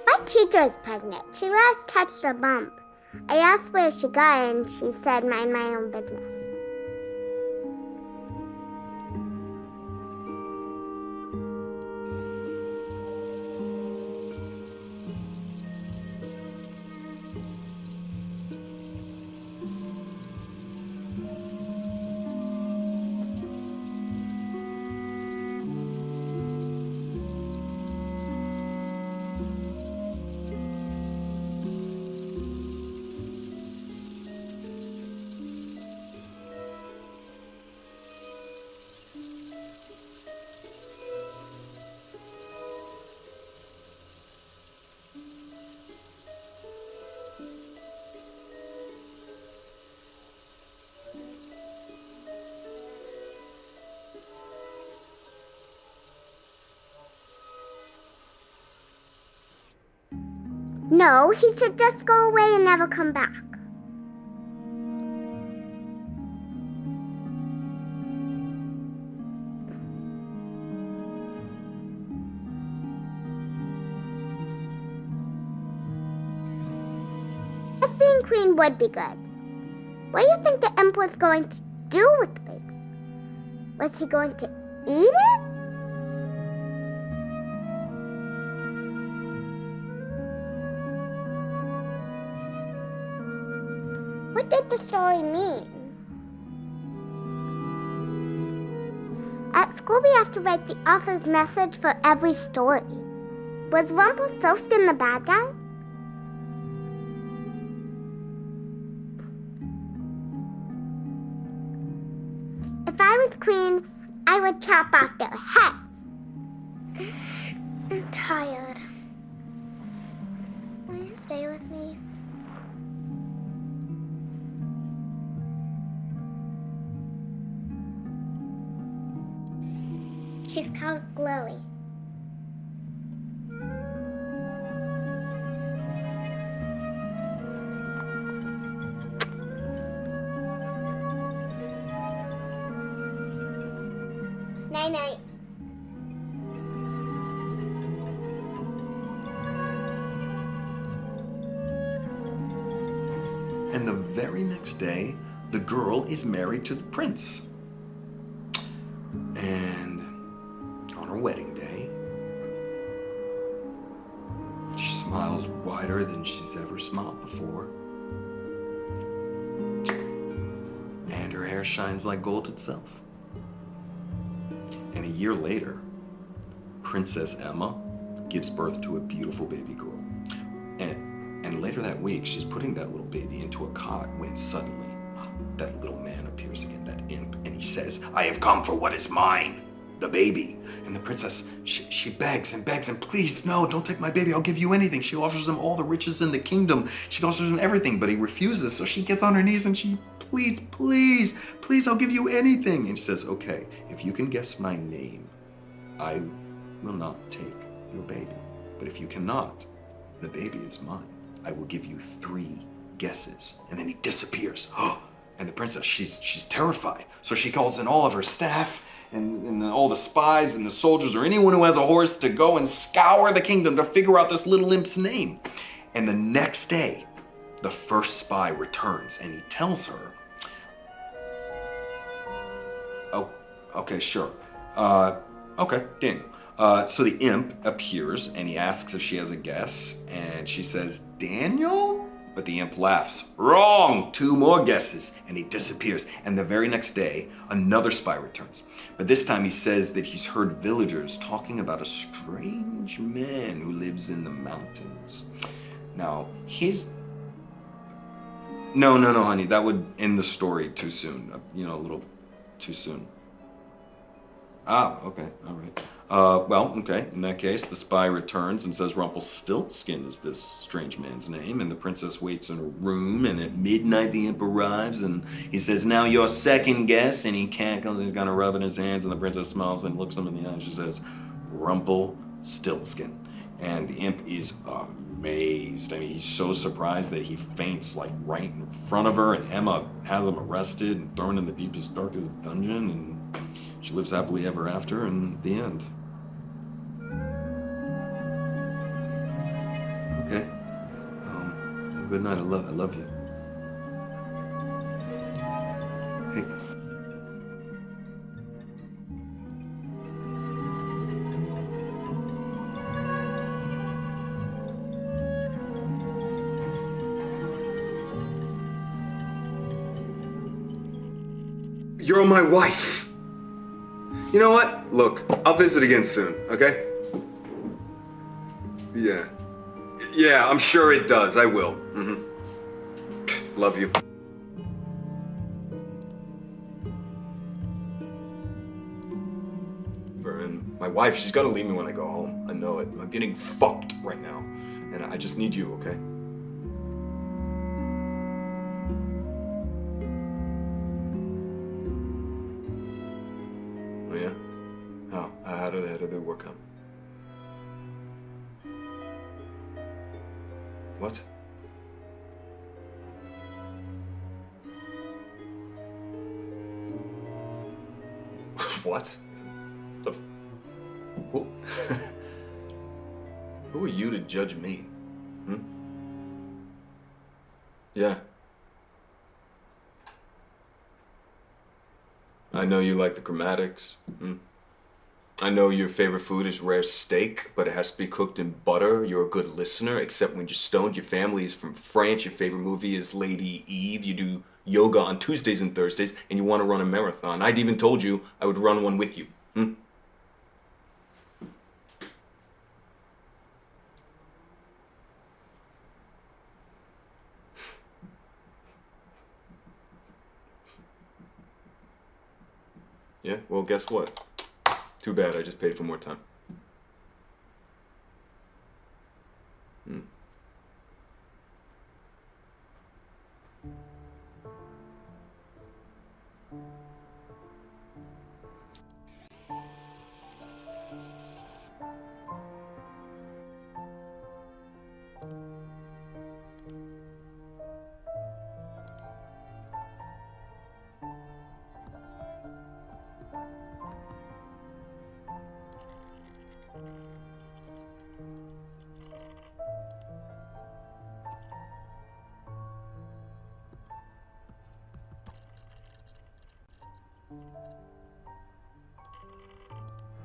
My teacher is pregnant. She last touched a bump. I asked where she got it, and she said, mind my own business. No, he should just go away and never come back. Just being queen would be good. What do you think the imp was going to do with the baby? Was he going to eat it? What did the story mean? At school, we have to write the author's message for every story. Was Rumpelstiltskin the bad guy? If I was queen, I would chop off their heads. I'm tired. Will you stay with me? She's called Chloe. Night-night. And the very next day, the girl is married to the prince. And on her wedding day, she smiles wider than she's ever smiled before. And her hair shines like gold itself. And a year later, Princess Emma gives birth to a beautiful baby girl. And later that week, she's putting that little baby into a cot when suddenly that little man appears again, that imp, and he says, "I have come for what is mine, the baby." And the princess, she begs and begs, and please, no, don't take my baby, I'll give you anything. She offers him all the riches in the kingdom. She offers him everything, but he refuses, so she gets on her knees and she pleads, "Please, please, I'll give you anything." And she says, "Okay, if you can guess my name, I will not take your baby. But if you cannot, the baby is mine. I will give you 3 guesses." And then he disappears. And the princess, she's terrified. So she calls in all of her staff and all the spies and the soldiers or anyone who has a horse to go and scour the kingdom to figure out this little imp's name. And the next day, the first spy returns and he tells her, "Oh, okay, sure. Okay, Daniel." So the imp appears and he asks if she has a guess, and she says, "Daniel?" But the imp laughs. "Wrong! 2 more guesses." And he disappears. And the very next day, another spy returns. But this time he says that he's heard villagers talking about a strange man who lives in the mountains. Now, No, honey, that would end the story too soon. A little too soon. Ah, okay, all right. Well, okay, in that case, the spy returns and says Rumpelstiltskin is this strange man's name, and the princess waits in her room, and at midnight the imp arrives, and he says, "Now your second guess," and he cackles, and he's gonna rub it in his hands, and the princess smiles and looks him in the eye, and she says, "Rumpelstiltskin." And the imp is amazed. I mean, he's so surprised that he faints, like, right in front of her, and Emma has him arrested and thrown in the deepest, darkest dungeon, and she lives happily ever after, and the end. Okay. Good night. I love you. Hey. You're my wife. You know what? Look, I'll visit again soon, okay? Yeah. Yeah, I'm sure it does. I will. Love you. And my wife, she's gonna leave me when I go home. I know it. I'm getting fucked right now. And I just need you, okay? Oh, yeah? How did they work out? What? What? Who are you to judge me? Yeah. I know you like the chromatics. I know your favorite food is rare steak, but it has to be cooked in butter. You're a good listener, except when you're stoned. Your family is from France. Your favorite movie is Lady Eve. You do yoga on Tuesdays and Thursdays, and you want to run a marathon. I'd even told you I would run one with you. Yeah, well, guess what? Too bad, I just paid for more time.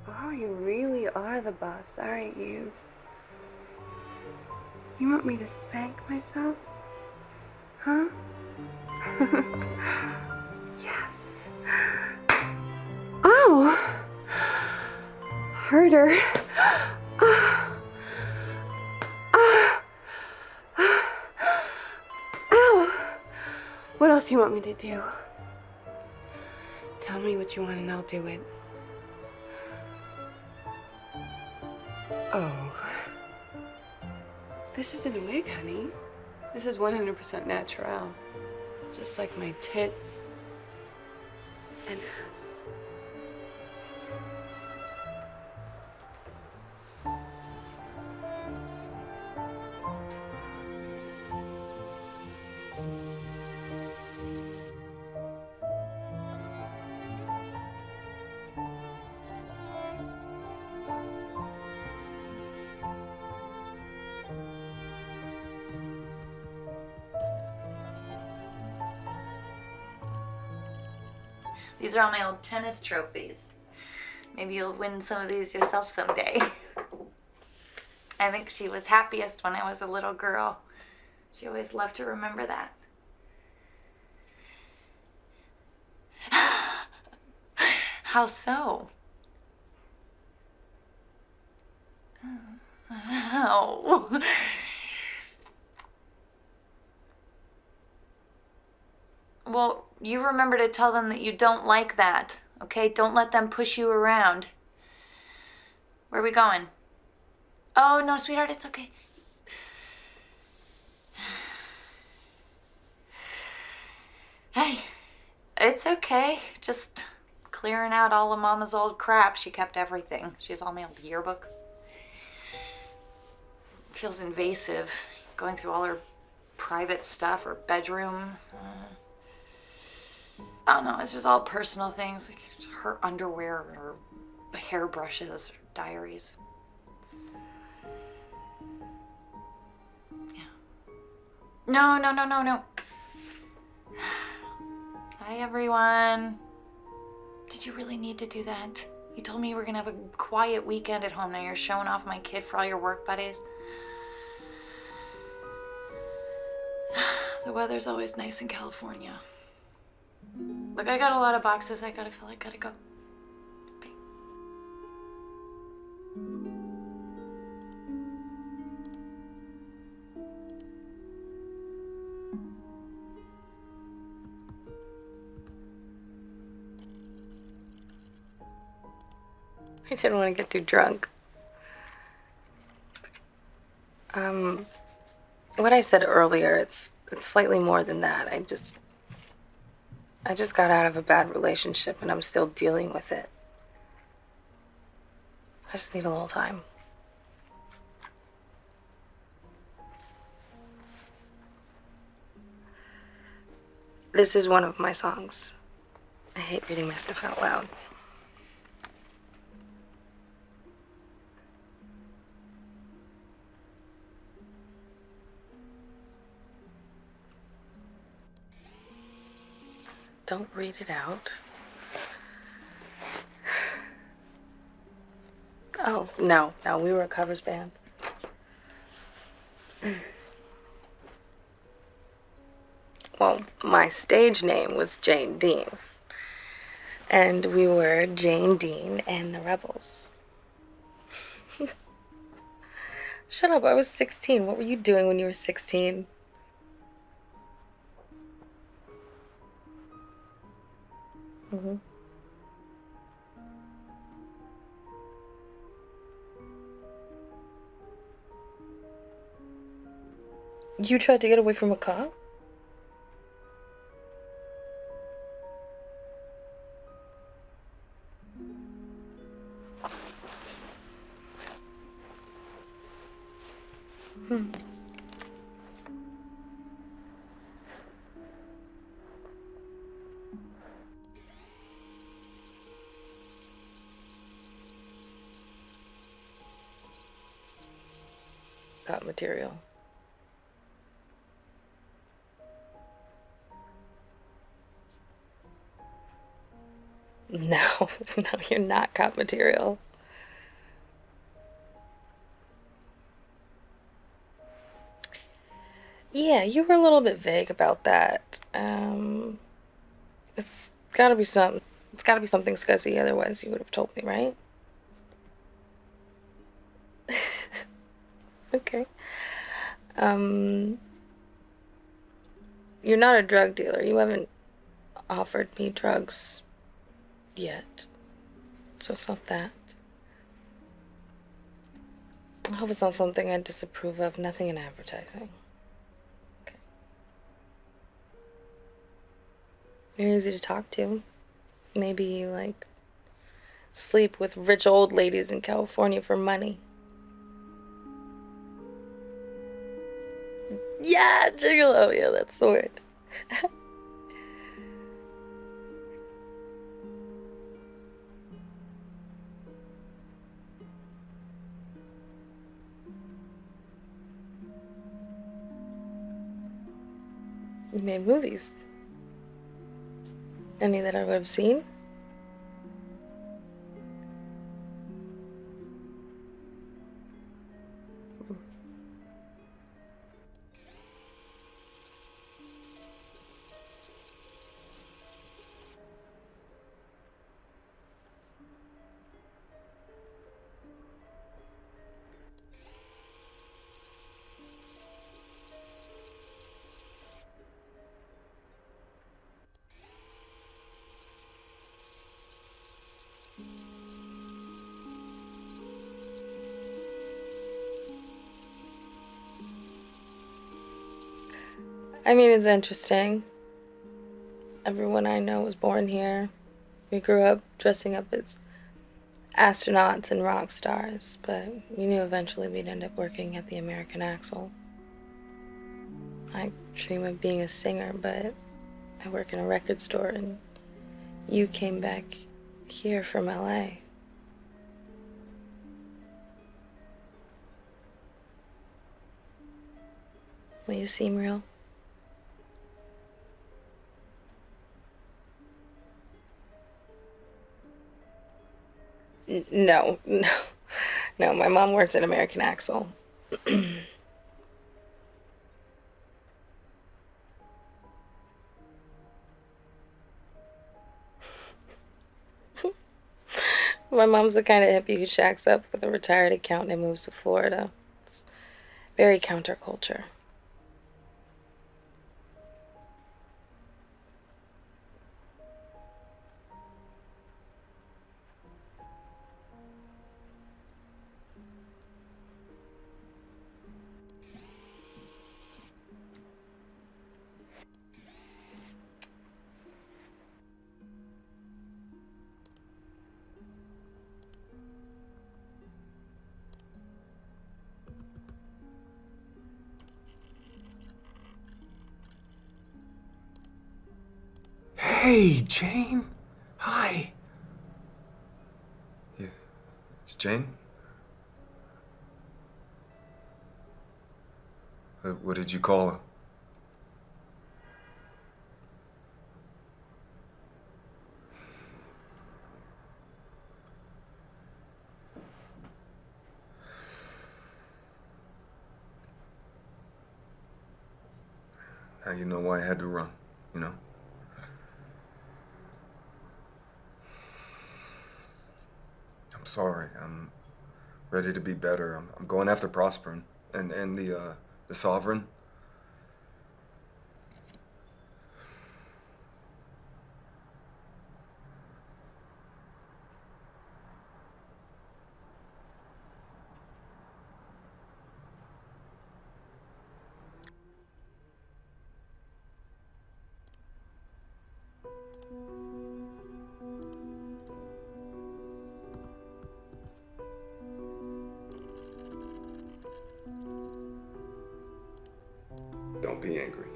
Oh, you really are the boss, aren't you? You want me to spank myself? Huh? Yes. Ow! Harder. Ow! What else do you want me to do? Tell me what you want and I'll do it. Oh. This isn't a wig, honey. This is 100% natural. Just like my tits and ass. These are all my old tennis trophies. Maybe you'll win some of these yourself someday. I think she was happiest when I was a little girl. She always loved to remember that. How so? Oh. Well, you remember to tell them that you don't like that, okay? Don't let them push you around. Where are we going? Oh, no, sweetheart, it's okay. Hey, it's okay. Just clearing out all of Mama's old crap. She kept everything. She has all my old yearbooks. Feels invasive, going through all her private stuff, her bedroom. I don't know, it's just all personal things, like her underwear or hairbrushes or diaries. Yeah. No. Hi, everyone. Did you really need to do that? You told me you were gonna have a quiet weekend at home. Now you're showing off my kid for all your work buddies. The weather's always nice in California. Look, I got a lot of boxes I gotta fill. I gotta go. Bye. I didn't want to get too drunk. What I said earlier, it's slightly more than that. I just got out of a bad relationship and I'm still dealing with it. I just need a little time. This is one of my songs. I hate reading my stuff out loud. Don't read it out. Oh, no, we were a covers band. Well, my stage name was Jane Dean. And we were Jane Dean and the Rebels. Shut up, I was 16. What were you doing when you were 16? Mm-hmm. You tried to get away from a cop? Hmm. Cop material. No, no, you're not cop material. Yeah, you were a little bit vague about that. It's gotta be something. It's gotta be something scuzzy, otherwise you would have told me, right? Okay. Um, you're not a drug dealer. You haven't offered me drugs yet. So it's not that. I hope it's not something I disapprove of. Nothing in advertising. Okay. You're easy to talk to. Maybe you, like, sleep with rich old ladies in California for money. Yeah, gigolo. Yeah, that's the word. You made movies. Any that I would have seen? I mean, it's interesting. Everyone I know was born here. We grew up dressing up as astronauts and rock stars, but we knew eventually we'd end up working at the American Axle. I dream of being a singer, but I work in a record store, and you came back here from LA. Will you seem real? No. No, my mom works at American Axle. My mom's the kind of hippie who shacks up with a retired accountant and moves to Florida. It's very counterculture. Hey, Jane. Hi. Yeah, it's Jane? What did you call her? Now you know why I had to run, you know? I'm sorry. I'm ready to be better. I'm going after Prosperin and the Sovereign. Don't be angry.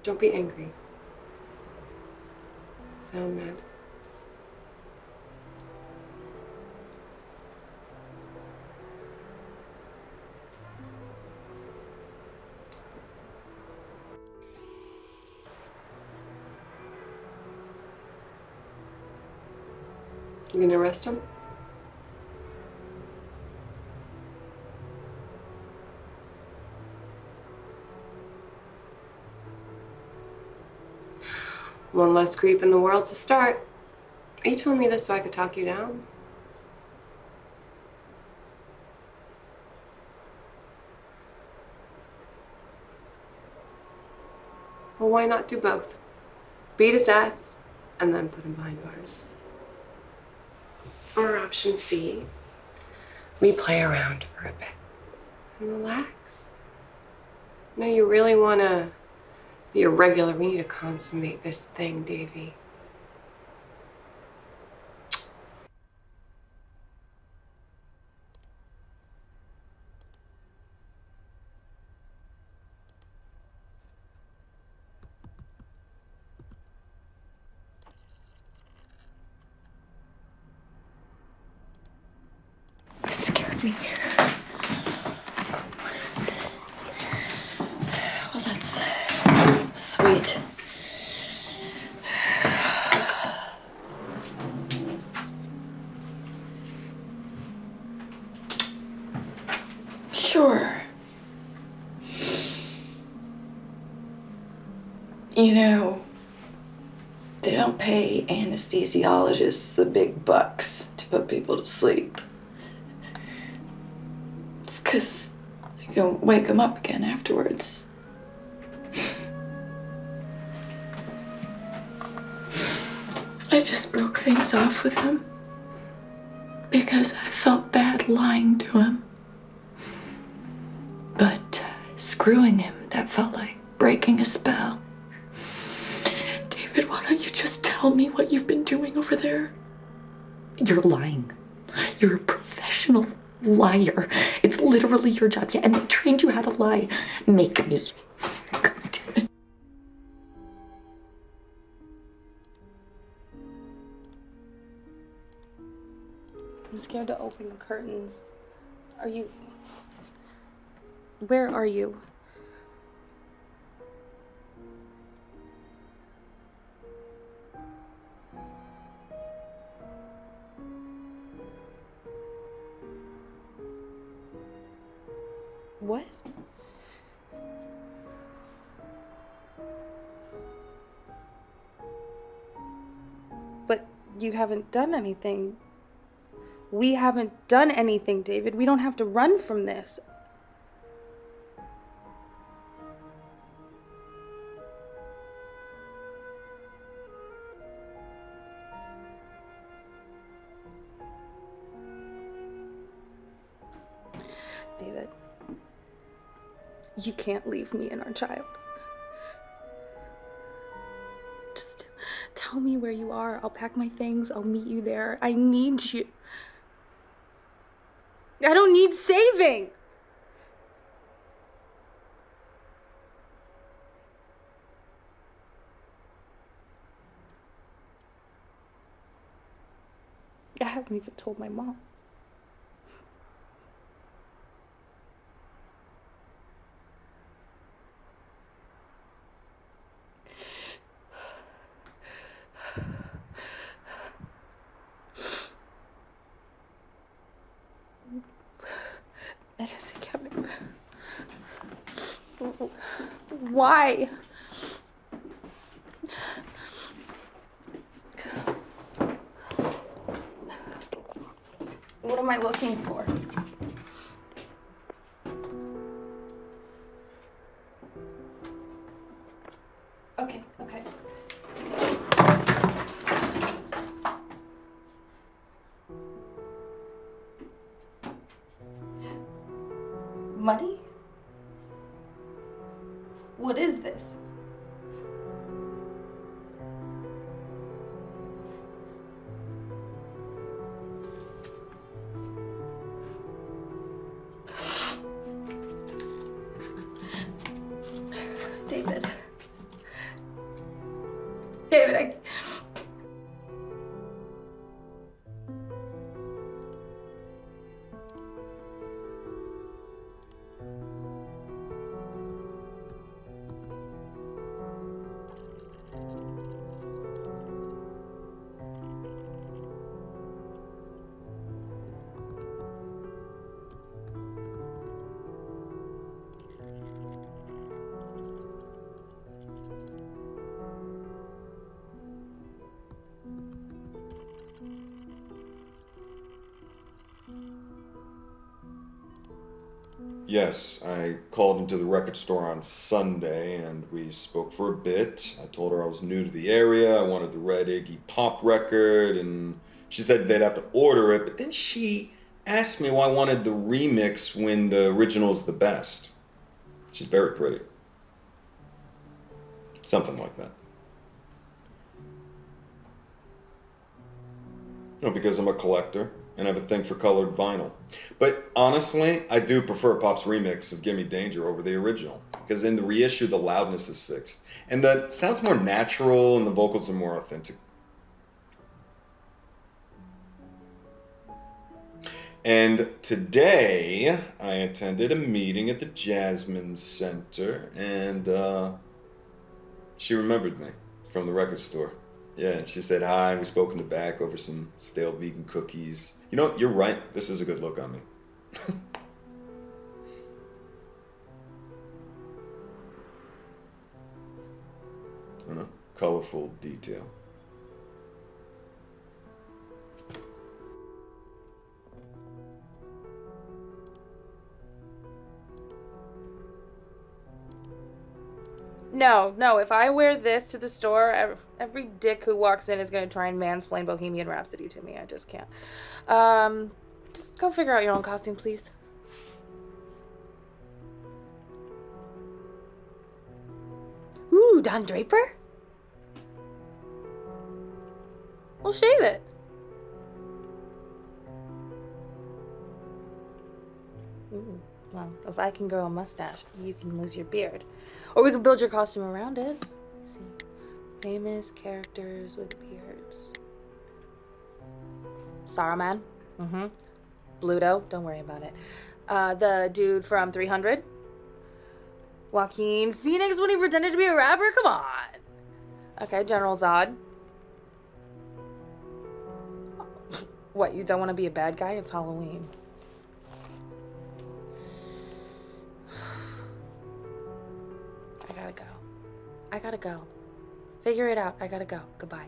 Don't be angry. Sound mad. You gonna arrest him? One less creep in the world to start. You told me this so I could talk you down. Well, why not do both? Beat his ass and then put him behind bars. Or option C, we play around for a bit and relax. No, you really want to be a regular. We need to consummate this thing, Davy. Scared me. Well, that's sweet. Sure. You know, they don't pay anesthesiologists the big bucks to put people to sleep. It's 'cause they can wake them up again afterwards. I just broke things off with him because I felt bad lying to him. But screwing him, that felt like breaking a spell. David, why don't you just tell me what you've been doing over there? You're lying. You're a professional liar. It's literally your job. Yeah, and they trained you how to lie. Make me. God damn it. I'm scared to open the curtains. Are you... Where are you? What? But you haven't done anything. We haven't done anything, David. We don't have to run from this. David, you can't leave me and our child. Just tell me where you are. I'll pack my things. I'll meet you there. I need you. I don't need saving. I haven't even told my mom. Medicine cabinet. Why? What am I looking for? Okay, okay. Money? What is this? David. David, Yes, I called into the record store on Sunday and we spoke for a bit. I told her I was new to the area, I wanted the Red Iggy Pop record, and she said they'd have to order it, but then she asked me why I wanted the remix when the original's the best. She's very pretty. Something like that. No, because I'm a collector and I have a thing for colored vinyl. But honestly, I do prefer Pop's remix of Gimme Danger over the original, because in the reissue, the loudness is fixed. And the sound's more natural and the vocals are more authentic. And today, I attended a meeting at the Jasmine Center, and she remembered me from the record store. Yeah, and she said hi, we spoke in the back over some stale vegan cookies. You know, you're right, this is a good look on me. I know, colorful detail. No, if I wear this to the store, every dick who walks in is gonna try and mansplain Bohemian Rhapsody to me. I just can't. Just go figure out your own costume, please. Ooh, Don Draper? Well, shave it. Ooh, well, if I can grow a mustache, you can lose your beard. Or we could build your costume around it. Let's see. Famous characters with beards. Saruman. Mm-hmm. Bluto. Don't worry about it. The dude from 300. Joaquin Phoenix when he pretended to be a rapper? Come on. Okay, General Zod. What, you don't want to be a bad guy? It's Halloween. I gotta go. Figure it out. I gotta go. Goodbye.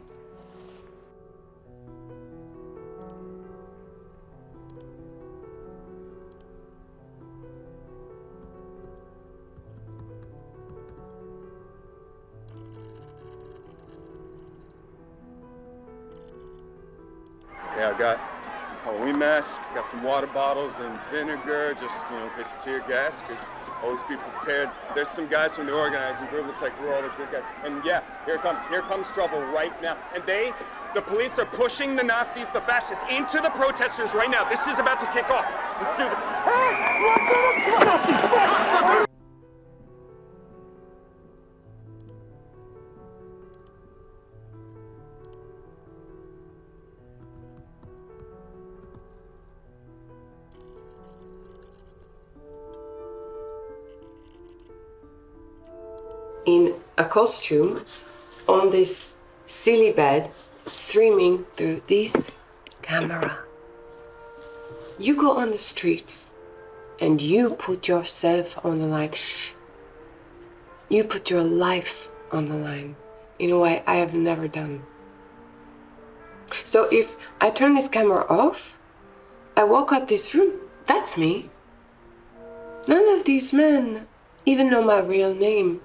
Okay, I've got Halloween mask, got some water bottles and vinegar, just, you know, in case of tear gas, because always be prepared. There's some guys from the organizing group, looks like we're all the good guys. And yeah, here comes trouble right now. And the police are pushing the Nazis, the fascists, into the protesters right now. This is about to kick off. Let's do this. Hey, in a costume on this silly bed streaming through this camera. You go on the streets and you put yourself on the line. You put your life on the line in a way I have never done. So if I turn this camera off, I walk out this room, that's me. None of these men even know my real name.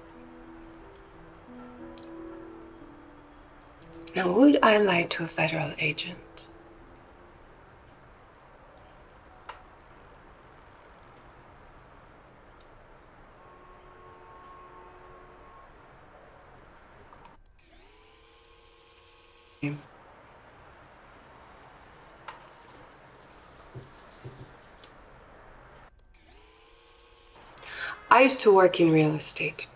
Now, would I lie to a federal agent? I used to work in real estate.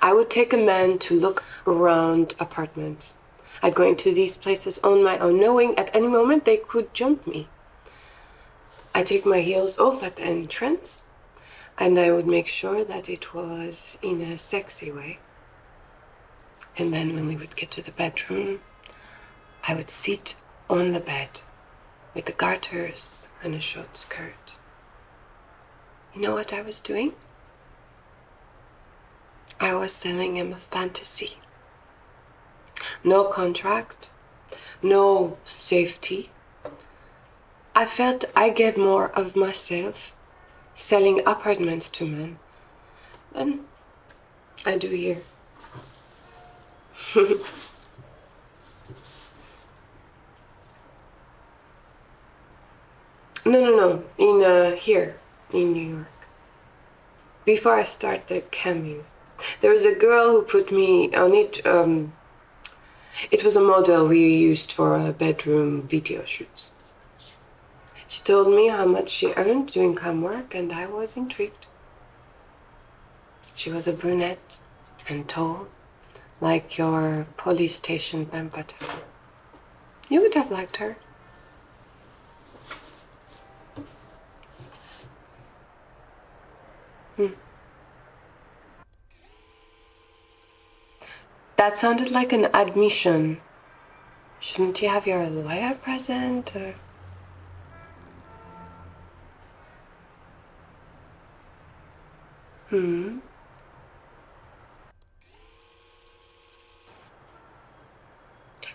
I would take a man to look around apartments. I'd go into these places on my own, knowing at any moment they could jump me. I'd take my heels off at the entrance, and I would make sure that it was in a sexy way. And then when we would get to the bedroom, I would sit on the bed with the garters and a short skirt. You know what I was doing? I was selling him a fantasy. No contract, no safety. I felt I gave more of myself selling apartments to men than I do here. No. Here, in New York. Before I started camming, there was a girl who put me on it. It was a model we used for bedroom video shoots. She told me how much she earned doing cam work, and I was intrigued. She was a brunette and tall, like your police station vampire. You would have liked her. That sounded like an admission. Shouldn't you have your lawyer present, or?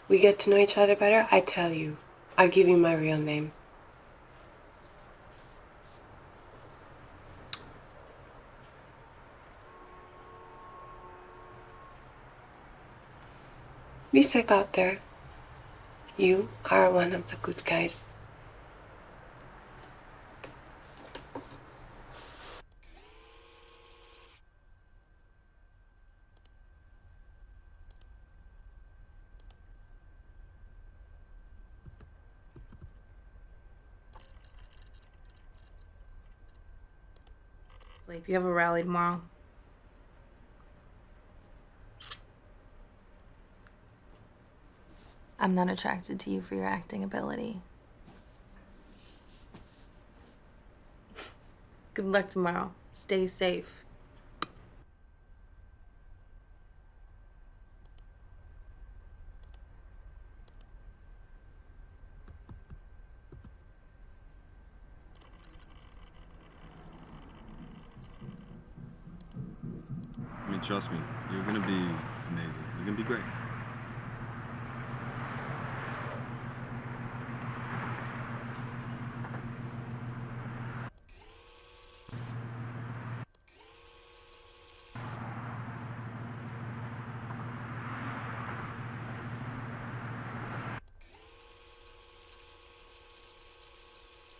We get to know each other better, I tell you. I give you my real name. Be safe out there. You are one of the good guys. Sleep. You have a rally tomorrow. I'm not attracted to you for your acting ability. Good luck tomorrow. Stay safe. I mean, trust me, you're gonna be amazing. You're gonna be great.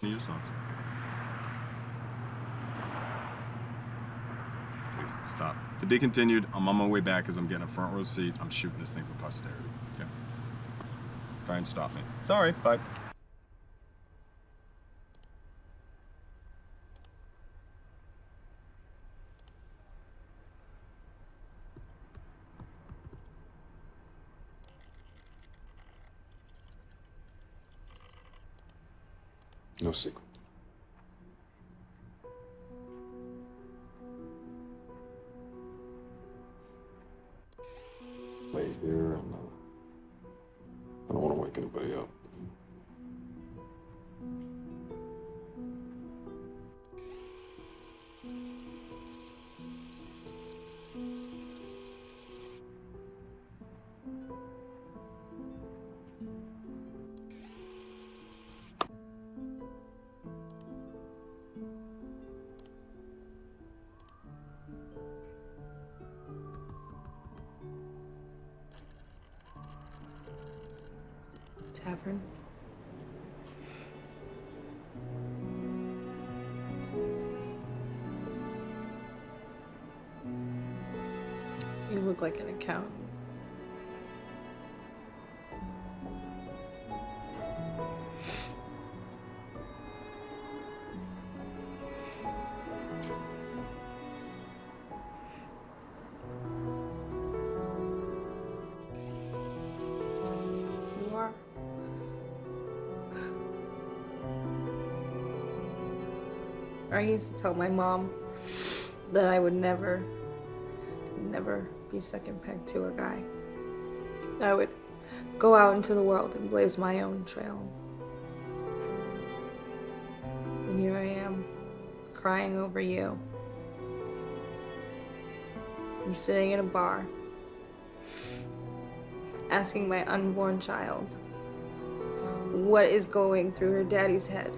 Your songs. Please stop. To be continued. I'm on my way back because I'm getting a front row seat. I'm shooting this thing for posterity. Okay. Try and stop me. Sorry. Bye. No secret. Late here, and I don't want to wake anybody up. tavern. You look like an accountant. You are. I used to tell my mom that I would never be second pegged to a guy. I would go out into the world and blaze my own trail. And here I am, crying over you. I'm sitting in a bar, asking my unborn child what is going through her daddy's head.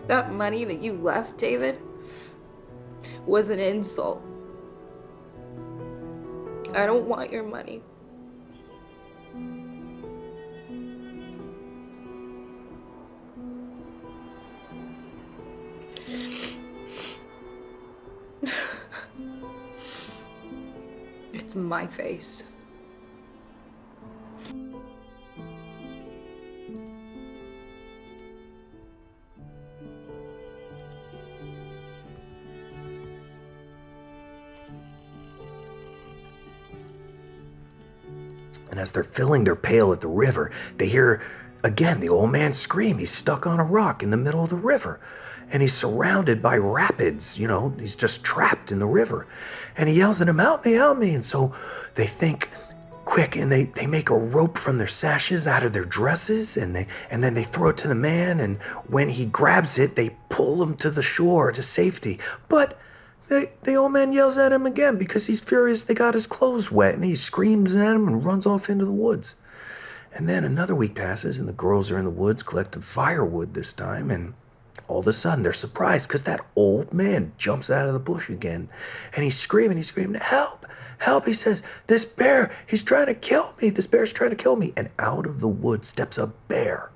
That money that you left, David, was an insult. I don't want your money. It's my face. And as they're filling their pail at the river, they hear again the old man scream. He's stuck on a rock in the middle of the river. And he's surrounded by rapids, you know, he's just trapped in the river. And he yells at him, help me, help me. And so they think quick, and they make a rope from their sashes out of their dresses, and then they throw it to the man, and when he grabs it, they pull him to the shore to safety. But the old man yells at him again because he's furious they got his clothes wet, and he screams at him and runs off into the woods. And then another week passes, and the girls are in the woods collecting firewood this time, and all of a sudden they're surprised because that old man jumps out of the bush again, and he's screaming, help, help. He says, this bear, he's trying to kill me. This bear's trying to kill me. And out of the woods steps a bear,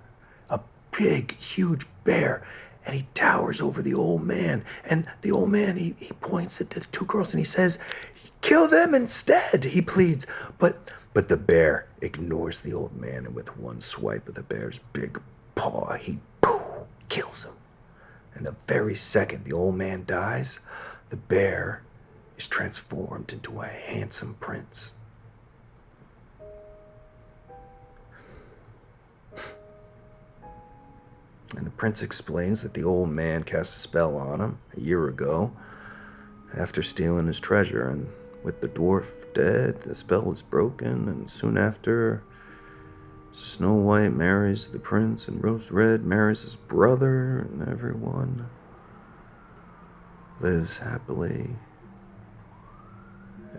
a big, huge bear. And he towers over the old man. And the old man, he points at the two girls and he says, kill them instead, he pleads. But the bear ignores the old man, and with one swipe of the bear's big paw, he kills him. And the very second the old man dies, the bear is transformed into a handsome prince. And the prince explains that the old man cast a spell on him a year ago after stealing his treasure, and with the dwarf dead, the spell is broken, and soon after, Snow White marries the prince, and Rose Red marries his brother, and everyone lives happily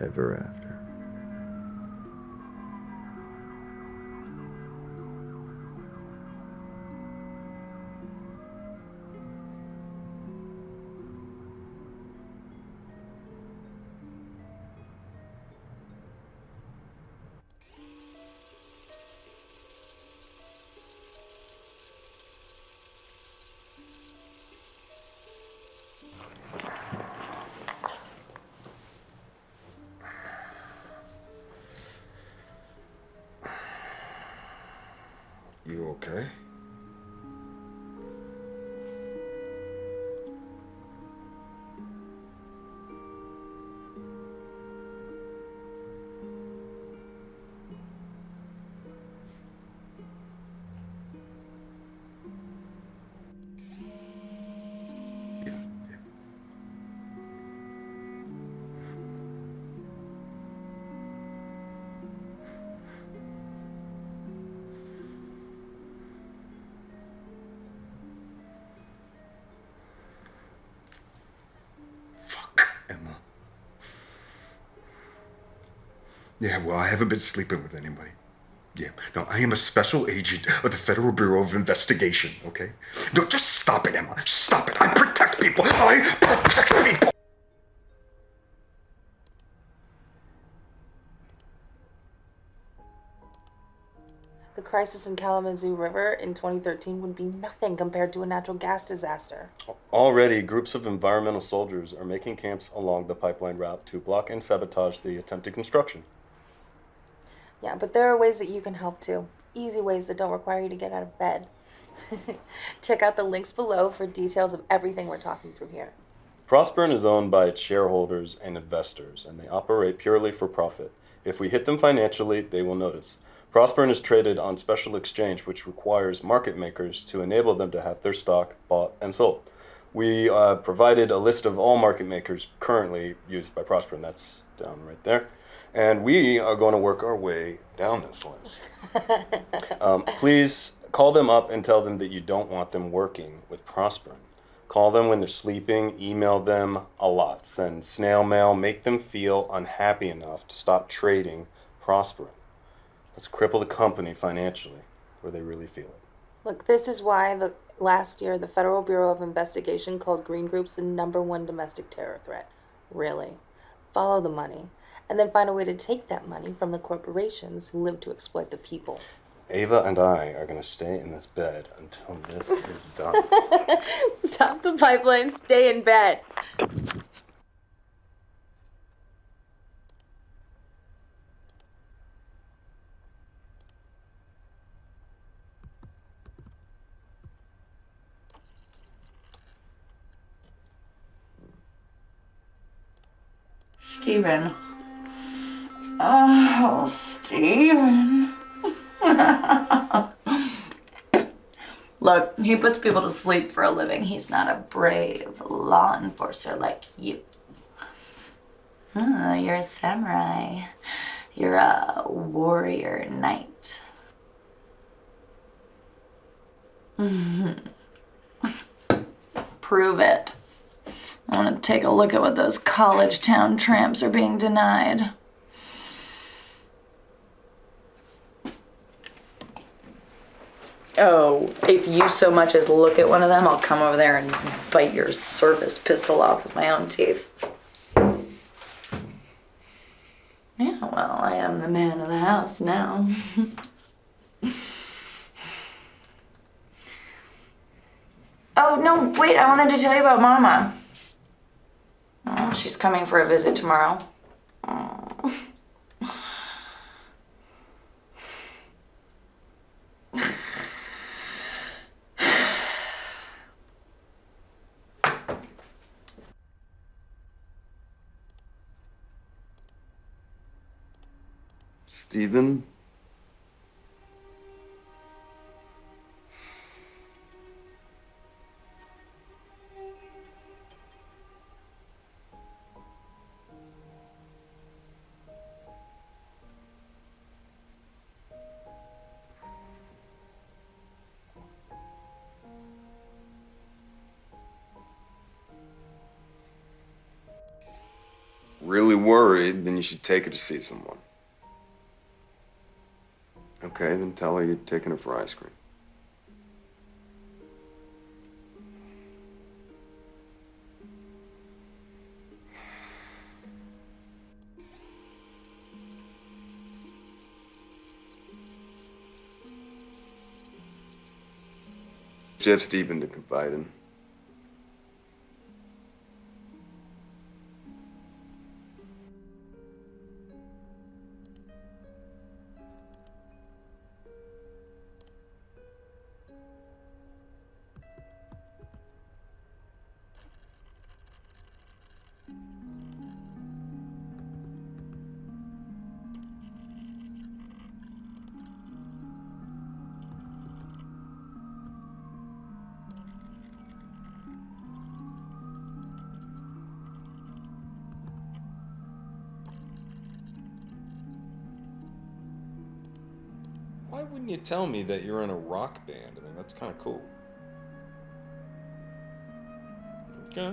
ever after. You okay? Emma. Yeah, well, I haven't been sleeping with anybody. Yeah, no, I am a special agent of the Federal Bureau of Investigation, okay? No, just stop it, Emma. Stop it. I protect people. I protect people. The crisis in Kalamazoo River in 2013 would be nothing compared to a natural gas disaster. Already, groups of environmental soldiers are making camps along the pipeline route to block and sabotage the attempted construction. Yeah, but there are ways that you can help too. Easy ways that don't require you to get out of bed. Check out the links below for details of everything we're talking through here. Prosperin is owned by its shareholders and investors, and they operate purely for profit. If we hit them financially, they will notice. Prosperin is traded on special exchange, which requires market makers to enable them to have their stock bought and sold. We provided a list of all market makers currently used by Prosperin. That's down right there. And we are going to work our way down this list. Please call them up and tell them that you don't want them working with Prosperin. Call them when they're sleeping, email them a lot, send snail mail, make them feel unhappy enough to stop trading Prosperin. Let's cripple the company financially where they really feel it. Look, this is why last year the Federal Bureau of Investigation called green groups the #1 domestic terror threat. Really. Follow the money, and then find a way to take that money from the corporations who live to exploit the people. Ava and I are going to stay in this bed until this is done. Stop the pipeline, stay in bed. Steven. Oh, Steven. Look, he puts people to sleep for a living. He's not a brave law enforcer like you. Oh, you're a samurai. You're a warrior knight. Prove it. I want to take a look at what those college town tramps are being denied. Oh, if you so much as look at one of them, I'll come over there and bite your service pistol off with my own teeth. Yeah, well, I am the man of the house now. Oh, no, wait, I wanted to tell you about Mama. Oh, she's coming for a visit tomorrow. Oh. Steven? Really worried, then you should take her to see someone. Okay, then tell her you're taking her for ice cream. You have Steven to confide in. Why wouldn't you tell me that you're in a rock band? I mean, that's kind of cool. Okay.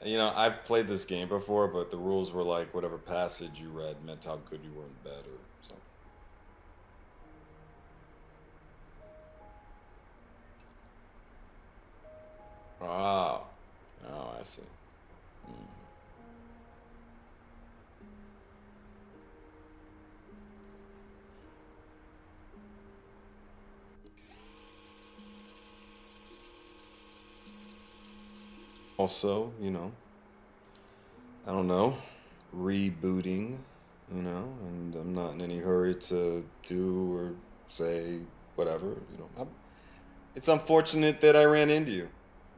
You know, I've played this game before, but the rules were like whatever passage you read meant how good you were in bed or something. Oh. Oh, I see. Also, you know, I don't know, rebooting, you know, and I'm not in any hurry to do or say whatever, you know. It's unfortunate that I ran into you,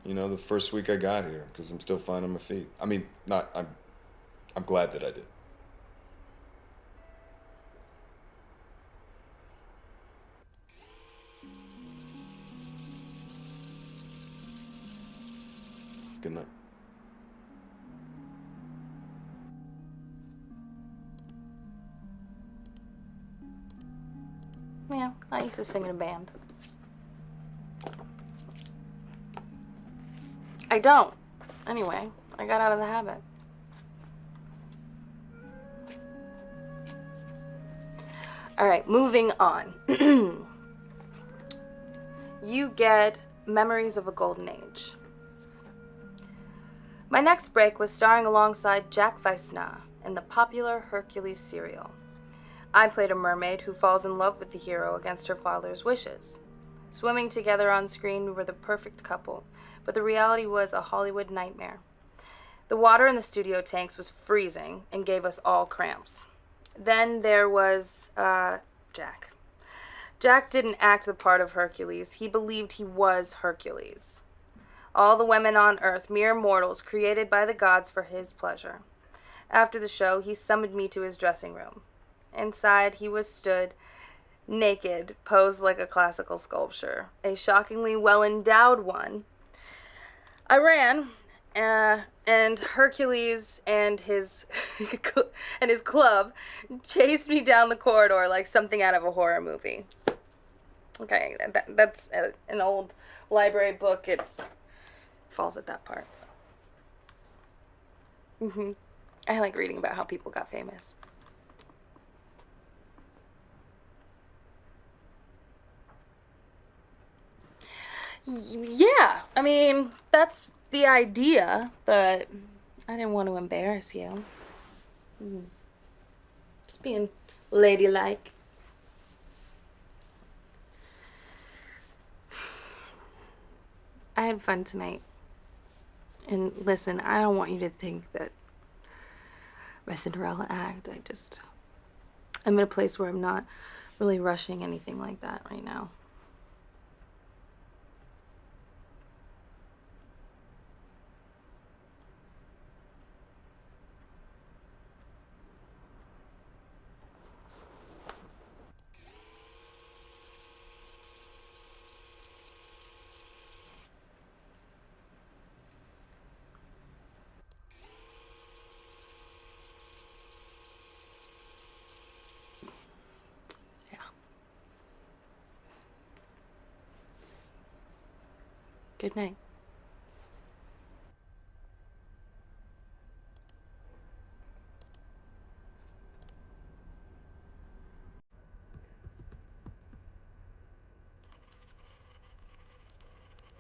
you know, the first week I got here, because I'm still finding my feet. I mean, not, I'm glad that I did. Good night. Yeah, I used to sing in a band. I don't. Anyway, I got out of the habit. All right, moving on. You get Memories of a Golden Age. My next break was starring alongside Jack Weissna in the popular Hercules serial. I played a mermaid who falls in love with the hero against her father's wishes. Swimming together on screen, we were the perfect couple, but the reality was a Hollywood nightmare. The water in the studio tanks was freezing and gave us all cramps. Then there was, Jack. Jack didn't act the part of Hercules. He believed he was Hercules. All the women on Earth, mere mortals created by the gods for his pleasure. After the show, he summoned me to his dressing room. Inside, he was stood, naked, posed like a classical sculpture, a shockingly well-endowed one. I ran, and Hercules and his and his club chased me down the corridor like something out of a horror movie. Okay, that's an old library book. It falls at that part. So. I like reading about how people got famous. Yeah, I mean, that's the idea, but I didn't want to embarrass you. Just being ladylike. I had fun tonight. And listen, I don't want you to think that my Cinderella act, I'm in a place where I'm not really rushing anything like that right now. Good night.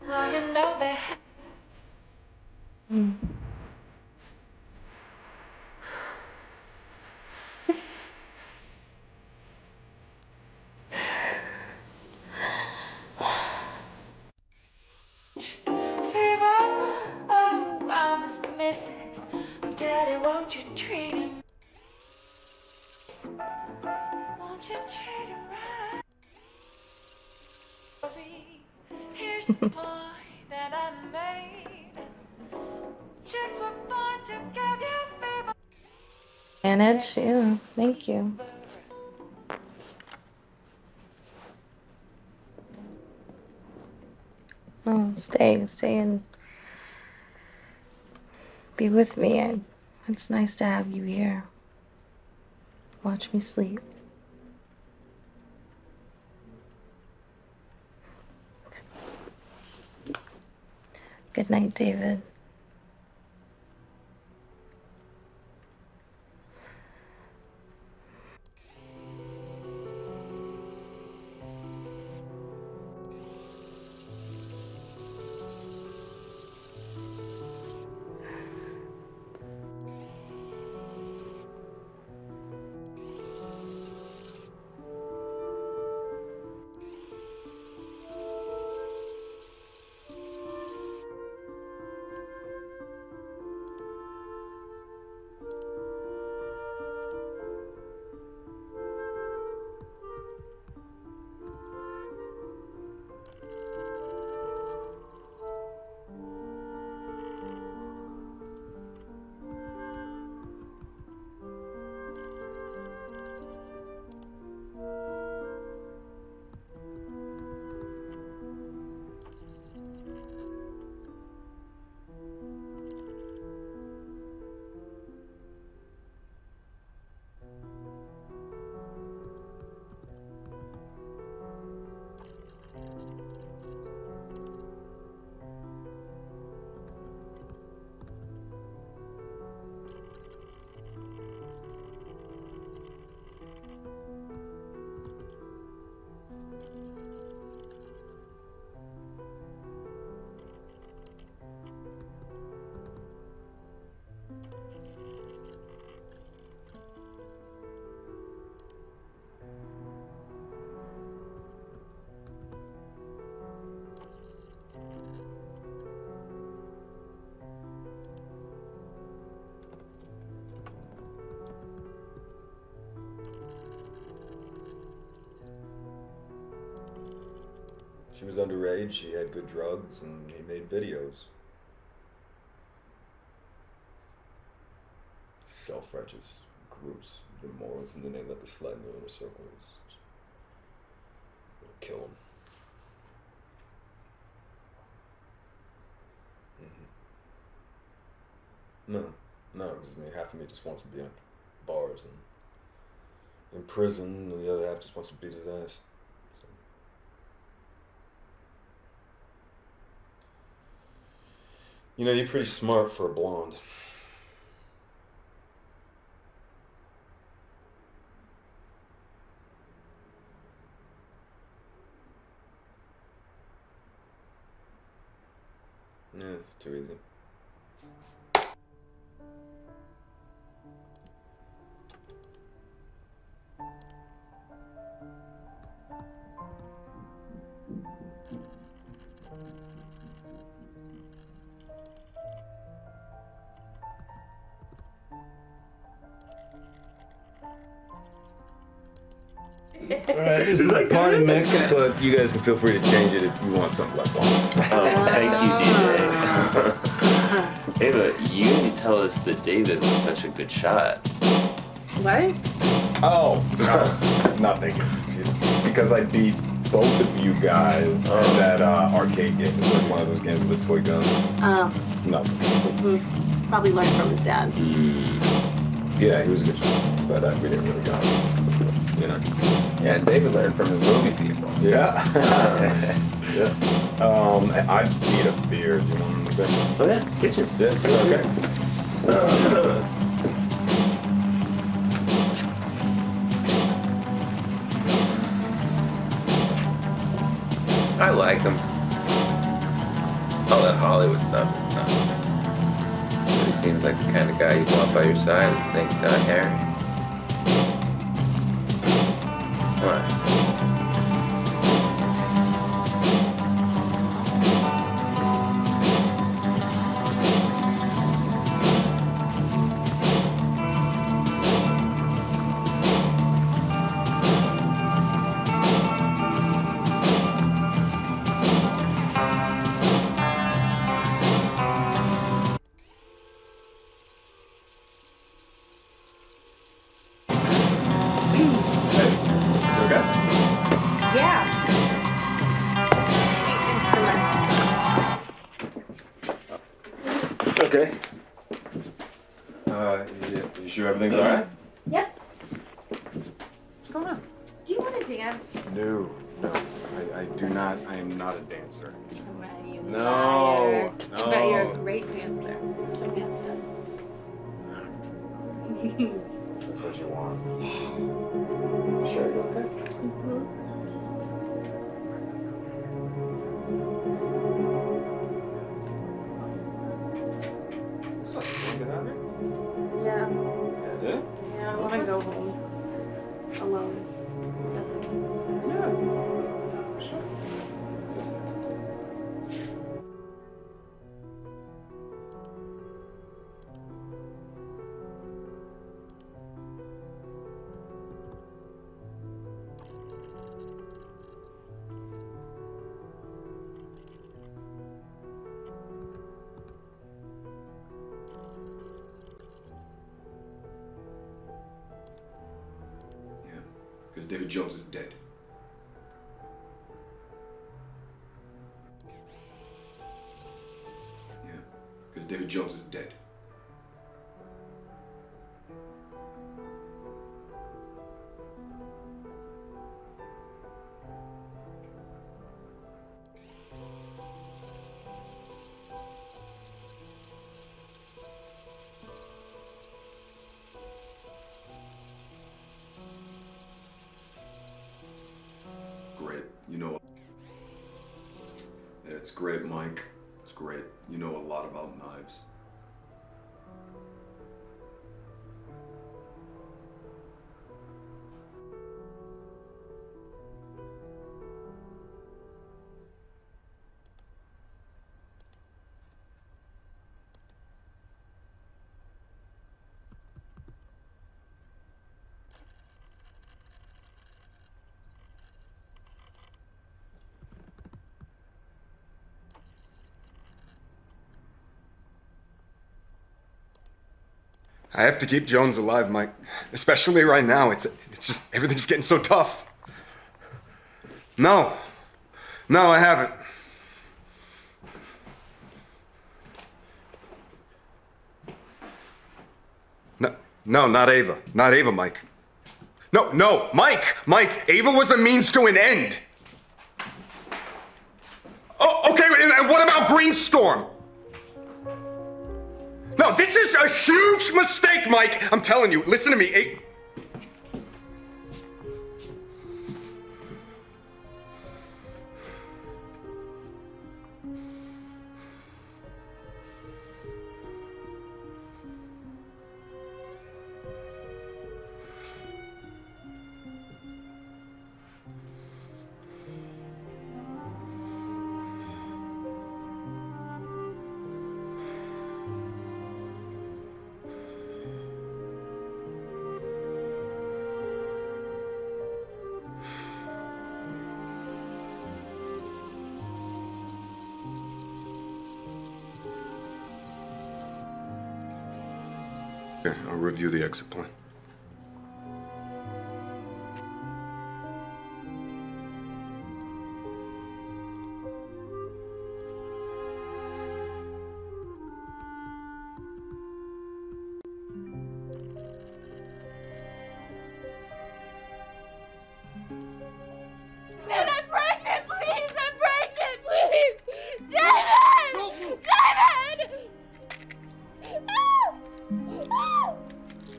Well, you know that. Daddy, won't you treat him? Won't you treat him right? Here's the point that I made. Chicks were born to give you fever. Manage, yeah, thank you. No, stay and be with me. It's nice to have you here. Watch me sleep. Good night, David. She was underage, she had good drugs, and he made videos. Self-righteous groups, the morals, and then they let the slut in the inner circles. Kill him. No, because I mean, half of me just wants to be on bars and in prison, and the other half just wants to beat his ass. So. You know, you're pretty smart for a blonde. Yeah, it's too easy. Alright, this is like party mix, but you guys can feel free to change it if you want something less long. Oh, thank you, DJ. Ava, you need to tell us that David was such a good shot. What? Oh, nothing. Just because I beat both of you guys at that arcade game. It's like one of those games with a toy gun. It's nothing. Probably learned from his dad. Yeah, he was a good shot, but we didn't really got him. You know. Yeah, David learned from his movie people. Yeah. Yeah. I need a beer. Do you want a beer? Oh yeah, kitchen. Yeah, okay. I like him. All that Hollywood stuff is nuts. But he seems like the kind of guy you'd want by your side if things got hairy. What? Okay. You sure everything's alright? Yep. What's going on? Do you want to dance? No. I do not. I am not a dancer. You No. I bet you're a great dancer. Show me how That's what you want. Sure, you okay? Yeah. Yeah? Yeah, I want to go home. Alone. That's okay. Yeah. Sure. Because David Jones is dead. Yeah, because David Jones is dead. Great. You know. Yeah, it's great, Mike. It's great. You know a lot about knives. I have to keep Jones alive, Mike. Especially right now. It's just, everything's getting so tough. No. No, I haven't. No, not Ava. Not Ava, Mike. No, Mike! Mike, Ava was a means to an end. Oh, okay, and what about Greenstorm? No, this is a huge mistake, Mike. I'm telling you, listen to me. Okay, I'll review the exit plan. Man, I'm pregnant, please! I'm pregnant, please! David! David! Ah! Ah!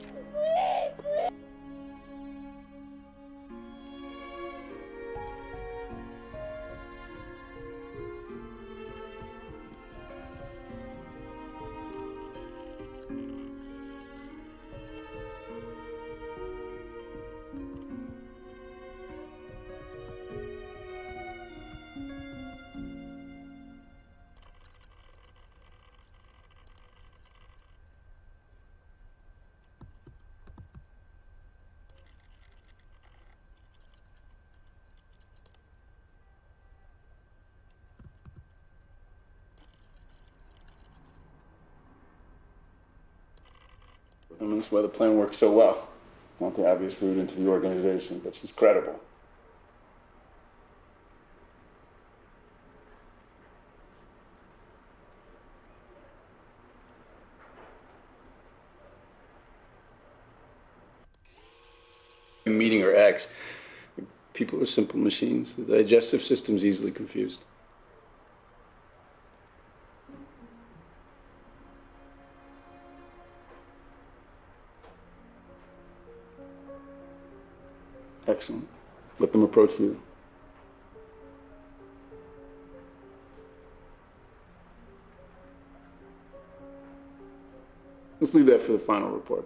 Please! I mean, that's why the plan works so well. Not the obvious route into the organization, but she's credible. Meeting her ex. People are simple machines. The digestive system's easily confused. Excellent. Let them approach you. Let's leave that for the final report.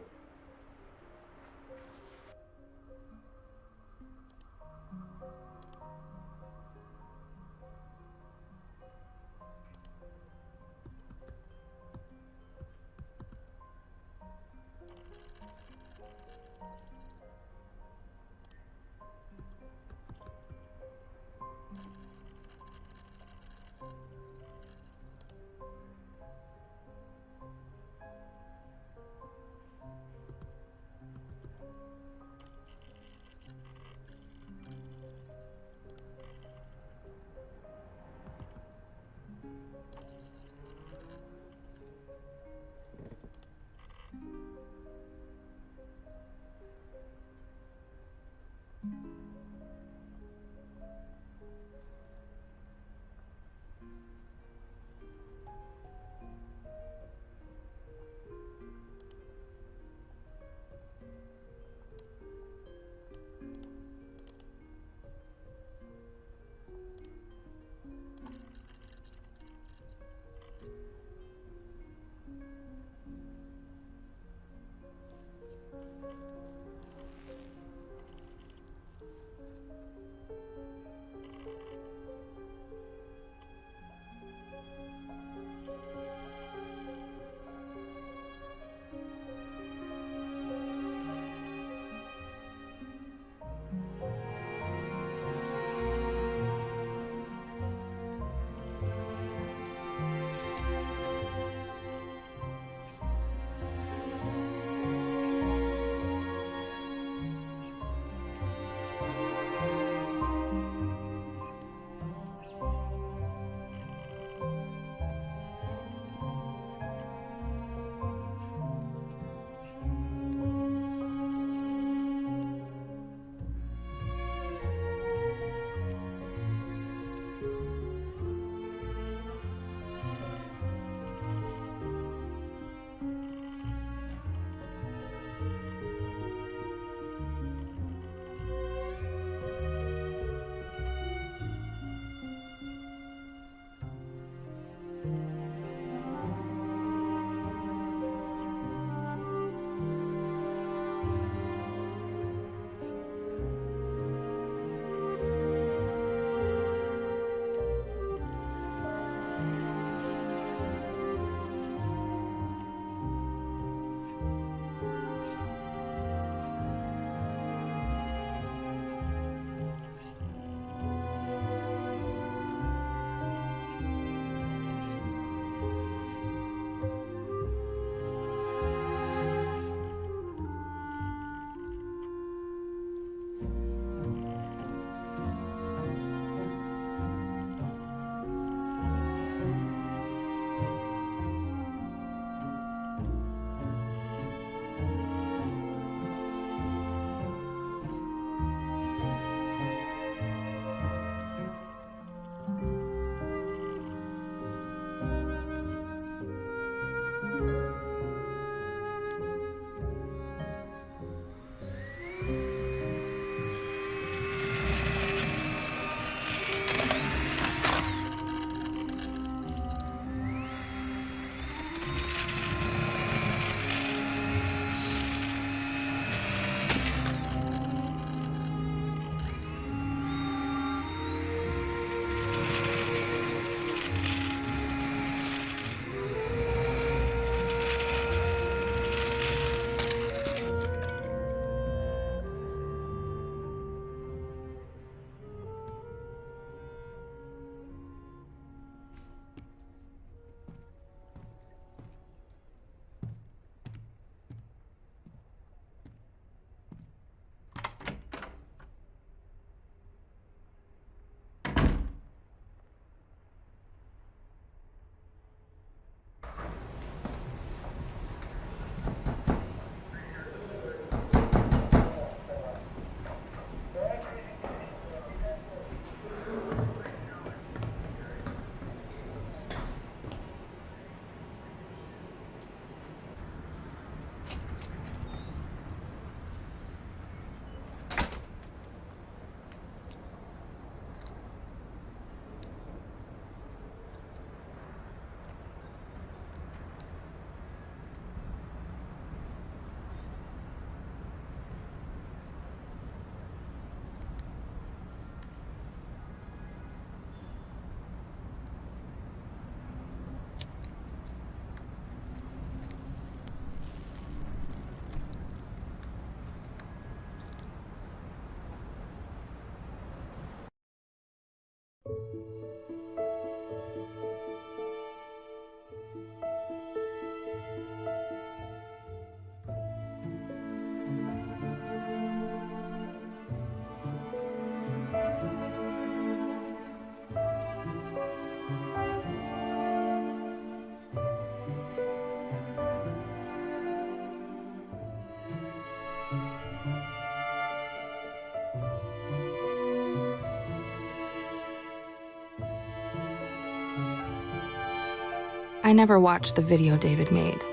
I never watched the video David made,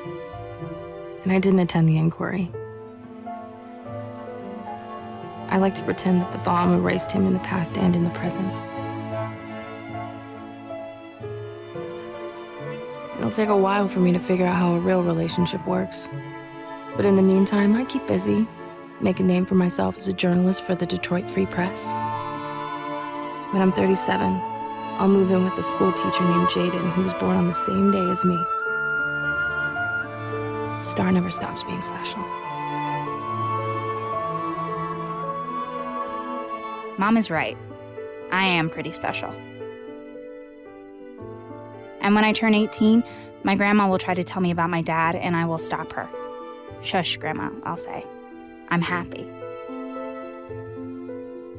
and I didn't attend the inquiry. I like to pretend that the bomb erased him in the past and in the present. It'll take a while for me to figure out how a real relationship works. But in the meantime, I keep busy, make a name for myself as a journalist for the Detroit Free Press. When I'm 37, I'll move in with a school teacher named Jaden who was born on the same day as me. Star never stops being special. Mom is right. I am pretty special. And when I turn 18, my grandma will try to tell me about my dad, and I will stop her. Shush, Grandma, I'll say. I'm happy.